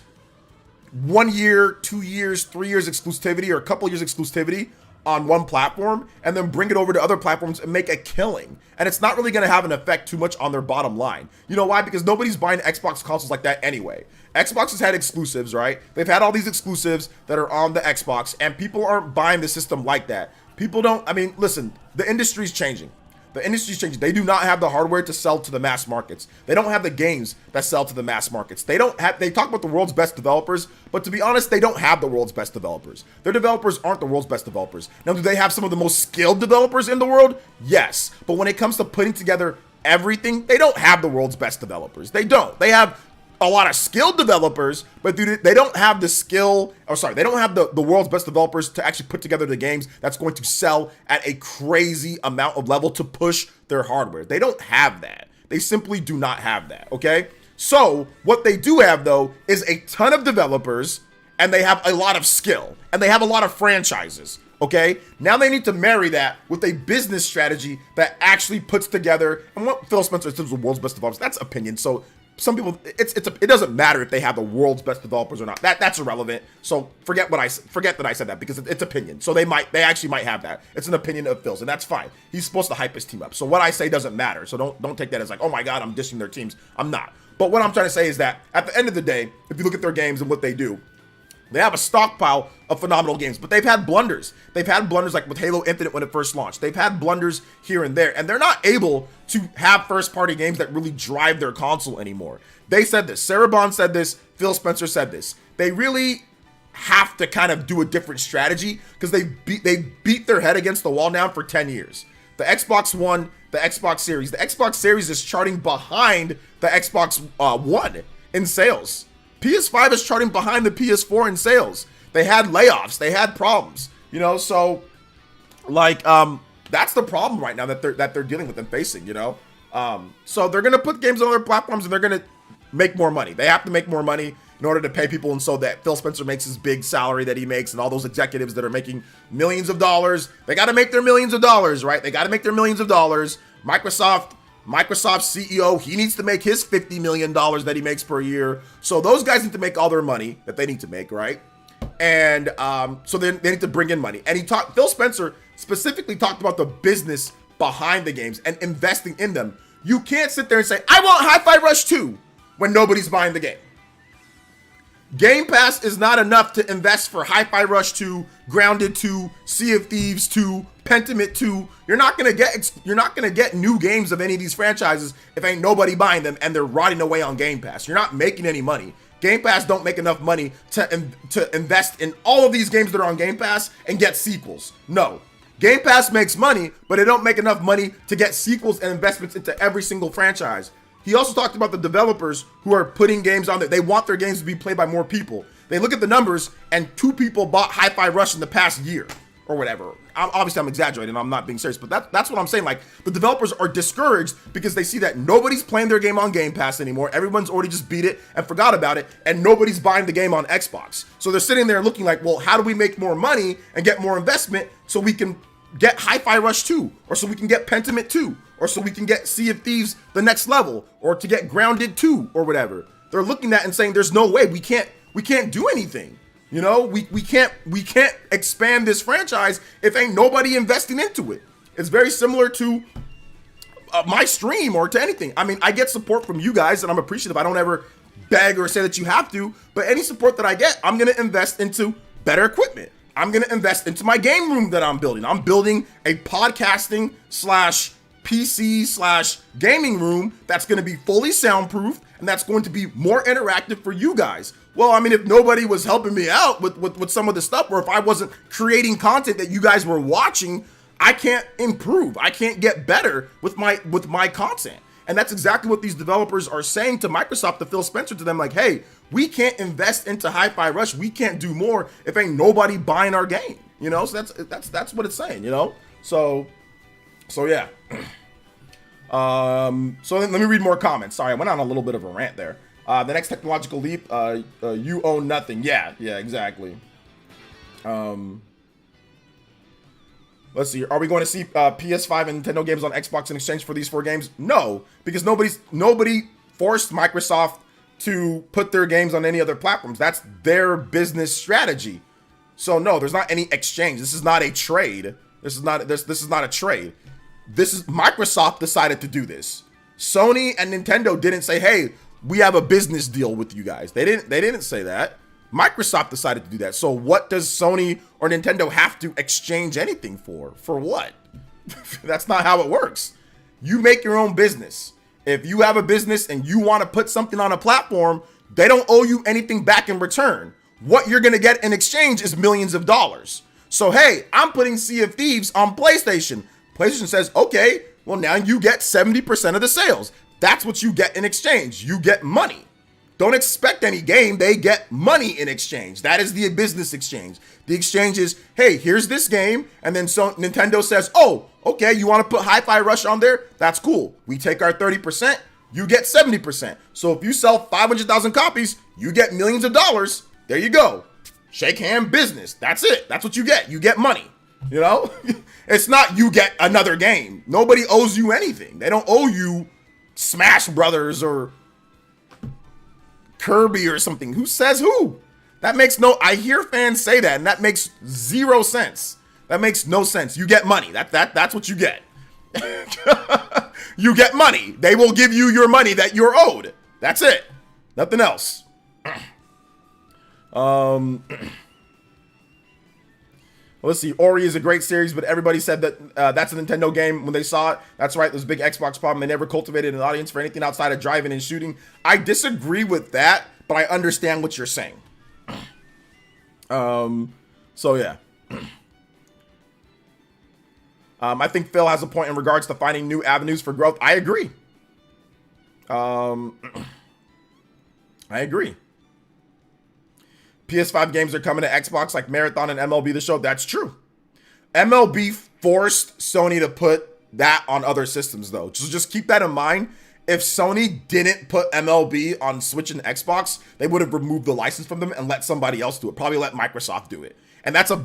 1 year, 2 years, 3 years exclusivity, or a couple years exclusivity on one platform, and then bring it over to other platforms and make a killing. And it's not really going to have an effect too much on their bottom line. You know why? Because nobody's buying Xbox consoles like that anyway. Xbox has had exclusives, right? They've had all these exclusives that are on the Xbox, and people aren't buying the system like that. People don't, I mean, listen, the industry's changing. The industry's changing. They do not have the hardware to sell to the mass markets. They don't have the games that sell to the mass markets. They talk about the world's best developers, but to be honest, they don't have the world's best developers. Their developers aren't the world's best developers. Now, do they have some of the most skilled developers in the world? Yes. But when it comes to putting together everything, they don't have the world's best developers. They don't. They have a lot of skilled developers, but dude, they don't have the skill, or sorry, they don't have the world's best developers to actually put together the games that's going to sell at a crazy amount of level to push their hardware. They don't have that. They simply do not have that, okay? So what they do have though is a ton of developers, and they have a lot of skill, and they have a lot of franchises, okay? Now they need to marry that with a business strategy that actually puts together, and what Phil Spencer says the world's best developers, that's opinion. So some people, it doesn't matter if they have the world's best developers or not. That's irrelevant. So forget that I said that, because it's opinion. So they actually might have that. It's an opinion of Phil's, and that's fine. He's supposed to hype his team up. So what I say doesn't matter. So don't take that as like, oh my God, I'm dissing their teams. I'm not. But what I'm trying to say is that at the end of the day, if you look at their games and what they do, They have a stockpile of phenomenal games, but they've had blunders. They've had blunders like with Halo Infinite when it first launched. They've had blunders here and there, and they're not able to have first-party games that really drive their console anymore. They said this. Sarah Bond said this. Phil Spencer said this. They really have to kind of do a different strategy because they beat their head against the wall now for 10 years. The Xbox One, the Xbox Series. The Xbox Series is charting behind the Xbox One in sales. PS5 is charting behind the PS4 in sales. They had layoffs. They had problems. You know, so like that's the problem right now that they're dealing with and facing, you know. So they're gonna put games on other platforms and they're gonna make more money. They have to make more money in order to pay people, and so that Phil Spencer makes his big salary that he makes, and all those executives that are making millions of dollars, they got to make their millions of dollars, right? They got to make their millions of dollars. Microsoft's CEO, he needs to make his $50 million that he makes per year. So those guys need to make all their money that they need to make, right? And so then they need to bring in money. And Phil Spencer specifically talked about the business behind the games and investing in them. You can't sit there and say, I want Hi-Fi Rush 2 when nobody's buying the game. Game Pass is not enough to invest for Hi-Fi Rush 2, Grounded 2, Sea of Thieves 2, Pentiment 2. You're not gonna get new games of any of these franchises if ain't nobody buying them and they're rotting away on Game Pass. You're not making any money. Game Pass don't make enough money to invest in all of these games that are on Game Pass and get sequels. No. Game Pass makes money, but it don't make enough money to get sequels and investments into every single franchise. He also talked about the developers who are putting games on there. They want their games to be played by more people. They look at the numbers, and 2 people bought Hi-Fi Rush in the past year or whatever. Obviously, I'm exaggerating. I'm not being serious, but that's what I'm saying. Like, the developers are discouraged because they see that nobody's playing their game on Game Pass anymore. Everyone's already just beat it and forgot about it, and nobody's buying the game on Xbox. So they're sitting there looking like, well, how do we make more money and get more investment so we can get Hi-Fi Rush 2, or so we can get Pentiment 2, or so we can get Sea of Thieves the next level, or to get Grounded 2 or whatever. They're looking at it and saying there's no way we can't do anything. You know, we can't expand this franchise if ain't nobody investing into it. It's very similar to my stream or to anything. I mean, I get support from you guys and I'm appreciative. I don't ever beg or say that you have to, but any support that I get, I'm going to invest into better equipment. I'm going to invest into my game room that I'm building. I'm building a podcasting / PC / gaming room that's going to be fully soundproof and that's going to be more interactive for you guys. Well, I mean, if nobody was helping me out with some of the stuff, or if I wasn't creating content that you guys were watching, I can't improve. I can't get better with my content. And that's exactly what these developers are saying to Microsoft, to Phil Spencer, to them, like, hey, we can't invest into Hi-Fi Rush. We can't do more if ain't nobody buying our game. You know, so that's what it's saying, you know? So yeah. So let me read more comments. Sorry, I went on a little bit of a rant there. The next technological leap, you own nothing. Yeah, exactly. Let's see. Are we going to see PS5 and Nintendo games on Xbox in exchange for these 4 games? No, because nobody forced Microsoft to put their games on any other platforms. That's their business strategy. So no, there's not any exchange. This is not a trade. This is not a trade. This is Microsoft decided to do this. Sony and Nintendo didn't say, "Hey, we have a business deal with you guys." They didn't say that. Microsoft decided to do that. So what does Sony or Nintendo have to exchange anything for? For what? That's not how it works. You make your own business. If you have a business and you want to put something on a platform, they don't owe you anything back in return. What you're going to get in exchange is millions of dollars. So, hey, I'm putting Sea of Thieves on PlayStation. PlayStation says, okay, well, now you get 70% of the sales. That's what you get in exchange. You get money. Don't expect any game. They get money in exchange. That is the business exchange. The exchange is, hey, here's this game. And then Nintendo says, oh, okay, you want to put Hi-Fi Rush on there? That's cool. We take our 30%. You get 70%. So if you sell 500,000 copies, you get millions of dollars. There you go. Shake hand business. That's it. That's what you get. You get money. You know, it's not you get another game. Nobody owes you anything. They don't owe you Smash Brothers or Kirby or something. Who says who? That makes I hear fans say that, and that makes zero sense. That makes no sense. You get money. That's what you get. You get money. They will give you your money that you're owed. That's it. Nothing else. Let's see. Ori is a great series, but everybody said that that's a Nintendo game when they saw it. That's right. There's a big Xbox problem. They never cultivated an audience for anything outside of driving and shooting. I disagree with that, but I understand what you're saying. So yeah. I think Phil has a point in regards to finding new avenues for growth. I agree. I agree. PS5 games are coming to Xbox like Marathon and MLB The Show. That's true. MLB forced Sony to put that on other systems, though. So just keep that in mind. If Sony didn't put MLB on Switch and Xbox, they would have removed the license from them and let somebody else do it. Probably let Microsoft do it. And that's a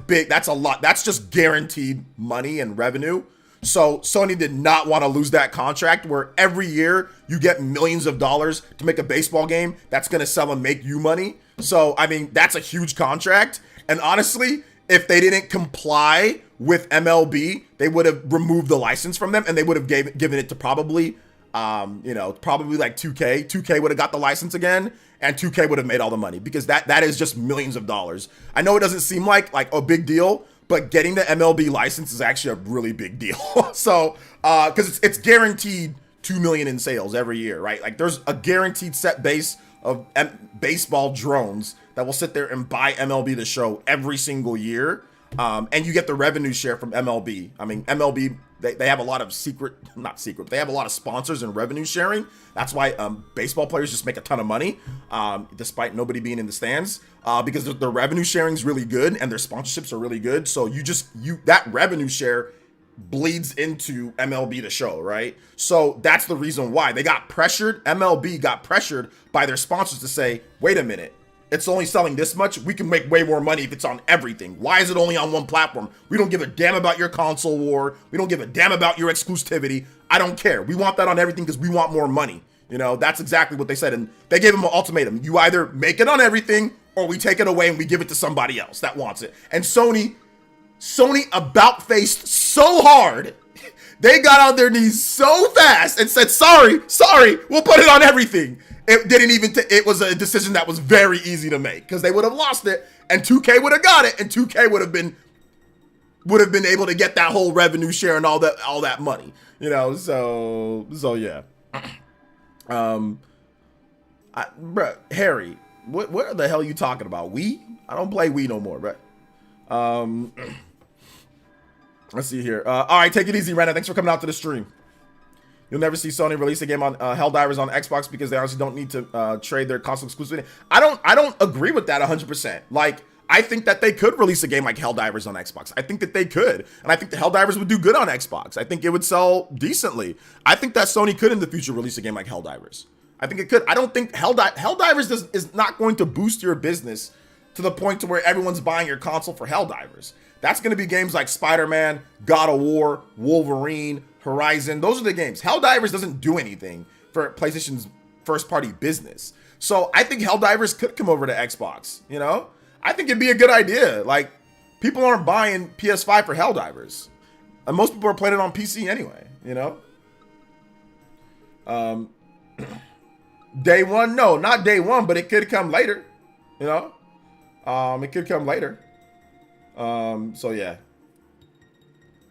lot. That's just guaranteed money and revenue. So Sony did not want to lose that contract where every year you get millions of dollars to make a baseball game that's going to sell and make you money. So, I mean, that's a huge contract. And honestly, if they didn't comply with MLB, they would have removed the license from them and they would have given it to probably like 2K. 2K would have got the license again and 2K would have made all the money because that is just millions of dollars. I know it doesn't seem like a big deal, but getting the MLB license is actually a really big deal. So, because it's guaranteed 2 million in sales every year, right? Like there's a guaranteed set base of baseball drones that will sit there and buy MLB The Show every single year. And you get the revenue share from MLB. I mean, MLB, they have a lot of they have a lot of sponsors and revenue sharing. That's why baseball players just make a ton of money, despite nobody being in the stands, because their revenue sharing is really good and their sponsorships are really good. So that revenue share bleeds into MLB The Show, right? So that's the reason why they got pressured. MLB got pressured by their sponsors to say, wait a minute, it's only selling this much. We can make way more money if it's on everything. Why is it only on one platform? We don't give a damn about your console war. We don't give a damn about your exclusivity. I don't care. We want that on everything because we want more money. You know, that's exactly what they said. And they gave them an ultimatum. You either make it on everything or we take it away and we give it to somebody else that wants it. And Sony about faced so hard. They got on their knees so fast and said, sorry, we'll put it on everything. It was a decision that was very easy to make because they would have lost it and 2K would have got it and 2K would have been able to get that whole revenue share and all that money, you know? So yeah. Harry, what the hell are you talking about? Wii? I don't play Wii no more, bro. Let's see here. All right, take it easy, Renna. Thanks for coming out to the stream. You'll never see Sony release a game on Helldivers on Xbox because they honestly don't need to trade their console exclusivity. I don't agree with that 100%. Like, I think that they could release a game like Helldivers on Xbox. I think that they could. And I think the Helldivers would do good on Xbox. I think it would sell decently. I think that Sony could in the future release a game like Helldivers. I think it could. I don't think Helldivers is not going to boost your business to the point to where everyone's buying your console for Helldivers. That's going to be games like Spider-Man, God of War, Wolverine, Horizon. Those are the games. Helldivers doesn't do anything for PlayStation's first-party business. So I think Helldivers could come over to Xbox, you know? I think it'd be a good idea. Like, people aren't buying PS5 for Helldivers. And most people are playing it on PC anyway, you know? Day one? No, not day one, but it could come later, you know? It could come later. So yeah.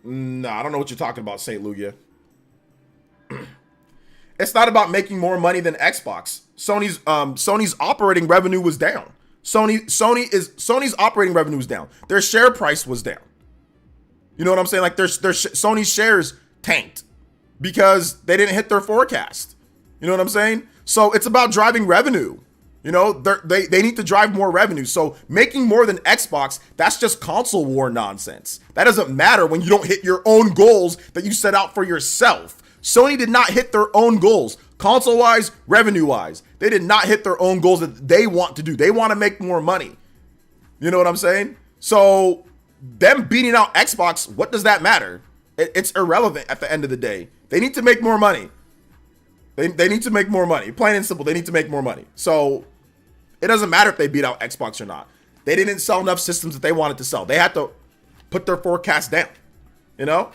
No, I don't know what you're talking about, St. Lugia. It's not about making more money than Xbox. Sony's operating revenue was down. Sony's operating revenue was down. Their share price was down. You know what I'm saying? Like Sony's shares tanked because they didn't hit their forecast. You know what I'm saying? So it's about driving revenue. You know, they need to drive more revenue. So making more than Xbox, that's just console war nonsense. That doesn't matter when you don't hit your own goals that you set out for yourself. Sony did not hit their own goals, console-wise, revenue-wise. They did not hit their own goals that they want to do. They want to make more money. You know what I'm saying? So them beating out Xbox, what does that matter? It's irrelevant at the end of the day. They need to make more money. They need to make more money. Plain and simple, they need to make more money. So it doesn't matter if they beat out Xbox or not. They didn't sell enough systems that they wanted to sell. They had to put their forecast down, you know?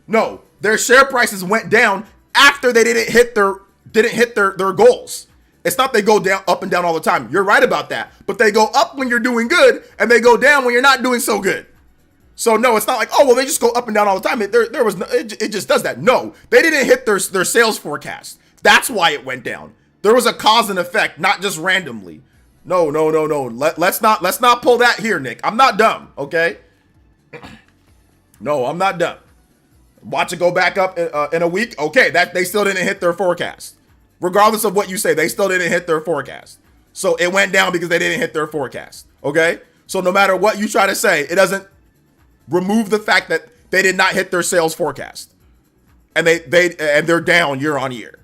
No, their share prices went down after they didn't hit their goals. It's not they go down, up and down all the time. You're right about that. But they go up when you're doing good, and they go down when you're not doing so good. So no, it's not like, oh, well, they just go up and down all the time. It just does that. No, they didn't hit their sales forecast. That's why it went down. There was a cause and effect, not just randomly. No. Let's not pull that here, Nick. I'm not dumb, okay? No, I'm not dumb. Watch it go back up in a week. Okay, that they still didn't hit their forecast. Regardless of what you say, they still didn't hit their forecast. So it went down because they didn't hit their forecast. Okay? So no matter what you try to say, it doesn't remove the fact that they did not hit their sales forecast. And they're down year on year.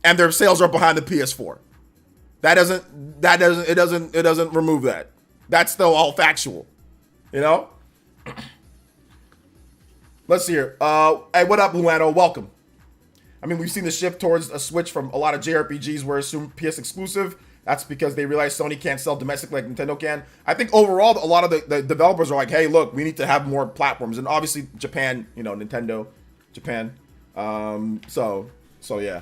And their sales are behind the PS4. It doesn't remove that. That's still all factual. You know? Let's see here. Hey, what up, Luano? Welcome. I mean, we've seen the shift towards a switch from a lot of JRPGs were assumed PS exclusive. That's because they realize Sony can't sell domestically like Nintendo can. I think overall, a lot of the developers are like, hey, look, we need to have more platforms. And obviously, Japan, you know, Nintendo, Japan. So yeah.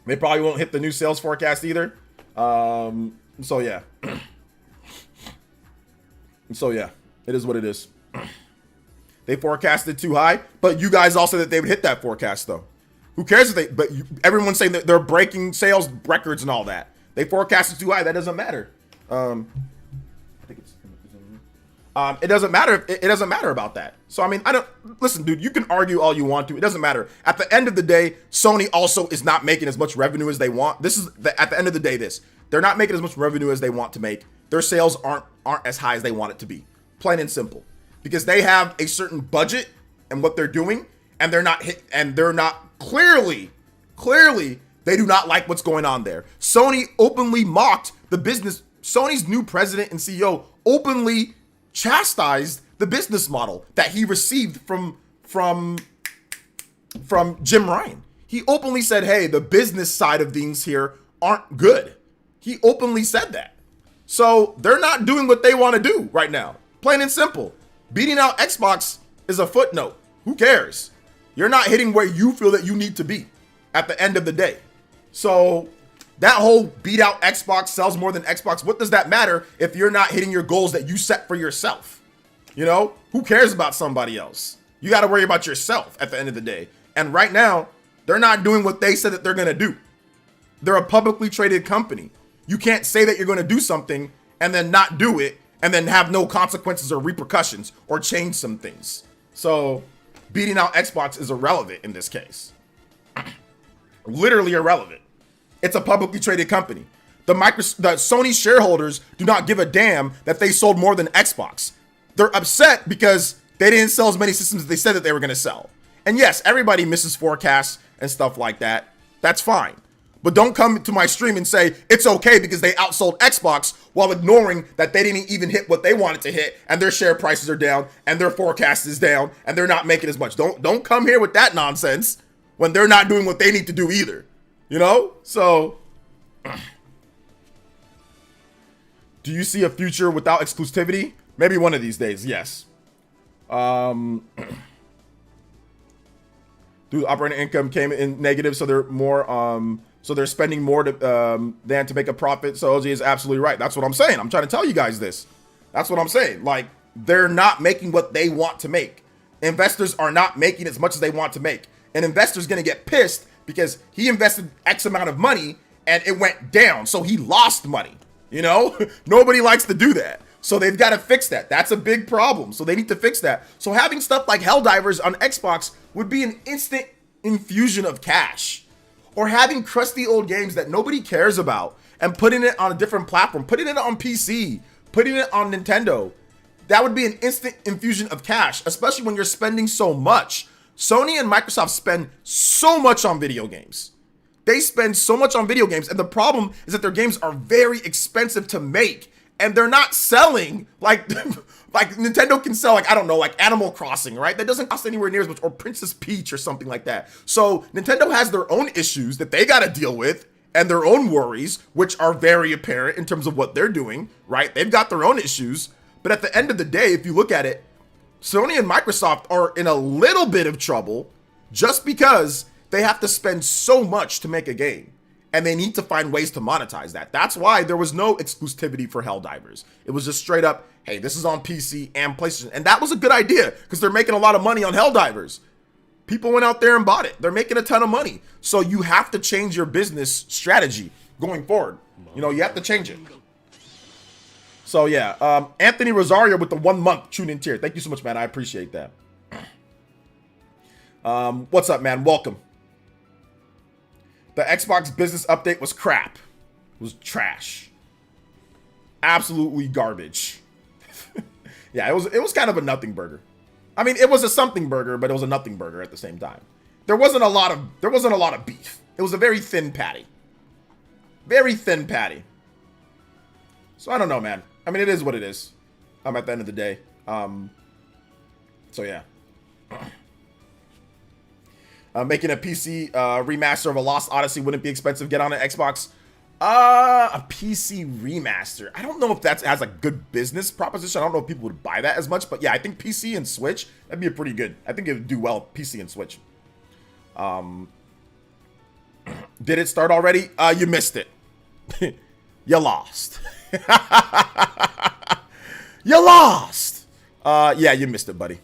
They probably won't hit the new sales forecast either. So yeah. So yeah, it is what it is. They forecasted too high, but you guys all said that they would hit that forecast though. Who cares if everyone's saying that they're breaking sales records and all that. They forecasted too high. That doesn't matter. I think it doesn't matter. It doesn't matter about that. So, I mean, listen, dude, you can argue all you want to. It doesn't matter. At the end of the day, Sony also is not making as much revenue as they want. At the end of the day, they're not making as much revenue as they want to make. Their sales aren't as high as they want it to be. Plain and simple. Because they have a certain budget and what they're doing, and they're not clearly, they do not like what's going on there. Sony openly mocked the business. Sony's new president and CEO openly chastised the business model that he received from Jim Ryan. He openly said, hey, the business side of things here aren't good. He openly said that. So they're not doing what they want to do right now. Plain and simple. Beating out Xbox is a footnote. Who cares? You're not hitting where you feel that you need to be at the end of the day. So that whole beat out Xbox sells more than Xbox. What does that matter if you're not hitting your goals that you set for yourself? You know, who cares about somebody else? You got to worry about yourself at the end of the day. And right now, they're not doing what they said that they're going to do. They're a publicly traded company. You can't say that you're going to do something and then not do it and then have no consequences or repercussions or change some things. So beating out Xbox is irrelevant in this case. Literally irrelevant. It's a publicly traded company. The Sony shareholders do not give a damn that they sold more than Xbox. They're upset because they didn't sell as many systems as they said that they were going to sell. And yes, everybody misses forecasts and stuff like that. That's fine. But don't come to my stream and say it's okay because they outsold Xbox while ignoring that they didn't even hit what they wanted to hit and their share prices are down and their forecast is down and they're not making as much. Don't come here with that nonsense when they're not doing what they need to do either. You know? So do you see a future without exclusivity? Maybe one of these days, yes. Dude, operating income came in negative, so they're more so they're spending more than to make a profit. So OG is absolutely right. That's what I'm saying. I'm trying to tell you guys this. That's what I'm saying. Like, they're not making what they want to make. Investors are not making as much as they want to make. An investor's gonna get pissed because he invested X amount of money and it went down, so he lost money. You know, nobody likes to do that. So they've got to fix that. That's a big problem. So they need to fix that. So having stuff like Helldivers on Xbox would be an instant infusion of cash. Or having crusty old games that nobody cares about and putting it on a different platform, putting it on PC, putting it on Nintendo. That would be an instant infusion of cash, especially when you're spending so much. Sony and Microsoft spend so much on video games. They spend so much on video games, and the problem is that their games are very expensive to make, and they're not selling like Nintendo can sell, like, I don't know, like Animal Crossing, right? That doesn't cost anywhere near as much, or Princess Peach or something like that. So Nintendo has their own issues that they got to deal with and their own worries, which are very apparent in terms of what they're doing, right? They've got their own issues. But at the end of the day, if you look at it, Sony and Microsoft are in a little bit of trouble just because they have to spend so much to make a game. and they need to find ways to monetize that. That's why there was no exclusivity for Helldivers. It was just straight up, hey, this is on PC and PlayStation. And that was a good idea because they're making a lot of money on Helldivers. People went out there and bought it. They're making a ton of money. So you have to change your business strategy going forward. You know, you have to change it. So yeah, Anthony Rosario with the 1 month tune-in tier. Thank you so much, man. I appreciate that. What's up, man? Welcome. The Xbox business update was crap. It was trash. Absolutely garbage. Yeah, it was kind of a nothing burger. I mean, it was a something burger, but it was a nothing burger at the same time. There wasn't a lot of beef. It was a very thin patty. Very thin patty. So I don't know, man. I mean, it is what it is. At the end of the day. So yeah. Making a PC remaster of a Lost Odyssey wouldn't be expensive. Get on an Xbox. A PC remaster. I don't know if that has a good business proposition. I don't know if people would buy that as much, but yeah, I think PC and Switch, that'd be a pretty good. I think it would do well, PC and Switch. Did it start already? You missed it. You lost. You lost. Yeah, you missed it, buddy.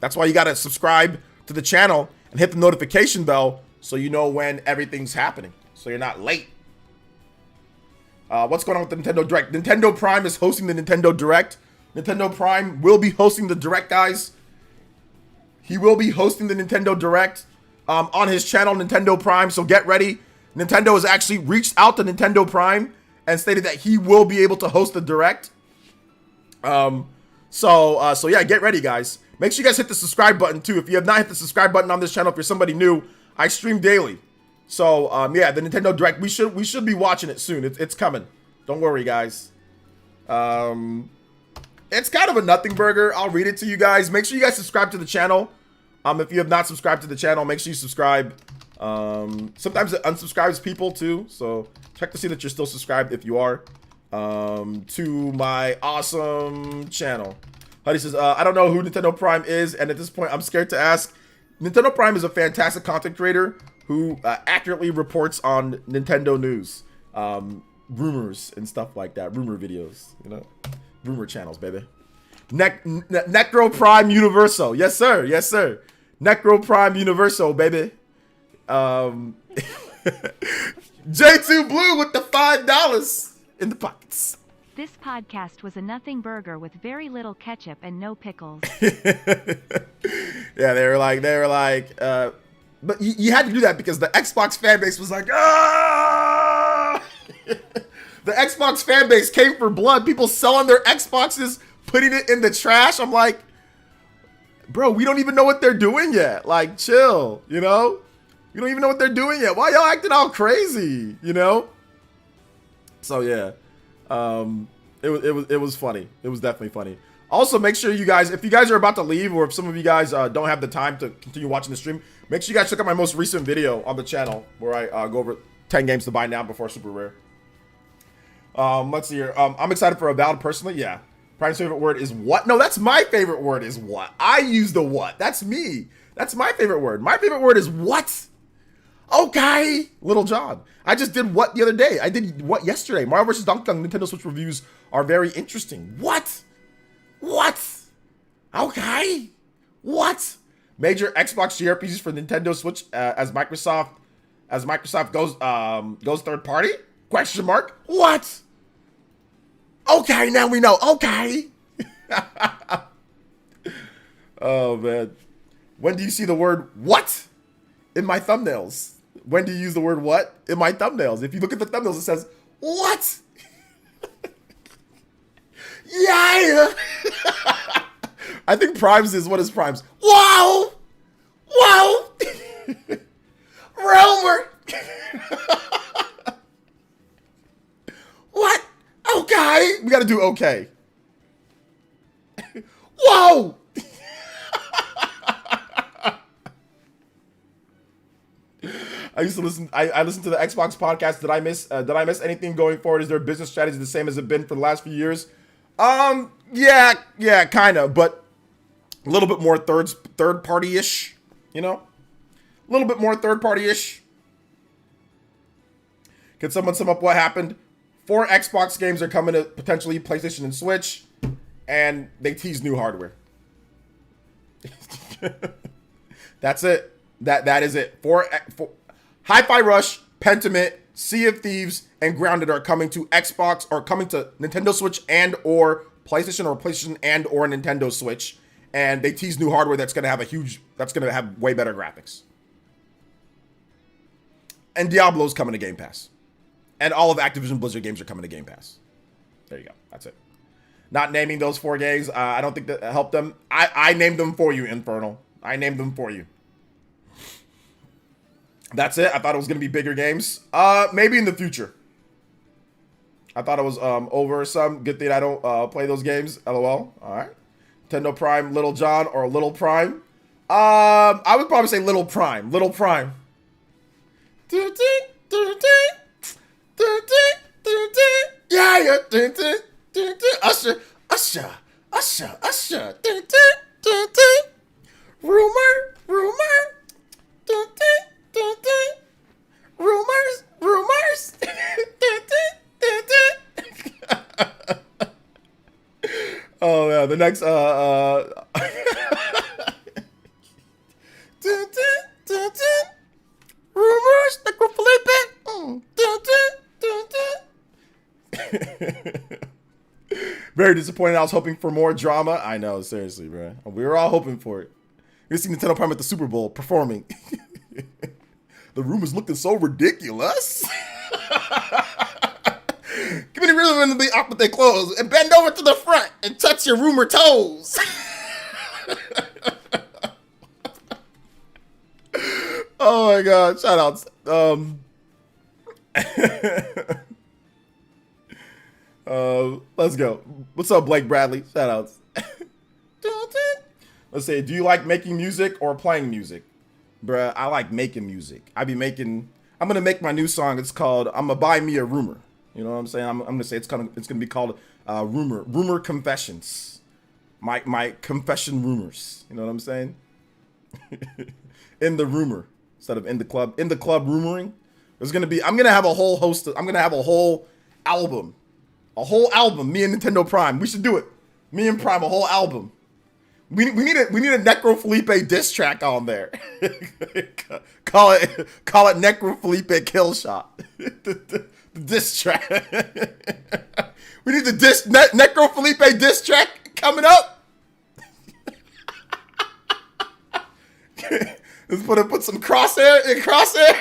That's why you gotta subscribe to the channel and hit the notification bell so you know when everything's happening, so you're not late. What's going on with the Nintendo Direct? Nintendo Prime is hosting the Nintendo Direct. Nintendo Prime will be hosting the Direct, guys. He will be hosting the Nintendo Direct on his channel, Nintendo Prime, so get ready. Nintendo has actually reached out to Nintendo Prime and stated that he will be able to host the Direct. So yeah, get ready, guys. Make sure you guys hit the subscribe button, too. If you have not hit the subscribe button on this channel, if you're somebody new, I stream daily. So, yeah, the Nintendo Direct, we should be watching it soon. It's coming. Don't worry, guys. It's kind of a nothing burger. I'll read it to you guys. Make sure you guys subscribe to the channel. If you have not subscribed to the channel, make sure you subscribe. Sometimes it unsubscribes people, too. So, check to see that you're still subscribed if you are. To my awesome channel. Huddy says, I don't know who Nintendo Prime is, and at this point, I'm scared to ask. Nintendo Prime is a fantastic content creator who accurately reports on Nintendo news, rumors and stuff like that. Rumor videos, you know, rumor channels, baby. Necro Prime Universo, yes sir, yes sir. Necro Prime Universo, baby. J2 Blue with the $5 in the pockets. This podcast was a nothing burger with very little ketchup and no pickles. Yeah, they were like, but you had to do that because the Xbox fan base was like, ah! The Xbox fan base came for blood. People selling their Xboxes, putting it in the trash. I'm like, bro, we don't even know what they're doing yet. Like, chill, you know? You don't even know what they're doing yet. Why y'all acting all crazy, you know? So, yeah. It was funny. It was definitely funny. Also, make sure you guys, if you guys are about to leave, or if some of you guys don't have the time to continue watching the stream, make sure you guys check out my most recent video on the channel where I go over 10 games to buy now before super rare. Let's see here. I'm excited for Avowed personally. Yeah. Prime's favorite word is what? No, that's my favorite word is what. I use the what. That's me. That's my favorite word. My favorite word is what? Okay, Little John. I just did what the other day. I did what yesterday. Mario vs. Donkey Kong Nintendo Switch reviews are very interesting. What? What? Okay. What? Major Xbox JRPGs for Nintendo Switch as Microsoft goes third party? Question mark. What? Okay, now we know. Okay. Oh man. When do you see the word what in my thumbnails? When do you use the word what in my thumbnails? If you look at the thumbnails, it says, what? Yeah. I think Prime's is, what is Prime's? Wow. Wow. Realmer. What? Okay. We got to do okay. Whoa. I used to listen. I listened to the Xbox podcast. Did I miss anything going forward? Is their business strategy the same as it been for the last few years? Yeah, kind of, but a little bit more third party ish. You know, a little bit more third party ish. Can someone sum up what happened? 4 Xbox games are coming to potentially PlayStation and Switch, and they tease new hardware. That's it. That is it. 4 Hi-Fi Rush, Pentiment, Sea of Thieves, and Grounded are coming to Xbox or coming to Nintendo Switch and or PlayStation and or Nintendo Switch, and they tease new hardware that's gonna have way better graphics. And Diablo's coming to Game Pass. And all of Activision Blizzard games are coming to Game Pass. There you go. That's it. Not naming those 4 games, I don't think that helped them. I named them for you, Infernal. I named them for you. That's it. I thought it was going to be bigger games. Maybe in the future. I thought it was over some. Good thing I don't play those games. LOL. All right. Nintendo Prime, Little John, or Little Prime. I would probably say Little Prime. Little Prime. Yeah, yeah. Usher. Rumors. Oh yeah, the next rumors, Very disappointed. I was hoping for more drama. I know, seriously, bro. We were all hoping for it. You see Nintendo Prime at the Super Bowl performing. The room is looking so ridiculous. Give me the rhythm to be up with their clothes and bend over to the front and touch your rumor toes. Oh my god, shout outs. Let's go. What's up, Blake Bradley? Shout outs. Let's say, do you like making music or playing music? Bruh, I like making music. I'm gonna make my new song. It's called I'm gonna buy me a rumor. You know what I'm saying? I'm gonna say it's gonna be called Rumor Confessions. My confession rumors. You know what I'm saying? In the rumor instead of in the club. In the club rumoring. I'm gonna have a whole host of, I'm gonna have a whole album. A whole album, me and Nintendo Prime. We should do it. Me and Prime, a whole album. We need a Necro Felipe diss track on there. call it Necro Felipe Kill Shot. the diss track. We need the Necro Felipe diss track coming up. Let's put some crosshair in crosshair.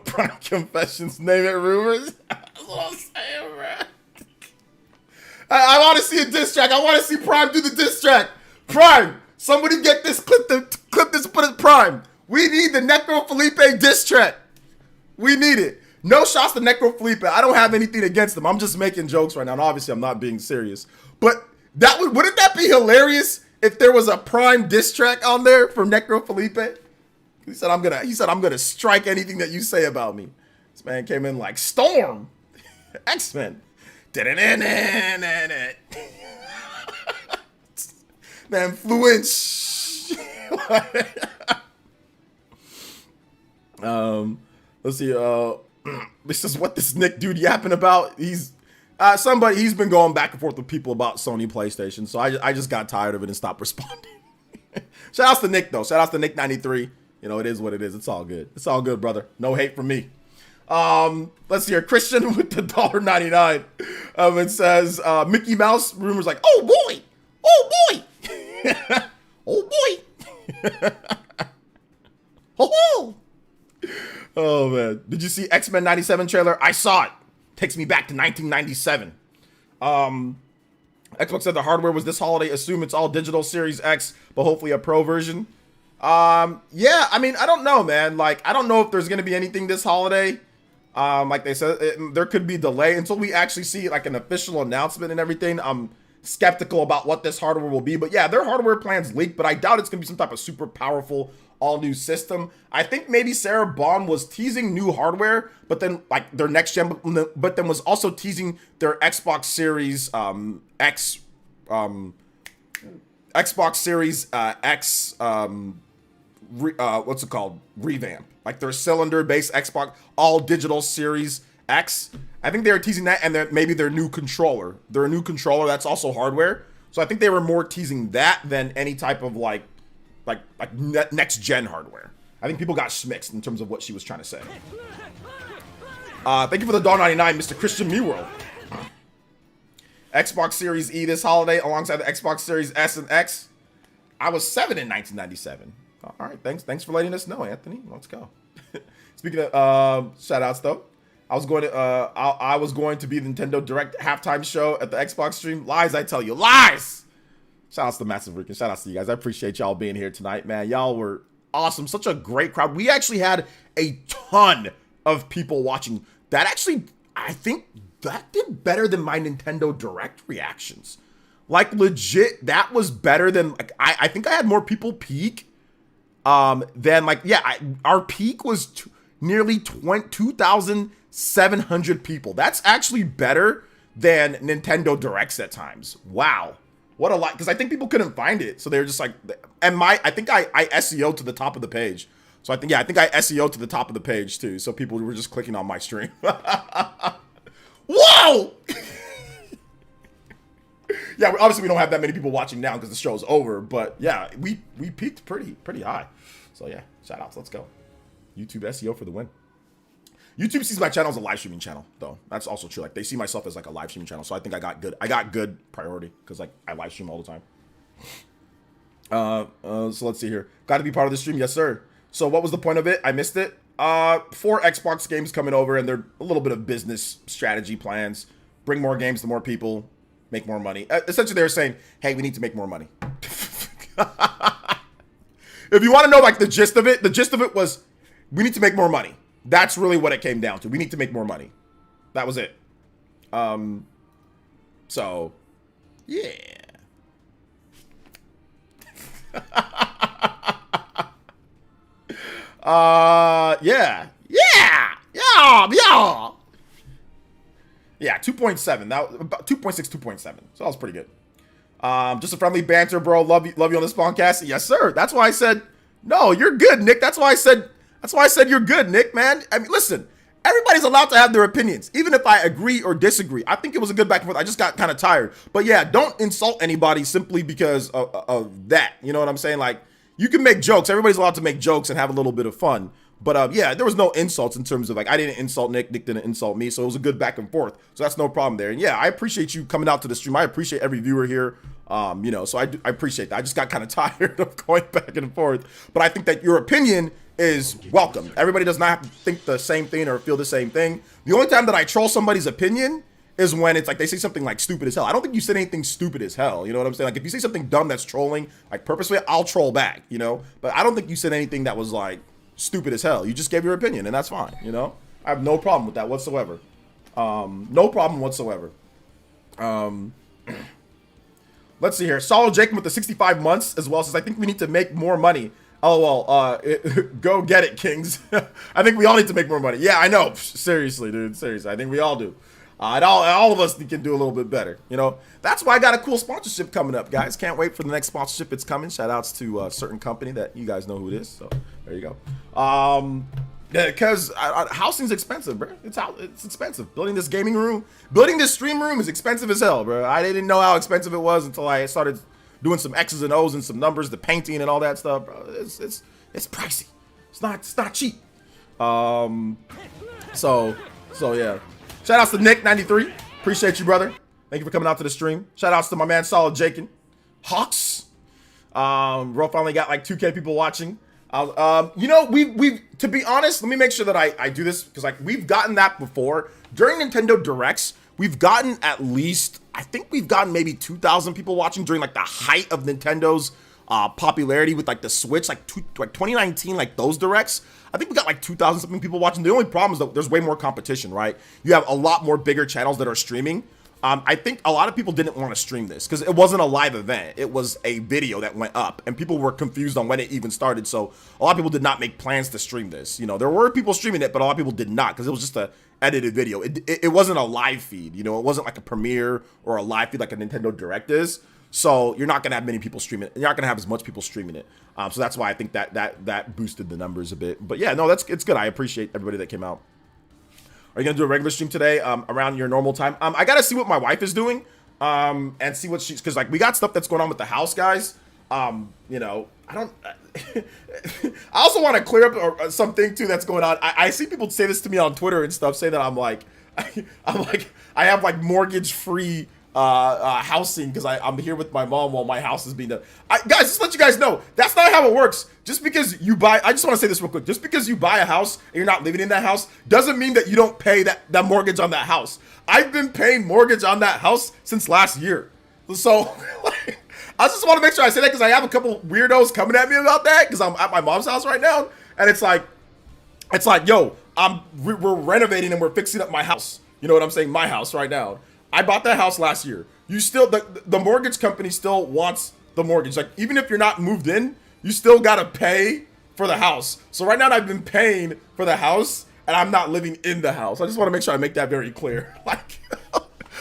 Prime Confessions, name it rumors. That's what I'm saying, bro. I want to see a diss track. I want to see Prime do the diss track. Prime, somebody get this, clip this, put it Prime. We need the Necro Felipe diss track. We need it. No shots to Necro Felipe. I don't have anything against him. I'm just making jokes right now. And obviously, I'm not being serious. But wouldn't that be hilarious if there was a Prime diss track on there from Necro Felipe? He said I'm gonna strike anything that you say about me. This man came in like Storm. X-Men. Man flew in. Let's see. This is what this Nick dude yapping about. He's been going back and forth with people about Sony PlayStation, so I just got tired of it and stopped responding. Shout outs to Nick though. Shout outs to Nick 93. You know, it is what it is. It's all good. It's all good, brother. No hate from me. Let's see here. Christian with the $1.99. It says Mickey Mouse rumors like, oh boy, oh boy. Oh man. Did you see X-Men 97 trailer? I saw it. Takes me back to 1997. Xbox said the hardware was this holiday. Assume it's all digital Series X, but hopefully a Pro version. Yeah, I mean, I don't know, man. Like, I don't know if there's going to be anything this holiday. Like they said, there could be delay until we actually see like an official announcement and everything. I'm skeptical about what this hardware will be, but yeah, their hardware plans leaked, but I doubt it's going to be some type of super powerful all new system. I think maybe Sarah Bond was teasing new hardware, but then like their next gen, but then was also teasing their Xbox Series Xbox Series X what's it called? Revamp. Like their cylinder-based Xbox all digital Series X. I think they were teasing that, and maybe their new controller. Their new controller that's also hardware. So I think they were more teasing that than any type of like next gen hardware. I think people got mixed in terms of what she was trying to say. Thank you for the $1.99, Mr. Christian Meworld. Xbox Series E this holiday alongside the Xbox Series S and X. I was 7 in 1997. All right, thanks for letting us know, Anthony. Let's go. Speaking of shout outs though, I was going to be the Nintendo Direct halftime show at the Xbox stream. Lies, I tell you, lies. Shout outs to Massive Rican. Shout outs to you guys. I appreciate y'all being here tonight, man. Y'all were awesome. Such a great crowd. We actually had a ton of people watching. That actually, I think that did better than my Nintendo Direct reactions. Like legit, that was better than like I think I had more people peak. Then like our peak was nearly 2,700 people. That's actually better than Nintendo Directs at times. Wow, what a lot! Because I think people couldn't find it, so they were just like, and I think I SEO to the top of the page. So I think I SEO to the top of the page too. So people were just clicking on my stream. Whoa! Yeah, obviously we don't have that many people watching now because the show's over, but yeah, we peaked pretty high. So yeah, shout outs, let's go. YouTube SEO for the win. YouTube sees my channel as a live streaming channel, though. That's also true. Like they see myself as like a live streaming channel, so I think I got good priority because like I live stream all the time. So let's see here. Got to be part of the stream, yes sir. So what was the point of it? I missed it. 4 Xbox games coming over, and they're a little bit of business strategy plans. Bring more games to more people. Make more money. Essentially, they were saying, hey, we need to make more money. If you want to know like the gist of it was we need to make more money. That's really what it came down to. We need to make more money. That was it. So, yeah. Yeah. 2.7. That about 2.6, 2.7. So that was pretty good. Just a friendly banter, bro. Love you on the Spawncast. Yes, sir. That's why I said no. You're good, Nick. That's why I said you're good, Nick. Man, I mean, listen. Everybody's allowed to have their opinions, even if I agree or disagree. I think it was a good back and forth. I just got kind of tired. But yeah, don't insult anybody simply because of that. You know what I'm saying? Like, you can make jokes. Everybody's allowed to make jokes and have a little bit of fun. But yeah, there was no insults in terms of like, I didn't insult Nick didn't insult me. So it was a good back and forth. So that's no problem there. And yeah, I appreciate you coming out to the stream. I appreciate every viewer here. So I appreciate that. I just got kind of tired of going back and forth. But I think that your opinion is welcome. Everybody does not have to think the same thing or feel the same thing. The only time that I troll somebody's opinion is when it's like they say something like stupid as hell. I don't think you said anything stupid as hell. You know what I'm saying? Like if you say something dumb that's trolling, like purposely, I'll troll back, you know? But I don't think you said anything that was like stupid as hell. You just gave your opinion and that's fine, you know? I have no problem with that whatsoever. No problem whatsoever. Let's see here. Solid Jacob with the 65 months as well says, I think we need to make more money. LOL, go get it, Kings. I think we all need to make more money. Yeah, I know. Seriously, dude. Seriously, I think we all do. And all of us can do a little bit better. You know, that's why I got a cool sponsorship coming up, guys. Can't wait for the next sponsorship. It's coming. Shout outs to a certain company that you guys know who it is. So there you go. Yeah, because housing's expensive, bro. It's expensive. Building this gaming room, building this stream room is expensive as hell, bro. I didn't know how expensive it was until I started doing some X's and O's and some numbers, the painting and all that stuff, bro. It's pricey. It's not cheap. So yeah. Shout outs to Nick93. Appreciate you, brother. Thank you for coming out to the stream. Shout outs to my man Solid Jakin. Hawks. Bro finally got like 2K people watching. You know, we've to be honest, let me make sure that I do this because like we've gotten that before. During Nintendo Directs, we've gotten at least, I think we've gotten maybe 2,000 people watching during like the height of Nintendo's popularity with like the Switch, like 2019, like those Directs. I think we got like 2,000 something people watching. The only problem is that there's way more competition, right? You have a lot more bigger channels that are streaming. I think a lot of people didn't want to stream this because it wasn't a live event. It was a video that went up and people were confused on when it even started. So a lot of people did not make plans to stream this. You know, there were people streaming it, but a lot of people did not because it was just edited video. It wasn't a live feed, you know, it wasn't like a premiere or a live feed like a Nintendo Direct is. So you're not gonna have many people streaming it. You're not gonna have as much people streaming it. So that's why I think that boosted the numbers a bit. But yeah, no, it's good. I appreciate everybody that came out. Are you gonna do a regular stream today around your normal time? I gotta see what my wife is doing and see what she's, because like we got stuff that's going on with the house, guys. You know, I don't. I also want to clear up something too that's going on. I see people say this to me on Twitter and stuff, say that I'm like I have like mortgage free housing because I'm here with my mom while my house is being done. Guys, just to let you guys know, that's not how it works. Just because you buy, I just want to say this real quick. Just because you buy a house and you're not living in that house doesn't mean that you don't pay that mortgage on that house. I've been paying mortgage on that house since last year. So like, I just want to make sure I say that because I have a couple weirdos coming at me about that because I'm at my mom's house right now, and it's like, yo, we're renovating and we're fixing up my house. You know what I'm saying? My house right now. I bought that house last year. You still, the mortgage company still wants the mortgage. Like, even if you're not moved in, you still gotta pay for the house. So right now I've been paying for the house and I'm not living in the house. I just want to make sure I make that very clear. Like,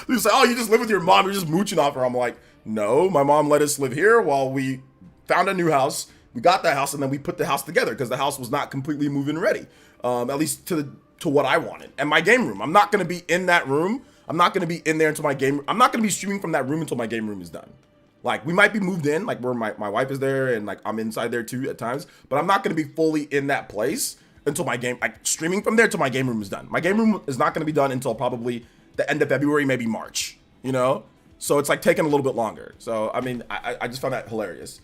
you say, oh, you just live with your mom, you're just mooching off her. I'm like, no, my mom let us live here while we found a new house. We got that house and then we put the house together because the house was not completely move-in ready. At least to what I wanted. And my game room, I'm not gonna be in that room. I'm not going to be in there until my game. I'm not going to be streaming from that room until my game room is done. Like, we might be moved in, like where my wife is there and like I'm inside there too at times, but I'm not going to be fully in that place until my game, like streaming from there till my game room is done. My game room is not going to be done until probably the end of February, maybe March, you know? So it's like taking a little bit longer. So, I mean, I just found that hilarious.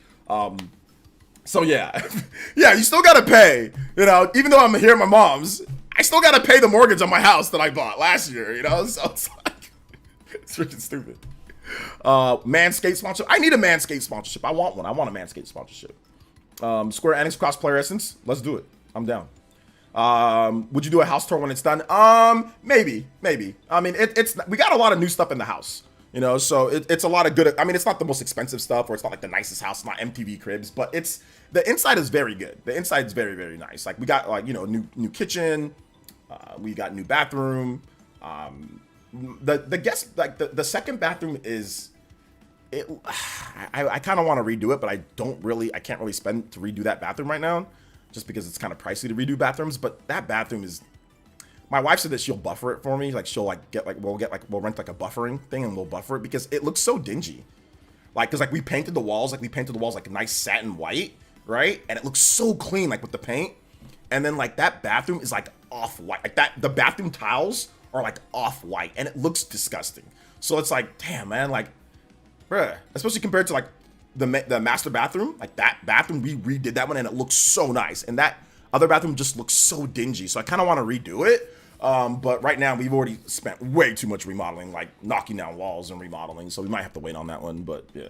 So yeah, yeah, you still got to pay, you know, even though I'm here at my mom's, I still got to pay the mortgage on my house that I bought last year, you know? So it's like, it's freaking stupid. Manscaped sponsorship. I need a Manscaped sponsorship. I want one. I want a Manscaped sponsorship. Square Enix cross PlayerEssence. Let's do it. I'm down. Would you do a house tour when it's done? Maybe. I mean, we got a lot of new stuff in the house, you know, so it's a lot of good. I mean, it's not the most expensive stuff, or it's not like the nicest house, it's not MTV Cribs, but the inside is very good. The inside is very, very nice. Like, we got, like, you know, new kitchen. We got new bathroom. The guest, like the second bathroom is it. I kind of want to redo it, but I can't really spend to redo that bathroom right now, just because it's kind of pricey to redo bathrooms. But that bathroom is. My wife said that she'll buffer it for me. Like, she'll we'll rent like a buffering thing and we'll buffer it because it looks so dingy. Like, cause like we painted the walls like nice satin white, right? And it looks so clean, like with the paint. And then like that bathroom is like off-white. Like the bathroom tiles are like off-white and it looks disgusting. So it's like, damn, man, like, bruh, especially compared to like the master bathroom, like that bathroom, we redid that one and it looks so nice. And that other bathroom just looks so dingy. So I kind of want to redo it. But right now we've already spent way too much remodeling, like knocking down walls and remodeling. So we might have to wait on that one, but yeah.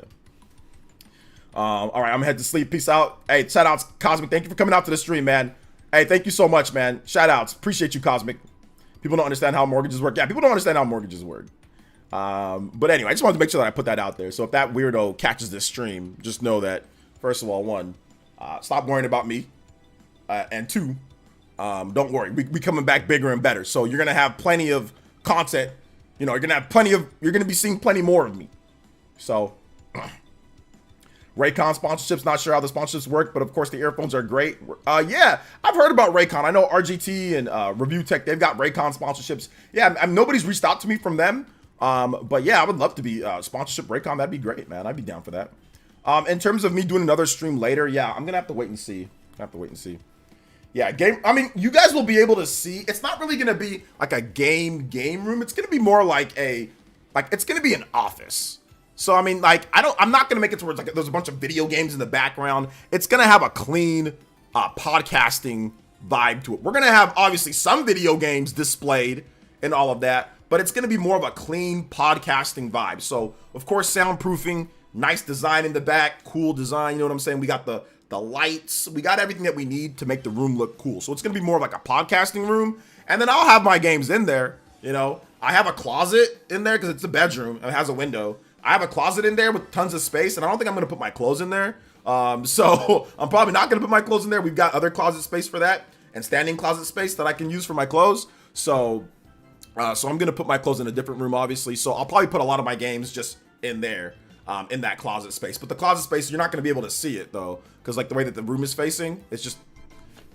All right, I'm gonna head to sleep. Peace out. Hey, shout outs, Cosmic. Thank you for coming out to the stream, man. Hey, thank you so much, man. Shout outs. Appreciate you, Cosmic. People don't understand how mortgages work. Yeah, people don't understand how mortgages work. But anyway, I just wanted to make sure that I put that out there. So if that weirdo catches this stream, just know that, first of all, one, stop worrying about me. And two, don't worry. We coming back bigger and better. So you're going to have plenty of content. You know, you're going to be seeing plenty more of me. So Raycon sponsorships, not sure how the sponsorships work, but of course the earphones are great. Yeah, I've heard about Raycon. I know RGT and Review Tech, they've got Raycon sponsorships. Yeah, nobody's reached out to me from them. But yeah, I would love to be sponsorship Raycon. That'd be great, man. I'd be down for that. In terms of me doing another stream later, yeah, I'm gonna have to wait and see. Yeah, I mean, you guys will be able to see. It's not really gonna be like a game room. It's gonna be more like it's gonna be an office. So I mean, like, I'm not gonna make it towards like there's a bunch of video games in the background. It's gonna have a clean podcasting vibe to it. We're gonna have obviously some video games displayed and all of that, but it's gonna be more of a clean podcasting vibe. So of course, soundproofing, nice design in the back, cool design. You know what I'm saying? We got the lights, we got everything that we need to make the room look cool. So it's gonna be more of like a podcasting room, and then I'll have my games in there. You know, I have a closet in there because it's a bedroom. It has a window. I have a closet in there with tons of space, and I don't think I'm gonna put my clothes in there. So I'm probably not gonna put my clothes in there. We've got other closet space for that, and standing closet space that I can use for my clothes. So So I'm gonna put my clothes in a different room, obviously. So I'll probably put a lot of my games just in there, in that closet space. But the closet space, you're not gonna be able to see it though, because like the way that the room is facing, it's just,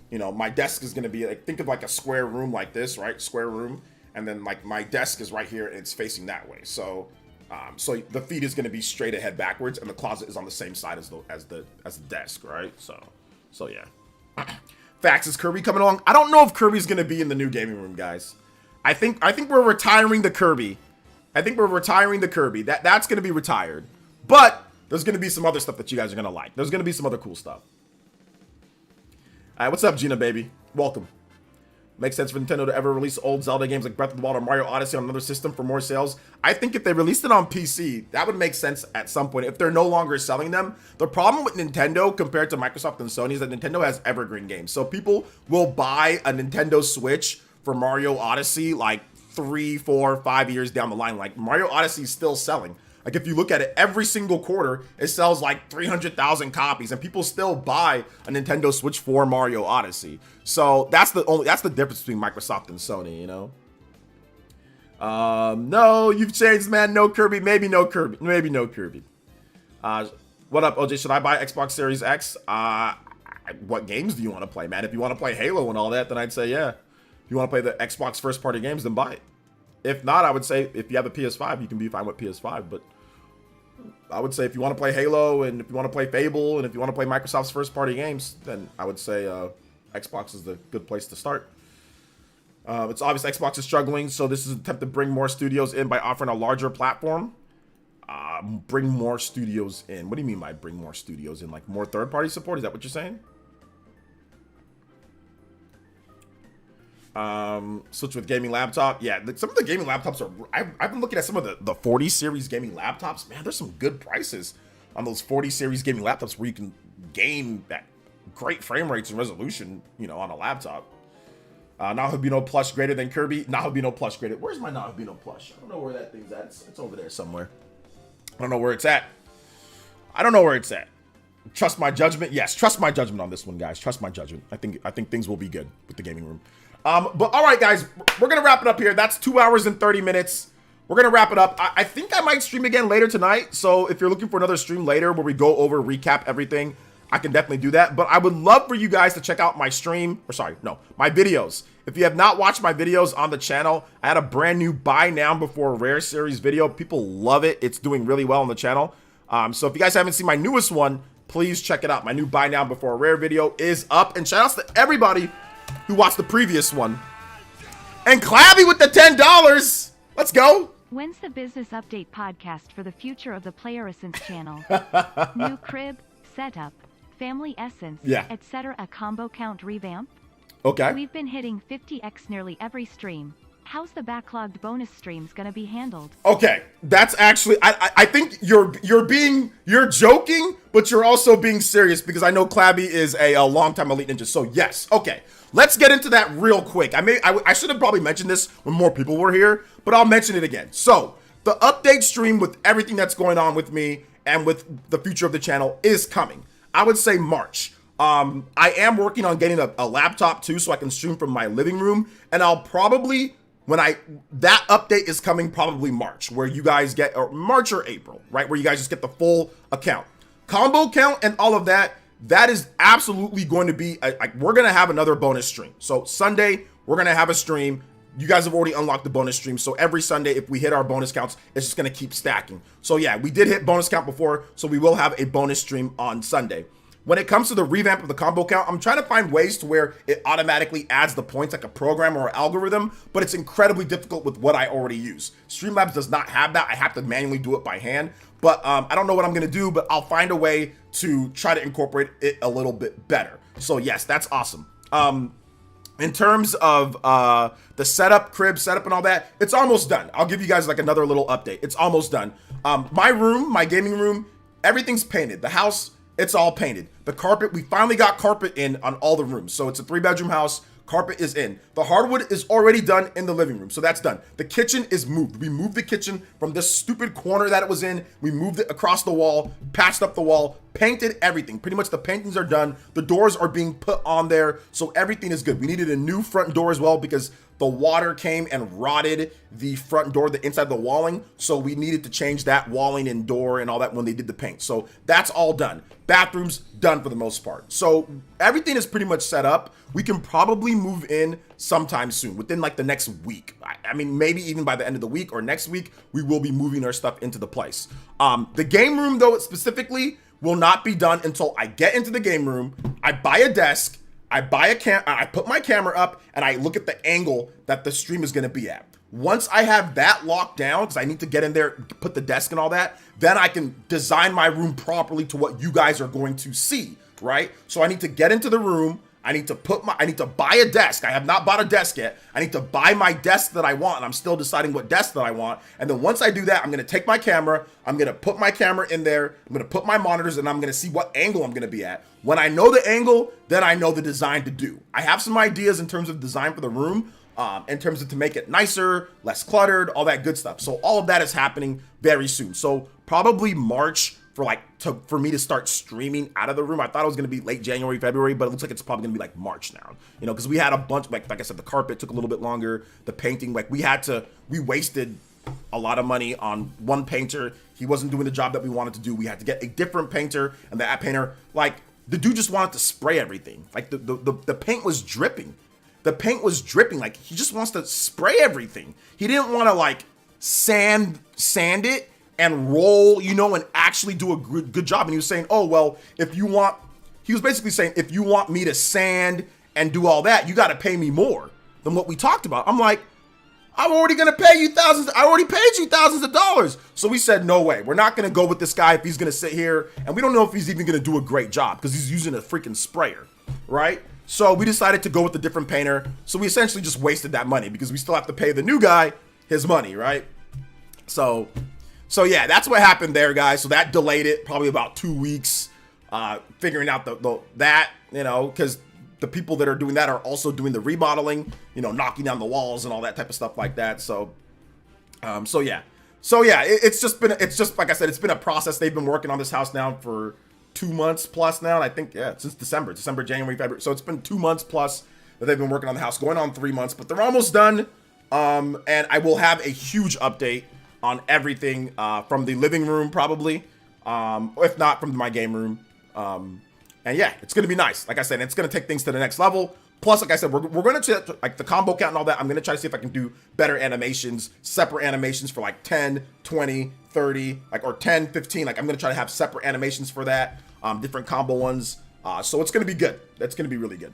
you know, my desk is gonna be like, think of like a square room like this, right? Square room, and then like my desk is right here and it's facing that way. So, so the feet is gonna be straight ahead backwards, and the closet is on the same side as the desk, right? So yeah. Facts, is Kirby coming along? I don't know if Kirby's gonna be in the new gaming room, guys. I think we're retiring the Kirby. That's gonna be retired. But there's gonna be some other stuff that you guys are gonna like. There's gonna be some other cool stuff. Alright, what's up, Gina baby? Welcome. Makes sense for Nintendo to ever release old Zelda games like Breath of the Wild or Mario Odyssey on another system for more sales. I think if they released it on PC, that would make sense at some point if they're no longer selling them. The problem with Nintendo compared to Microsoft and Sony is that Nintendo has evergreen games. So people will buy a Nintendo Switch for Mario Odyssey like 3, 4, 5 years down the line. Like Mario Odyssey is still selling. Like if you look at it, every single quarter, it sells like 300,000 copies, and people still buy a Nintendo Switch for Mario Odyssey. So that's the difference between Microsoft and Sony, you know. No, you've changed, man. No Kirby, maybe no Kirby, maybe no Kirby. What up, OJ? Should I buy Xbox Series X? What games do you want to play, man? If you want to play Halo and all that, then I'd say yeah. If you want to play the Xbox first-party games, then buy it. If not, I would say if you have a PS5, you can be fine with PS5. But I would say if you want to play Halo, and if you want to play Fable, and if you want to play Microsoft's first-party games, then I would say Xbox is the good place to start. It's obvious Xbox is struggling, so this is an attempt to bring more studios in by offering a larger platform. Bring more studios in. What do you mean by bring more studios in? Like more third-party support? Is that what you're saying? Switch with gaming laptop. Yeah, some of the gaming laptops are, I've been looking at some of the 40 series gaming laptops. Man, there's some good prices on those 40 series gaming laptops where you can game at great frame rates and resolution, you know, on a laptop. Nahabino plush greater than Kirby. Nahabino plush greater. Where's my Nahabino plush? I don't know where that thing's at. It's over there somewhere. I don't know where it's at. Trust my judgment. Yes, trust my judgment on this one, guys. Trust my judgment. I think things will be good with the gaming room. But all right, guys, we're gonna wrap it up here. That's 2 hours and 30 minutes. We're gonna wrap it up. I think I might stream again later tonight. So if you're looking for another stream later where we go over, recap everything, I can definitely do that. But I would love for you guys to check out my my videos. If you have not watched my videos on the channel, I had a brand new Buy Now Before Rare series video. People love it. It's doing really well on the channel. So if you guys haven't seen my newest one, please check it out. My new Buy Now Before Rare video is up. And shout outs to everybody who watched the previous one. And Clabby with the $10. Let's go. When's the business update podcast for the future of the PlayerEssence channel? New crib, setup, family essence, yeah, etc. A combo count revamp? Okay. We've been hitting 50x nearly every stream. How's the backlogged bonus streams gonna be handled? Okay, that's actually, I think you're joking, but you're also being serious because I know Clabby is a longtime Elite Ninja. So yes, okay, let's get into that real quick. I should have probably mentioned this when more people were here, but I'll mention it again. So the update stream with everything that's going on with me and with the future of the channel is coming. I would say March. I am working on getting a laptop too, so I can stream from my living room, and I'll probably, that update is coming probably March, where you guys get, or March or April, right? Where you guys just get the full account. Combo count and all of that, that is absolutely going to be, we're going to have another bonus stream. So Sunday, we're going to have a stream. You guys have already unlocked the bonus stream. So every Sunday, if we hit our bonus counts, it's just going to keep stacking. So yeah, we did hit bonus count before, so we will have a bonus stream on Sunday. When it comes to the revamp of the combo count, I'm trying to find ways to where it automatically adds the points like a program or an algorithm, but it's incredibly difficult with what I already use. Streamlabs does not have that. I have to manually do it by hand, but I don't know what I'm gonna do, but I'll find a way to try to incorporate it a little bit better. So yes, that's awesome. In terms of the setup, crib setup and all that, it's almost done. I'll give you guys like another little update. It's almost done. My room, my gaming room, everything's painted. The house, it's all painted. The carpet, we finally got carpet in on all the rooms. So it's a 3-bedroom house. Carpet is in. The hardwood is already done in the living room. So that's done. The kitchen is moved. We moved the kitchen from this stupid corner that it was in. We moved it across the wall, patched up the wall, painted everything. Pretty much the paintings are done. The doors are being put on there. So everything is good. We needed a new front door as well because the water came and rotted the front door, the inside of the walling. So we needed to change that walling and door and all that when they did the paint. So that's all done. Bathrooms done for the most part. So everything is pretty much set up. We can probably move in sometime soon, within like the next week. I mean, maybe even by the end of the week or next week, we will be moving our stuff into the place. The game room though, specifically, will not be done until I get into the game room, I buy a desk, I put my camera up, and I look at the angle that the stream is gonna be at. Once I have that locked down, because I need to get in there, put the desk and all that, then I can design my room properly to what you guys are going to see, right? So I need to get into the room, I need to buy a desk. I have not bought a desk yet. I need to buy my desk that I want, and I'm still deciding what desk that I want. And then once I do that, I'm gonna take my camera, I'm gonna put my camera in there, I'm gonna put my monitors, and I'm gonna see what angle I'm gonna be at. When I know the angle, then I know the design to do. I have some ideas in terms of design for the room, in terms of to make it nicer, less cluttered, all that good stuff. So all of that is happening very soon. So probably March for me to start streaming out of the room. I thought it was gonna be late January, February, but it looks like it's probably gonna be like March now. You know, because we had a bunch, like I said, the carpet took a little bit longer, the painting, we wasted a lot of money on one painter. He wasn't doing the job that we wanted to do. We had to get a different painter, and that painter, like, the dude just wanted to spray everything. Like the paint was dripping. The paint was dripping. Like, he just wants to spray everything. He didn't want to like sand it and roll, you know, and actually do a good job. And he was saying, oh, well, he was basically saying, if you want me to sand and do all that, you got to pay me more than what we talked about. I'm like, I'm already going to pay you thousands. I already paid you thousands of dollars. So we said, no way. We're not going to go with this guy if he's going to sit here. And we don't know if he's even going to do a great job because he's using a freaking sprayer, right? So we decided to go with a different painter. So we essentially just wasted that money because we still have to pay the new guy his money, right? So yeah, that's what happened there, guys. So that delayed it probably about 2 weeks, figuring out that, you know, because the people that are doing that are also doing the remodeling, you know, knocking down the walls and all that type of stuff like that. So yeah, it's just like I said, it's been a process. They've been working on this house now for 2 months plus now. And I think, yeah, since December, January, February. So it's been 2 months plus that they've been working on the house, going on 3 months, but they're almost done. And I will have a huge update on everything from the living room, probably, if not from my game room. And yeah, it's gonna be nice. Like I said, it's gonna take things to the next level. Plus, like I said, we're gonna check like the combo count and all that. I'm gonna try to see if I can do better animations, separate animations for like 10, 20, 30, like, or 10, 15. Like, I'm gonna try to have separate animations for that, different combo ones. So it's gonna be good. That's gonna be really good.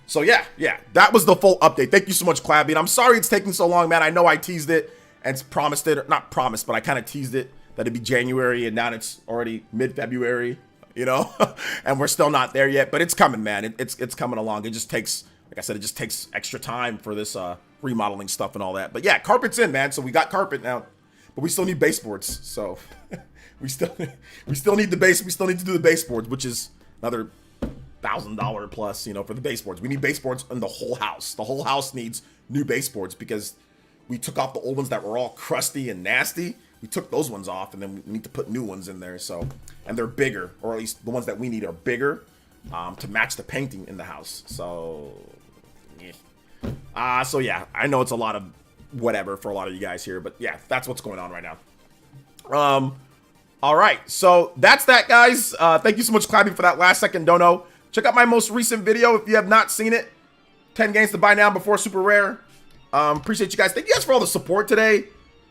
So yeah, that was the full update. Thank you so much, Clabby. And I'm sorry it's taking so long, man. I know I teased it and promised it, or not promised, but I kind of teased it that it'd be January, and now it's already mid-February, you know, and we're still not there yet, but it's coming, man. It's coming along. It just takes, like I said, it just takes extra time for this remodeling stuff and all that. But yeah, carpet's in, man. So we got carpet now, but we still need baseboards. So we still need the base. We still need to do the baseboards, which is another $1,000 plus, you know, for the baseboards. We need baseboards in the whole house. The whole house needs new baseboards because we took off the old ones that were all crusty and nasty. We took those ones off, and then we need to put new ones in there. So, and they're bigger, or at least the ones that we need are bigger, to match the painting in the house. So, yeah. So yeah, I know it's a lot of whatever for a lot of you guys here, but yeah, that's what's going on right now. All right, so that's that, guys. Thank you so much, Clabby, for that last second dono. Check out my most recent video if you have not seen it. 10 games to buy now before super rare. Appreciate you guys. Thank you guys for all the support today.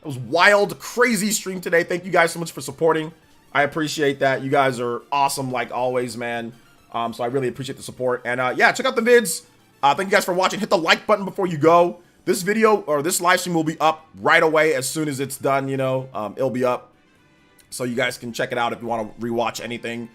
It was wild, crazy stream today. Thank you guys so much for supporting. I appreciate that. You guys are awesome, like always, man. So I really appreciate the support. And yeah, check out the vids. Thank you guys for watching. Hit the like button before you go. This video or this live stream will be up right away as soon as it's done. You know, it'll be up, so you guys can check it out if you want to rewatch anything.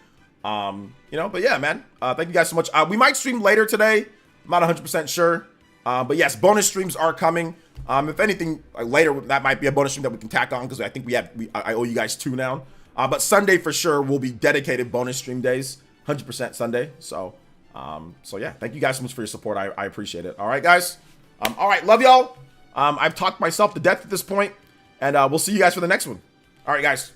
You know, but yeah, man. Thank you guys so much. We might stream later today. I'm not 100% sure. But yes, bonus streams are coming. If anything, later that might be a bonus stream that we can tack on because I think I owe you guys 2 now. But Sunday for sure will be dedicated bonus stream days, 100% Sunday. So yeah, thank you guys so much for your support. I appreciate it. All right, guys. All right, love y'all. I've talked myself to death at this point, and we'll see you guys for the next one. All right, guys.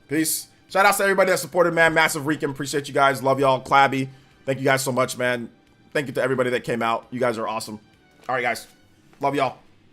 Peace. Shout out to everybody that supported, man. Massive Rican. Appreciate you guys. Love y'all. Clabby. Thank you guys so much, man. Thank you to everybody that came out. You guys are awesome. All right, guys. Love y'all.